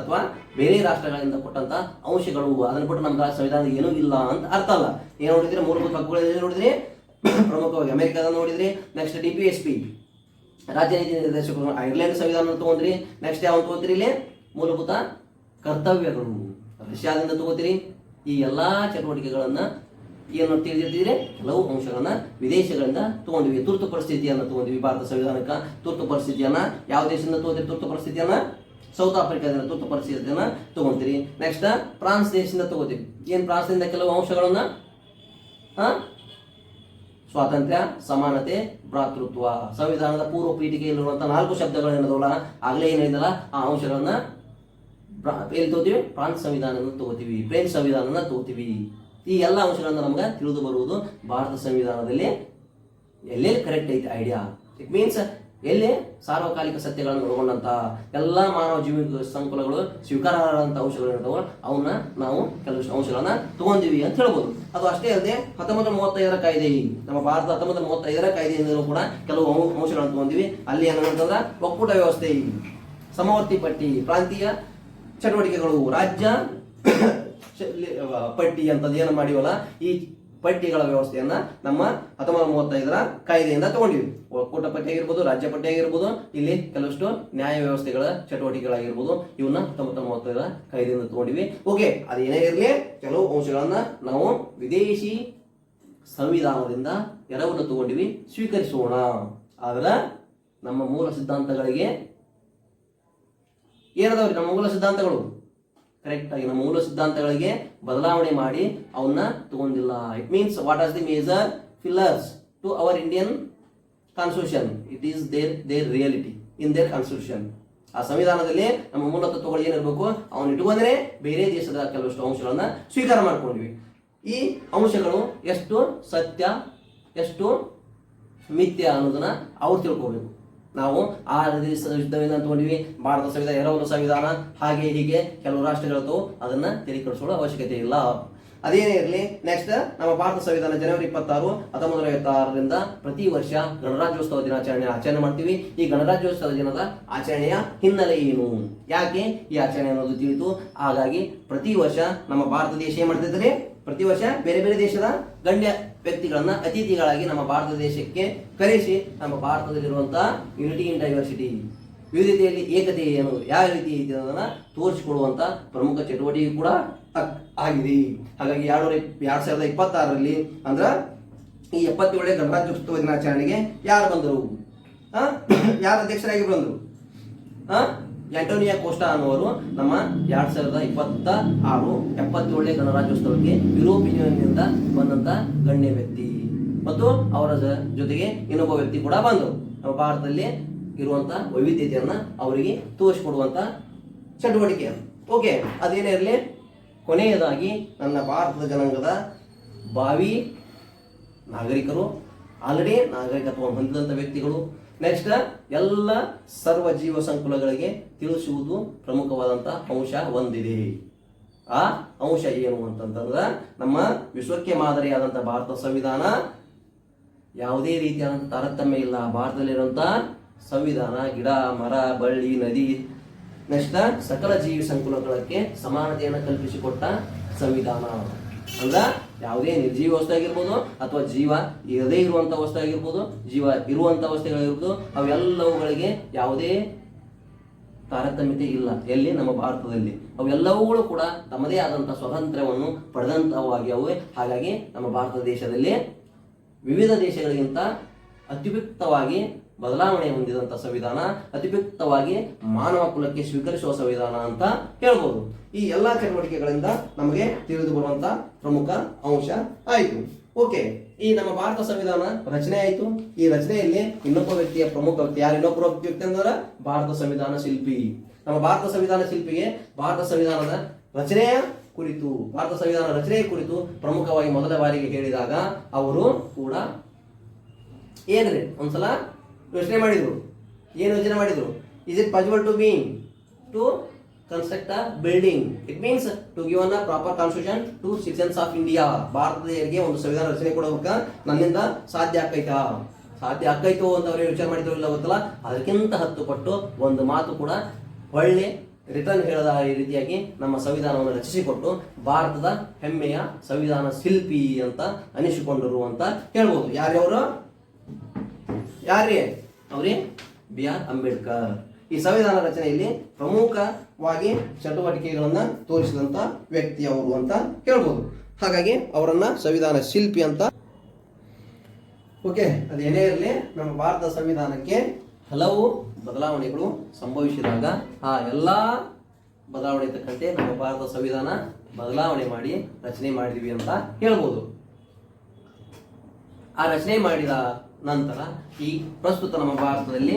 ಅಥವಾ ಬೇರೆ ರಾಷ್ಟ್ರಗಳಿಂದ ಕೊಟ್ಟಂತ ಅಂಶಗಳು. ಅದನ್ನು ಬಿಟ್ಟು ನಮ್ಮ ಸಂವಿಧಾನ ಏನೂ ಇಲ್ಲ ಅಂತ ಅರ್ಥ ಅಲ್ಲ. ಏನು ನೋಡಿದ್ರೆ ಮೂಲಭೂತ ಹಕ್ಕುಗಳು ನೋಡಿದ್ರಿ, ಪ್ರಮುಖವಾಗಿ ಅಮೆರಿಕದ ನೋಡಿದ್ರಿ. ನೆಕ್ಸ್ಟ್ DPSP ರಾಜ್ಯ ನೀತಿ ನಿರ್ದೇಶಕರು ಐರ್ಲೆಂಡ್ ಸಂವಿಧಾನ ತಗೊಂಡ್ರಿ. ನೆಕ್ಸ್ಟ್ ಯಾವ ತಗೋತೀರಿ ಇಲ್ಲಿ ಮೂಲಭೂತ ಕರ್ತವ್ಯಗಳು ರಷ್ಯಾದಿಂದ ತಗೋತೀರಿ. ಈ ಎಲ್ಲಾ ಚಟುವಟಿಕೆಗಳನ್ನ ಏನು ತಿಳಿದಿರ್ತಿದ್ರೆ ಕೆಲವು ಅಂಶಗಳನ್ನ ವಿದೇಶಗಳಿಂದ ತಗೊಂಡಿವಿ. ತುರ್ತು ಪರಿಸ್ಥಿತಿಯನ್ನ ತಗೊಂಡಿವಿ ಭಾರತ ಸಂವಿಧಾನಕ್ಕೆ. ತುರ್ತು ಪರಿಸ್ಥಿತಿಯನ್ನ ಯಾವ ದೇಶದಿಂದ ತಗೋತೀರಿ? ತುರ್ತು ಪರಿಸ್ಥಿತಿಯನ್ನ ಸೌತ್ ಆಫ್ರಿಕಾದಿಂದ ತುರ್ತು ಪರಿಸ್ಥಿತಿಯನ್ನ ತಗೊಂತೀರಿ. ನೆಕ್ಸ್ಟ್ ಫ್ರಾನ್ಸ್ ದೇಶದಿಂದ ತಗೋತೀವಿ. ಏನ್ ಫ್ರಾನ್ಸ್ನಿಂದ ಕೆಲವು ಅಂಶಗಳನ್ನ ಸ್ವಾತಂತ್ರ್ಯ, ಸಮಾನತೆ, ಭ್ರಾತೃತ್ವ, ಸಂವಿಧಾನದ ಪೂರ್ವ ಪೀಠಿಕೆಯಲ್ಲಿರುವಂತಹ 4 ಶಬ್ದಗಳೇನದವಲ್ಲ ಆಗಲೇ ಏನಿದಲ್ಲ ಆ ಅಂಶಗಳನ್ನ ಎಲ್ಲಿ ತಗೋತೀವಿ? ಫ್ರಾನ್ಸ್ ಸಂವಿಧಾನ ತಗೋತೀವಿ, ಫ್ರೆಂಚ್ ಸಂವಿಧಾನ ತಗೋತೀವಿ. ಈ ಎಲ್ಲ ಅಂಶಗಳನ್ನ ನಮ್ಗೆ ತಿಳಿದು ಬರುವುದು ಭಾರತ ಸಂವಿಧಾನದಲ್ಲಿ ಎಲ್ಲೆಲ್ಲಿ ಕರೆಕ್ಟ್ ಐತಿ ಐಡಿಯಾ. ಇಟ್ ಮೀನ್ಸ್ ಎಲ್ಲಿ ಸಾರ್ವಕಾಲಿಕ ಸತ್ಯಗಳನ್ನು ಒಳಗೊಂಡಂತ ಎಲ್ಲ ಮಾನವ ಜೀವ ಸಂಕುಲಗಳು ಸ್ವೀಕಾರಾರ್ಹಂತ ಅಂಶಗಳಿರ್ತಾವ ಅವನ್ನ ನಾವು ಕೆಲವು ಅಂಶಗಳನ್ನ ತಗೊಂಡಿವಿ ಅಂತ ಹೇಳ್ಬೋದು. ಅದು ಅಷ್ಟೇ ಅಲ್ಲದೆ 1935ರ ಕಾಯ್ದೆ, ನಮ್ಮ ಭಾರತ 1935ರ ಕಾಯ್ದೆಯಿಂದಲೂ ಕೂಡ ಕೆಲವು ಅಂಶಗಳನ್ನು ತಗೊಂಡಿವಿ. ಅಲ್ಲಿ ಏನಂತಂದ್ರೆ ಒಕ್ಕೂಟ ವ್ಯವಸ್ಥೆ, ಸಮವರ್ತಿ ಪಟ್ಟಿ, ಪ್ರಾಂತೀಯ ಚಟುವಟಿಕೆಗಳು, ರಾಜ್ಯ ಪಟ್ಟಿ ಅಂತದ್ದು ಏನು ಮಾಡಿವಲ್ಲ ಈ ಪಟ್ಟಿಗಳ ವ್ಯವಸ್ಥೆಯನ್ನ ನಮ್ಮ 1935ರ ಕಾಯ್ದೆಯಿಂದ ತಗೊಂಡಿವಿ. ಒಕ್ಕೂಟ ಪಟ್ಟಿ ಆಗಿರ್ಬೋದು, ರಾಜ್ಯ ಪಟ್ಟಿ ಆಗಿರ್ಬೋದು, ಇಲ್ಲಿ ಕೆಲವಷ್ಟು ನ್ಯಾಯ ವ್ಯವಸ್ಥೆಗಳ ಚಟುವಟಿಕೆಗಳಾಗಿರ್ಬೋದು, ಇವನ್ನ 1935ರ ಕಾಯ್ದೆಯಿಂದ ತಗೊಂಡಿವಿ. ಓಕೆ, ಅದೇನೇ ಇರಲಿ ಕೆಲವು ಅಂಶಗಳನ್ನ ನಾವು ವಿದೇಶಿ ಸಂವಿಧಾನದಿಂದ ಎರವಲು ತಗೊಂಡಿವಿ, ಸ್ವೀಕರಿಸೋಣ. ಆದ್ರೆ ನಮ್ಮ ಮೂಲ ಸಿದ್ಧಾಂತಗಳಿಗೆ ಏನದವ್ರಿ? ನಮ್ಮ ಮೂಲ ಸಿದ್ಧಾಂತಗಳು ಕರೆಕ್ಟ್ ಆಗಿ ನಮ್ಮ ಮೂಲ ಸಿದ್ಧಾಂತಗಳಿಗೆ ಬದಲಾವಣೆ ಮಾಡಿ ಅವನ್ನ ತಗೊಂಡಿಲ್ಲ. It means what as the major pillars to our Indian constitution, it is their reality in their constitution. ಆ ಸಂವಿಧಾನದಲ್ಲಿ ನಮ್ಮ ಮೂಲ ತತ್ವಗಳು ಏನಿರಬೇಕು ಅವನ್ನ ಇಟ್ಕೊಂಡ್ರೆ ಬೇರೆ ದೇಶದ ಕೆಲವಷ್ಟು ಅಂಶಗಳನ್ನ ಸ್ವೀಕಾರ ಮಾಡ್ಕೊಂಡ್ವಿ. ಈ ಅಂಶಗಳು ಎಷ್ಟು ಸತ್ಯ ಎಷ್ಟು ಮಿಥ್ಯ ಅನ್ನೋದನ್ನ ಅವ್ರು ತಿಳ್ಕೋಬೇಕು. ನಾವು ಆ ಸಂವಿಧಾನ ತಗೊಂಡಿವಿ, ಭಾರತ ಸಂವಿಧಾನ ಎರವಲು ಸಂವಿಧಾನ, ಹಾಗೆ ಹೀಗೆ ಕೆಲವು ರಾಷ್ಟ್ರಗಳು ಅದನ್ನ ತೆರೆಕಡಿಸೋಳ ಅವಶ್ಯಕತೆ ಇಲ್ಲ. ಅದೇನೇ ಇರಲಿ, ನೆಕ್ಸ್ಟ್ ನಮ್ಮ ಭಾರತ ಸಂವಿಧಾನ ಜನವರಿ 26, 1956ರಿಂದ ಪ್ರತಿ ವರ್ಷ ಗಣರಾಜ್ಯೋತ್ಸವ ದಿನಾಚರಣೆ ಆಚರಣೆ ಮಾಡ್ತೀವಿ. ಈ ಗಣರಾಜ್ಯೋತ್ಸವ ದಿನದ ಆಚರಣೆಯ ಹಿನ್ನೆಲೆ ಏನು, ಯಾಕೆ ಈ ಆಚರಣೆ ಅನ್ನೋದು ತಿಳಿತು. ಹಾಗಾಗಿ ಪ್ರತಿ ವರ್ಷ ನಮ್ಮ ಭಾರತ ದೇಶ ಏನ್ ಮಾಡ್ತಿದ್ದಾರೆ, ಪ್ರತಿ ವರ್ಷ ಬೇರೆ ಬೇರೆ ದೇಶದ ಗಣ್ಯ ವ್ಯಕ್ತಿಗಳನ್ನ ಅತಿಥಿಗಳಾಗಿ ನಮ್ಮ ಭಾರತ ದೇಶಕ್ಕೆ ಕರೆಸಿ ನಮ್ಮ ಭಾರತದಲ್ಲಿರುವಂತಹ ಯುನಿಟಿ ಇನ್ ಡೈವರ್ಸಿಟಿ, ವಿವಿಧತೆಯಲ್ಲಿ ಏಕತೆ ಏನು ಯಾವ ರೀತಿ ಇದೆ ಅನ್ನೋದನ್ನ ತೋರಿಸಿಕೊಡುವಂತ ಪ್ರಮುಖ ಚಟುವಟಿಕೆ ಕೂಡ ಆಗಿದೆ. ಹಾಗಾಗಿ 2026ರಲ್ಲಿ ಅಂದ್ರ ಈ 77ನೇ ಗಣರಾಜ್ಯೋತ್ಸವ ದಿನಾಚರಣೆಗೆ ಯಾರು ಬಂದರು, ಯಾರು ಅಧ್ಯಕ್ಷರಾಗಿ ಬಂದರು? ಆಂಟೋನಿಯೋ ಕೋಸ್ಟಾ ಅನ್ನುವರು ನಮ್ಮ 2026 77ನೇ ಗಣರಾಜ್ಯೋತ್ಸವಕ್ಕೆ ಯುರೋಪಿಯನ್ ಯೂನಿಯನ್ನಿಂದ ಬಂದಂತ ಗಣ್ಯ ವ್ಯಕ್ತಿ ಮತ್ತು ಅವರ ಜೊತೆಗೆ ಇನ್ನೊಬ್ಬ ವ್ಯಕ್ತಿ ಕೂಡ ಬಂದರು. ನಮ್ಮ ಭಾರತದಲ್ಲಿ ಇರುವಂತ ವೈವಿಧ್ಯತೆಯನ್ನ ಅವರಿಗೆ ತೋರಿಸಿಕೊಡುವಂತ ಚಟುವಟಿಕೆ. ಓಕೆ, ಅದೇನೇ ಇರಲಿ, ಕೊನೆಯದಾಗಿ ನನ್ನ ಭಾರತದ ಜನಾಂಗದ ಭಾವಿ ನಾಗರಿಕರು, ಆಲ್ರೆಡಿ ನಾಗರಿಕತ್ವವನ್ನು ಹೊಂದಿದಂಥ ವ್ಯಕ್ತಿಗಳು, ನೆಕ್ಸ್ಟ್ ಎಲ್ಲ ಸರ್ವ ಜೀವ ಸಂಕುಲಗಳಿಗೆ ತಿಳಿಸುವುದು ಪ್ರಮುಖವಾದಂಥ ಅಂಶ ಒಂದಿದೆ. ಆ ಅಂಶ ಏನು ಅಂತಂತಂದ್ರೆ ನಮ್ಮ ವಿಶ್ವಕ್ಕೆ ಮಾದರಿಯಾದಂಥ ಭಾರತ ಸಂವಿಧಾನ ಯಾವುದೇ ರೀತಿಯಾದಂಥ ತಾರತಮ್ಯ ಇಲ್ಲ. ಭಾರತದಲ್ಲಿರುವಂಥ ಸಂವಿಧಾನ ಗಿಡ ಮರ ಬಳ್ಳಿ ನದಿ ನೆಕ್ಸ್ಟ್ ಸಕಲ ಜೀವಿ ಸಂಕುಲಗಳಿಗೆ ಸಮಾನತೆಯನ್ನು ಕಲ್ಪಿಸಿಕೊಟ್ಟ ಸಂವಿಧಾನ. ಅಂದ್ರ ಯಾವುದೇ ನಿರ್ಜೀವ ವಸ್ತು ಆಗಿರ್ಬೋದು ಅಥವಾ ಜೀವ ಇರದೇ ಇರುವಂತ ವಸ್ತು ಆಗಿರ್ಬೋದು, ಜೀವ ಇರುವಂತ ವಸ್ತುಗಳಿರ್ಬೋದು, ಅವೆಲ್ಲವುಗಳಿಗೆ ಯಾವುದೇ ತಾರತಮ್ಯತೆ ಇಲ್ಲ ಎಲ್ಲಿ ನಮ್ಮ ಭಾರತದಲ್ಲಿ. ಅವೆಲ್ಲವುಗಳು ಕೂಡ ತಮ್ಮದೇ ಆದಂಥ ಸ್ವಾತಂತ್ರ್ಯವನ್ನು ಪಡೆದಂಥವಾಗಿ ಅವೆ. ಹಾಗಾಗಿ ನಮ್ಮ ಭಾರತ ದೇಶದಲ್ಲಿ ವಿವಿಧ ದೇಶಗಳಿಗಿಂತ ಅತ್ಯುಪಯುಕ್ತವಾಗಿ ಬದಲಾವಣೆ ಹೊಂದಿದಂಥ ಸಂವಿಧಾನ, ಅತ್ಯುಪಯುಕ್ತವಾಗಿ ಮಾನವ ಕುಲಕ್ಕೆ ಸ್ವೀಕರಿಸುವ ಸಂವಿಧಾನ ಅಂತ ಹೇಳ್ಬೋದು. ಈ ಎಲ್ಲ ಚಟುವಟಿಕೆಗಳಿಂದ ನಮಗೆ ತಿಳಿದು ಬರುವಂತ ಪ್ರಮುಖ ಅಂಶ ಆಯಿತು. ಓಕೆ, ಈ ನಮ್ಮ ಭಾರತ ಸಂವಿಧಾನ ರಚನೆ ಆಯಿತು. ಈ ರಚನೆಯಲ್ಲಿ ಇನ್ನೊಬ್ಬ ವ್ಯಕ್ತಿಯ ಪ್ರಮುಖ ವ್ಯಕ್ತಿ ಯಾರು? ಇನ್ನೊಬ್ಬ ವ್ಯಕ್ತಿ ಅಂದ್ರೆ ಭಾರತ ಸಂವಿಧಾನ ಶಿಲ್ಪಿ. ನಮ್ಮ ಭಾರತ ಸಂವಿಧಾನ ಶಿಲ್ಪಿಗೆ ಭಾರತ ಸಂವಿಧಾನದ ರಚನೆಯ ಕುರಿತು, ಭಾರತ ಸಂವಿಧಾನ ರಚನೆಯ ಕುರಿತು ಪ್ರಮುಖವಾಗಿ ಮೊದಲ ಬಾರಿಗೆ ಹೇಳಿದಾಗ ಅವರು ಕೂಡ ಏನ್ರಿ ಒಂದ್ಸಲ ಯೋಚನೆ ಮಾಡಿದ್ರು. ಏನು ಯೋಚನೆ ಮಾಡಿದ್ರು? Is it possible to been to construct a building? It means to give a proper constitution to citizens of India. ಭಾರತೀಯರಿಗೆ ಒಂದು ಸಂವಿಧಾನ ರಚನೆ ಕೊಡೋದಕ್ಕೆ ನನ್ನಿಂದ ಸಾಧ್ಯ ಆಕೈತಾ? ಸಾಧ್ಯ ಆಕೈತು ಅಂತ ಅವರು ವಿಚಾರ ಮಾಡಿದ್ರು ಇಲ್ಲ ಗೊತ್ತಲ್ಲ. ಅದಕ್ಕಿಂತ 10 ಪಟ್ಟು ಒಂದು ಮಾತು ಕೂಡ ಒಳ್ಳೆ ರಿಟರ್ನ್ ಹೇಳದ ಈ ರೀತಿಯಾಗಿ ನಮ್ಮ ಸಂವಿಧಾನವನ್ನು ರಚಿಸಿಕೊಟ್ಟು ಭಾರತದ ಹೆಮ್ಮೆಯ ಸಂವಿಧಾನ ಶಿಲ್ಪಿ ಅಂತ ಅನಿಸಿಕೊಂಡರು ಅಂತ ಹೇಳ್ಬೋದು. ಯಾರ್ಯವರು? ಯಾರೇ ಅವ್ರಿ? BR ಅಂಬೇಡ್ಕರ್. ಈ ಸಂವಿಧಾನ ರಚನೆಯಲ್ಲಿ ಪ್ರಮುಖವಾಗಿ ಚಟುವಟಿಕೆಗಳನ್ನ ತೋರಿಸಿದಂತ ವ್ಯಕ್ತಿ ಅವರು ಅಂತ ಹೇಳ್ಬೋದು. ಹಾಗಾಗಿ ಅವರನ್ನ ಸಂವಿಧಾನ ಶಿಲ್ಪಿ ಅಂತ. ಓಕೆ, ಅದೇನೇ ಇರಲಿ, ನಮ್ಮ ಭಾರತ ಸಂವಿಧಾನಕ್ಕೆ ಹಲವು ಬದಲಾವಣೆಗಳು ಸಂಭವಿಸಿದಾಗ ಆ ಎಲ್ಲ ಬದಲಾವಣೆ ತಕ್ಕಂತೆ ನಮ್ಮ ಭಾರತ ಸಂವಿಧಾನ ಬದಲಾವಣೆ ಮಾಡಿ ರಚನೆ ಮಾಡಿದ್ವಿ ಅಂತ ಹೇಳ್ಬೋದು. ಆ ರಚನೆ ಮಾಡಿದ ನಂತರ ಈ ಪ್ರಸ್ತುತ ನಮ್ಮ ಭಾರತದಲ್ಲಿ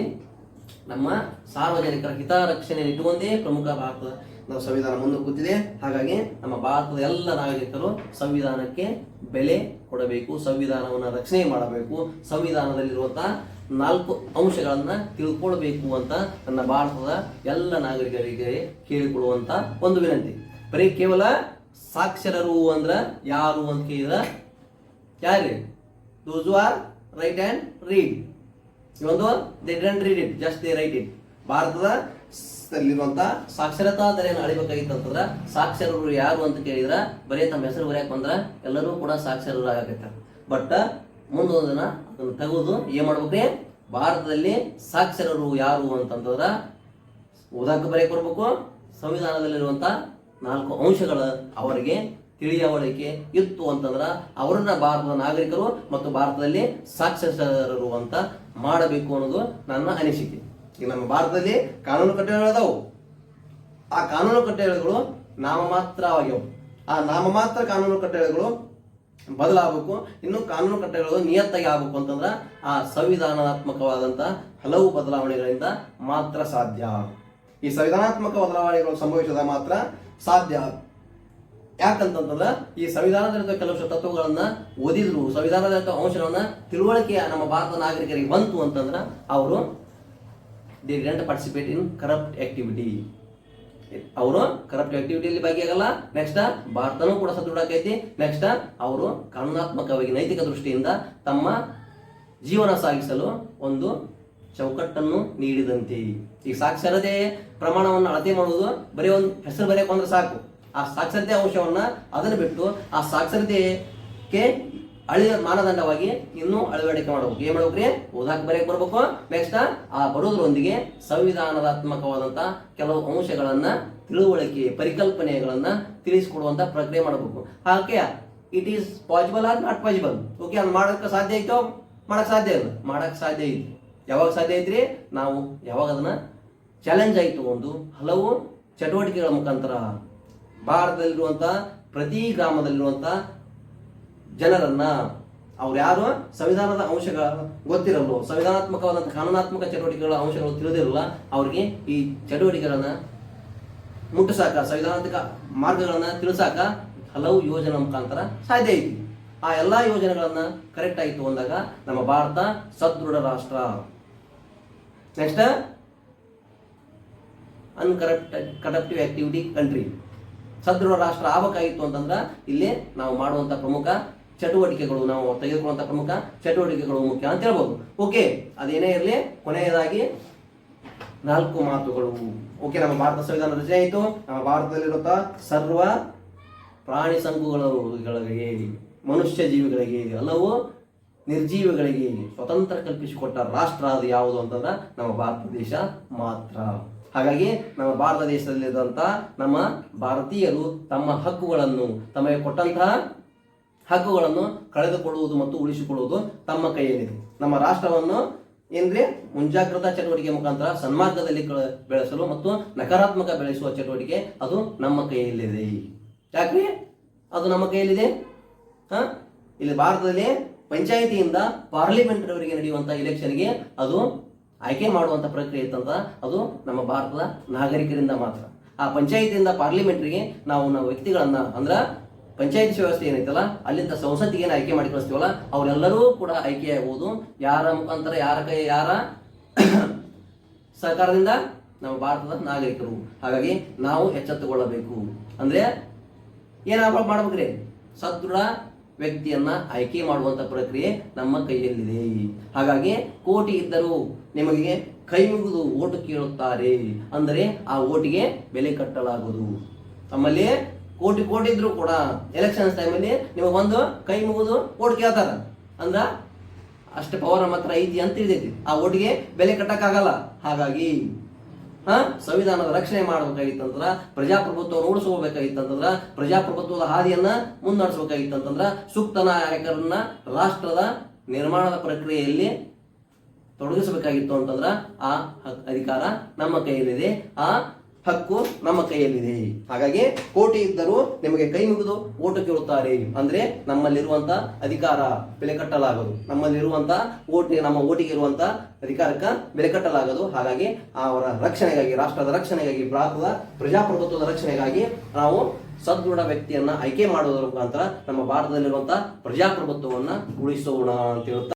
ನಮ್ಮ ಸಾರ್ವಜನಿಕರ ಹಿತರಕ್ಷಣೆ ಇಟ್ಟುಕೊಂಡೇ ಪ್ರಮುಖ ಭಾರತದ ನಾವು ಸಂವಿಧಾನ ಮುಂದೆ ಕೂತಿದೆ. ಹಾಗಾಗಿ ನಮ್ಮ ಭಾರತದ ಎಲ್ಲ ನಾಗರಿಕರು ಸಂವಿಧಾನಕ್ಕೆ ಬೆಲೆ ಕೊಡಬೇಕು, ಸಂವಿಧಾನವನ್ನು ರಕ್ಷಣೆ ಮಾಡಬೇಕು, ಸಂವಿಧಾನದಲ್ಲಿರುವಂತಹ 4 ಅಂಶಗಳನ್ನ ತಿಳ್ಕೊಳ್ಬೇಕು ಅಂತ ನನ್ನ ಭಾರತದ ಎಲ್ಲ ನಾಗರಿಕರಿಗೆ ಕೇಳಿಕೊಳ್ಳುವಂತ ಒಂದು ವಿನಂತಿ. ಬರೀ ಕೇವಲ ಸಾಕ್ಷರರು ಅಂದ್ರ ಯಾರು ಅಂತ ಕೇಳಿದ್ರ ಯಾರು? Those who are write and read. ಇವೊಂದು they didn't read it, just they write it. ಭಾರತದಲ್ಲಿರುವಂತ ಸಾಕ್ಷರತಾ ದರವನ್ನು ಅಳಿಬೇಕಾಗಿತ್ತಂತಂದ್ರ ಸಾಕ್ಷರರು ಯಾರು ಅಂತ ಕೇಳಿದ್ರ ಬರೀ ತಮ್ಮ ಹೆಸರು ಬರೆಯಕ್ ಬಂದ್ರ ಎಲ್ಲರೂ ಕೂಡ ಸಾಕ್ಷರರು ಆಗಕತ್ತಾರ. ಬಟ್ ಮುಂದೊಂದು ದಿನ ಅದನ್ನು ತೆಗೆದು ಏನ್ ಮಾಡ್ಬೇಕ್ರಿ? ಭಾರತದಲ್ಲಿ ಸಾಕ್ಷರರು ಯಾರು ಅಂತಂದ್ರ ಓದಾಕ ಬರೆಯಕ್ ಬರ್ಬೇಕು. ಸಂವಿಧಾನದಲ್ಲಿರುವಂತ 4 ಅಂಶಗಳ ಅವರಿಗೆ ತಿಳಿಯವಳಿಕೆ ಇತ್ತು ಅಂತಂದ್ರ ಅವರನ್ನ ಭಾರತದ ನಾಗರಿಕರು ಮತ್ತು ಭಾರತದಲ್ಲಿ ಸಾಕ್ಷರರು ಅಂತ ಮಾಡಬೇಕು ಅನ್ನೋದು ನನ್ನ ಅನಿಸಿಕೆ. ಈಗ ನಮ್ಮ ಭಾರತದಲ್ಲಿ ಕಾನೂನು ಕಟ್ಟಳೆಗಳದಾವು. ಆ ಕಾನೂನು ಕಟ್ಟಳೆಗಳು ನಾಮಮಾತ್ರವಾಗಿವೆ. ಆ ನಾಮಮಾತ್ರ ಕಾನೂನು ಕಟ್ಟಳೆಗಳು ಬದಲಾಗಬೇಕು. ಇನ್ನು ಕಾನೂನು ಕಟ್ಟಳೆಗಳು ನಿಯತ್ತಾಗಿ ಆಗಬೇಕು ಅಂತಂದ್ರ ಆ ಸಂವಿಧಾನಾತ್ಮಕವಾದಂತ ಹಲವು ಬದಲಾವಣೆಗಳಿಂದ ಮಾತ್ರ ಸಾಧ್ಯ. ಈ ಸಂವಿಧಾನಾತ್ಮಕ ಬದಲಾವಣೆಗಳು ಸಂಭವಿಸಿದಾಗ ಮಾತ್ರ ಸಾಧ್ಯ. ಯಾಕಂತಂದ್ರೆ ಈ ಸಂವಿಧಾನದಲ್ಲಿದ್ದ ಕೆಲವು ತತ್ವಗಳನ್ನ ಓದಿದ್ರು, ಸಂವಿಧಾನದ ಅಂಶಗಳನ್ನ ತಿಳುವಳಿಕೆ ನಮ್ಮ ಭಾರತದ ನಾಗರಿಕರಿಗೆ ಬಂತು ಅಂತಂದ್ರೆ ಅವರು they didn't participate in corrupt activity. ಅವರು ಕರಪ್ಟ್ ಆಕ್ಟಿವಿಟಿಯಲ್ಲಿ ಭಾಗಿಯಾಗಲ್ಲ. ನೆಕ್ಸ್ಟ್ ಭಾರತನೂ ಕೂಡ ಸದೃಢ ಆಕೈತಿ. ನೆಕ್ಸ್ಟ್ ಅವರು ಕಾನೂನಾತ್ಮಕವಾಗಿ ನೈತಿಕ ದೃಷ್ಟಿಯಿಂದ ತಮ್ಮ ಜೀವನ ಸಾಗಿಸಲು ಒಂದು ಚೌಕಟ್ಟನ್ನು ನೀಡಿದಂತೆ. ಈ ಸಾಕ್ಷರತೆ ಪ್ರಮಾಣವನ್ನು ಅಳತೆ ಮಾಡುವುದು ಬರೀ ಒಂದು ಹೆಸರು ಬರೆಯಕ್ಕೆ ಬಂದ್ರೆ ಸಾಕು. ಆ ಸಾಕ್ಷರತೆ ಅಂಶವನ್ನ ಅದನ್ನು ಬಿಟ್ಟು ಆ ಸಾಕ್ಷರತೆಗೆ ಮಾನದಂಡವಾಗಿ ಇನ್ನೂ ಅಳವಡಿಕೆ ಮಾಡಬೇಕು. ಏನ್ ಮಾಡ್ಬೇಕ್ರಿ? ಓದಾಕ್ ಬರೆಯಕ್ ಬರ್ಬೇಕು. ನೆಕ್ಸ್ಟ್ ಆ ಬರೋದ್ರೊಂದಿಗೆ ಸಂವಿಧಾನಾತ್ಮಕವಾದಂತ ಕೆಲವು ಅಂಶಗಳನ್ನ ತಿಳುವಳಿಕೆ ಪರಿಕಲ್ಪನೆಗಳನ್ನ ತಿಳಿಸಿಕೊಡುವಂತ ಪ್ರಕ್ರಿಯೆ ಮಾಡಬೇಕು. ಹಾಗೆ it is possible or not possible. Okay, ಅದು ಮಾಡಕ್ಕೆ ಸಾಧ್ಯ ಐತೋ? ಮಾಡಕ್ ಸಾಧ್ಯ ಇಲ್ಲ. ಮಾಡಕ್ ಸಾಧ್ಯ ಐತಿ. ಯಾವಾಗ ಸಾಧ್ಯ ಐತ್ರಿ? ನಾವು ಯಾವಾಗ ಅದನ್ನ ಚಾಲೆಂಜ್ ಆಯ್ತು ಒಂದು ಹಲವು ಚಟುವಟಿಕೆಗಳ ಮುಖಾಂತರ ಭಾರತದಲ್ಲಿರುವಂತ ಪ್ರತಿ ಗ್ರಾಮದಲ್ಲಿರುವಂತ ಜನರನ್ನ ಅವ್ರು ಯಾರು ಸಂವಿಧಾನದ ಅಂಶಗಳ ಗೊತ್ತಿರಲ್ಲ, ಸಂವಿಧಾನಾತ್ಮಕವಾದಂಥ ಕಾನೂನಾತ್ಮಕ ಚಟುವಟಿಕೆಗಳ ಅಂಶಗಳು ತಿಳಿದಿರಲ್ಲ, ಅವ್ರಿಗೆ ಈ ಚಟುವಟಿಕೆಗಳನ್ನ ಮುಟ್ಟಿಸಾಕ ಸಂವಿಧಾನಾತ್ಮಕ ಮಾರ್ಗಗಳನ್ನ ತಿಳಿಸಾಕ ಹಲವು ಯೋಜನೆ ಮುಖಾಂತರ ಸಾಧ್ಯ ಐತಿ. ಆ ಎಲ್ಲಾ ಯೋಜನೆಗಳನ್ನ ಕರೆಕ್ಟ್ ಆಯಿತು ಅಂದಾಗ ನಮ್ಮ ಭಾರತ ಸದೃಢ ರಾಷ್ಟ್ರ. Next corruptive activity country. ಸದೃಢ ರಾಷ್ಟ್ರ ಆಗಬೇಕಾಗಿತ್ತು ಅಂತಂದ್ರೆ ಇಲ್ಲಿ ನಾವು ಮಾಡುವಂತ ಪ್ರಮುಖ ಚಟುವಟಿಕೆಗಳು, ನಾವು ತೆಗೆದುಕೊಳ್ಳುವಂತ ಪ್ರಮುಖ ಚಟುವಟಿಕೆಗಳು ಮುಖ್ಯ ಅಂತ ಹೇಳ್ಬೋದು. ಓಕೆ, ಅದೇನೇ ಇರಲಿ, ಕೊನೆಯದಾಗಿ 4 ಮಾತುಗಳು. ಓಕೆ, ನಮ್ಮ ಭಾರತ ಸಂವಿಧಾನ ರಚನೆ ಆಯಿತು. ನಮ್ಮ ಭಾರತದಲ್ಲಿರುವಂತಹ ಸರ್ವ ಪ್ರಾಣಿ ಸಂಕುಗಳಿಗೆ, ಮನುಷ್ಯ ಜೀವಿಗಳಿಗೆ, ಹಲವು ನಿರ್ಜೀವಿಗಳಿಗೆ ಸ್ವತಂತ್ರ ಕಲ್ಪಿಸಿಕೊಟ್ಟ ರಾಷ್ಟ್ರ ಅದು ಯಾವುದು ಅಂತಂದ್ರೆ ನಮ್ಮ ಭಾರತ ದೇಶ ಮಾತ್ರ. ಹಾಗಾಗಿ ನಮ್ಮ ಭಾರತ ದೇಶದಲ್ಲಿರುವಂಥ ನಮ್ಮ ಭಾರತೀಯರು ತಮ್ಮ ಹಕ್ಕುಗಳನ್ನು, ತಮಗೆ ಕೊಟ್ಟಂತಹ ಹಕ್ಕುಗಳನ್ನು ಕಳೆದುಕೊಳ್ಳುವುದು ಮತ್ತು ಉಳಿಸಿಕೊಳ್ಳುವುದು ತಮ್ಮ ಕೈಯಲ್ಲಿದೆ. ನಮ್ಮ ರಾಷ್ಟ್ರವನ್ನು ಏನ್ರಿ ಮುಂಜಾಗ್ರತಾ ಚಟುವಟಿಕೆ ಮುಖಾಂತರ ಸನ್ಮಾರ್ಗದಲ್ಲಿ ಬೆಳೆಸಲು ಮತ್ತು ನಕಾರಾತ್ಮಕ ಬೆಳೆಸುವ ಚಟುವಟಿಕೆ ಅದು ನಮ್ಮ ಕೈಯಲ್ಲಿದೆ. ಯಾಕ್ರಿ ಅದು ನಮ್ಮ ಕೈಯಲ್ಲಿದೆ? ಇಲ್ಲಿ ಭಾರತದಲ್ಲಿ ಪಂಚಾಯಿತಿಯಿಂದ ಪಾರ್ಲಿಮೆಂಟ್ವರೆಗೆ ನಡೆಯುವಂಥ ಇಲೆಕ್ಷನ್ಗೆ ಅದು ಆಯ್ಕೆ ಮಾಡುವಂಥ ಪ್ರಕ್ರಿಯೆ ಇತ್ತಂತ ಅದು ನಮ್ಮ ಭಾರತದ ನಾಗರಿಕರಿಂದ ಮಾತ್ರ. ಆ ಪಂಚಾಯಿತಿಯಿಂದ ಪಾರ್ಲಿಮೆಂಟ್ರಿಗೆ ನಾವು ವ್ಯಕ್ತಿಗಳನ್ನ ಅಂದ್ರೆ ಪಂಚಾಯತ್ ವ್ಯವಸ್ಥೆ ಏನೈತಲ್ಲ ಅಲ್ಲಿಂದ ಸಂಸತ್ತಿಗೆ ಏನು ಆಯ್ಕೆ ಮಾಡಿ ಕಳಿಸ್ತೀವಲ್ಲ ಅವರೆಲ್ಲರೂ ಕೂಡ ಆಯ್ಕೆಯಾಗುವುದು ಯಾರ ಮುಖಾಂತರ, ಯಾರ ಸರ್ಕಾರದಿಂದ? ನಮ್ಮ ಭಾರತದ ನಾಗರಿಕರು. ಹಾಗಾಗಿ ನಾವು ಎಚ್ಚೆತ್ತುಕೊಳ್ಳಬೇಕು. ಅಂದ್ರೆ ಮಾಡ್ಬೇಕ್ರಿ? ಸದೃಢ ವ್ಯಕ್ತಿಯನ್ನ ಆಯ್ಕೆ ಮಾಡುವಂತ ಪ್ರಕ್ರಿಯೆ ನಮ್ಮ ಕೈಯಲ್ಲಿದೆ. ಹಾಗಾಗಿ ಕೋಟಿ ಇದ್ದರೂ ನಿಮಗೆ ಕೈ ಮುಗಿದು ಓಟು ಕೇಳುತ್ತಾರೆ ಅಂದರೆ ಆ ಓಟಿಗೆ ಬೆಲೆ ಕಟ್ಟಲಾಗುವುದು. ನಮ್ಮಲ್ಲಿ ಕೋಟಿ ಇದ್ರು ಕೂಡ ಎಲೆಕ್ಷನ್ಸ್ ಟೈಮಲ್ಲಿ ನಿಮಗೆ ಒಂದು ಕೈ ಮುಗಿದು ಓಟ್ ಕೇಳ್ತಾರ ಅಂದ್ರ ಅಷ್ಟು ಪವರ್ ನಮ್ಮ ಹತ್ರ ಐತಿ ಅಂತ ತಿಳಿದೈತಿ. ಆ ಓಟಿಗೆ ಬೆಲೆ ಕಟ್ಟಕ್ಕಾಗಲ್ಲ. ಹಾಗಾಗಿ ಸಂವಿಧಾನದ ರಕ್ಷಣೆ ಮಾಡಬೇಕಾಗಿತ್ತಂದ್ರ, ಪ್ರಜಾಪ್ರಭುತ್ವವನ್ನು ಉಳಿಸ್ಕೋಬೇಕಾಗಿತ್ತಂತಂದ್ರ, ಪ್ರಜಾಪ್ರಭುತ್ವದ ಹಾದಿಯನ್ನ ಮುನ್ನಡೆಸಬೇಕಾಗಿತ್ತಂತಂದ್ರ ಸೂಕ್ತ ನಾಯಕರನ್ನ ರಾಷ್ಟ್ರದ ನಿರ್ಮಾಣದ ಪ್ರಕ್ರಿಯೆಯಲ್ಲಿ ತೊಡಗಿಸಬೇಕಾಗಿತ್ತು ಅಂತಂದ್ರ ಆ ಅಧಿಕಾರ ನಮ್ಮ ಕೈಯಲ್ಲಿದೆ, ಆ ಹಕ್ಕು ನಮ್ಮ ಕೈಯಲ್ಲಿದೆ. ಹಾಗಾಗಿ ಕೋಟಿ ಇದ್ದರೂ ನಿಮಗೆ ಕೈ ಮುಗಿದು ಓಟು ಕೇಳುತ್ತಾರೆ ಅಂದ್ರೆ ನಮ್ಮಲ್ಲಿರುವಂತ ಅಧಿಕಾರ ಬೆಲೆ ಕಟ್ಟಲಾಗದು, ನಮ್ಮಲ್ಲಿರುವಂತ ನಮ್ಮ ಓಟಿಗೆ ಇರುವಂತ ಅಧಿಕಾರಕ್ಕೆ ಬೆಲೆ ಕಟ್ಟಲಾಗದು. ಹಾಗಾಗಿ ಅವರ ರಕ್ಷಣೆಗಾಗಿ, ರಾಷ್ಟ್ರದ ರಕ್ಷಣೆಗಾಗಿ, ಭಾರತದ ಪ್ರಜಾಪ್ರಭುತ್ವದ ರಕ್ಷಣೆಗಾಗಿ ನಾವು ಸದೃಢ ವ್ಯಕ್ತಿಯನ್ನ ಆಯ್ಕೆ ಮಾಡುವುದರ ಮುಖಾಂತರ ನಮ್ಮ ಭಾರತದಲ್ಲಿರುವಂತಹ ಪ್ರಜಾಪ್ರಭುತ್ವವನ್ನ ಉಳಿಸೋಣ ಅಂತ ಹೇಳ್ತಾ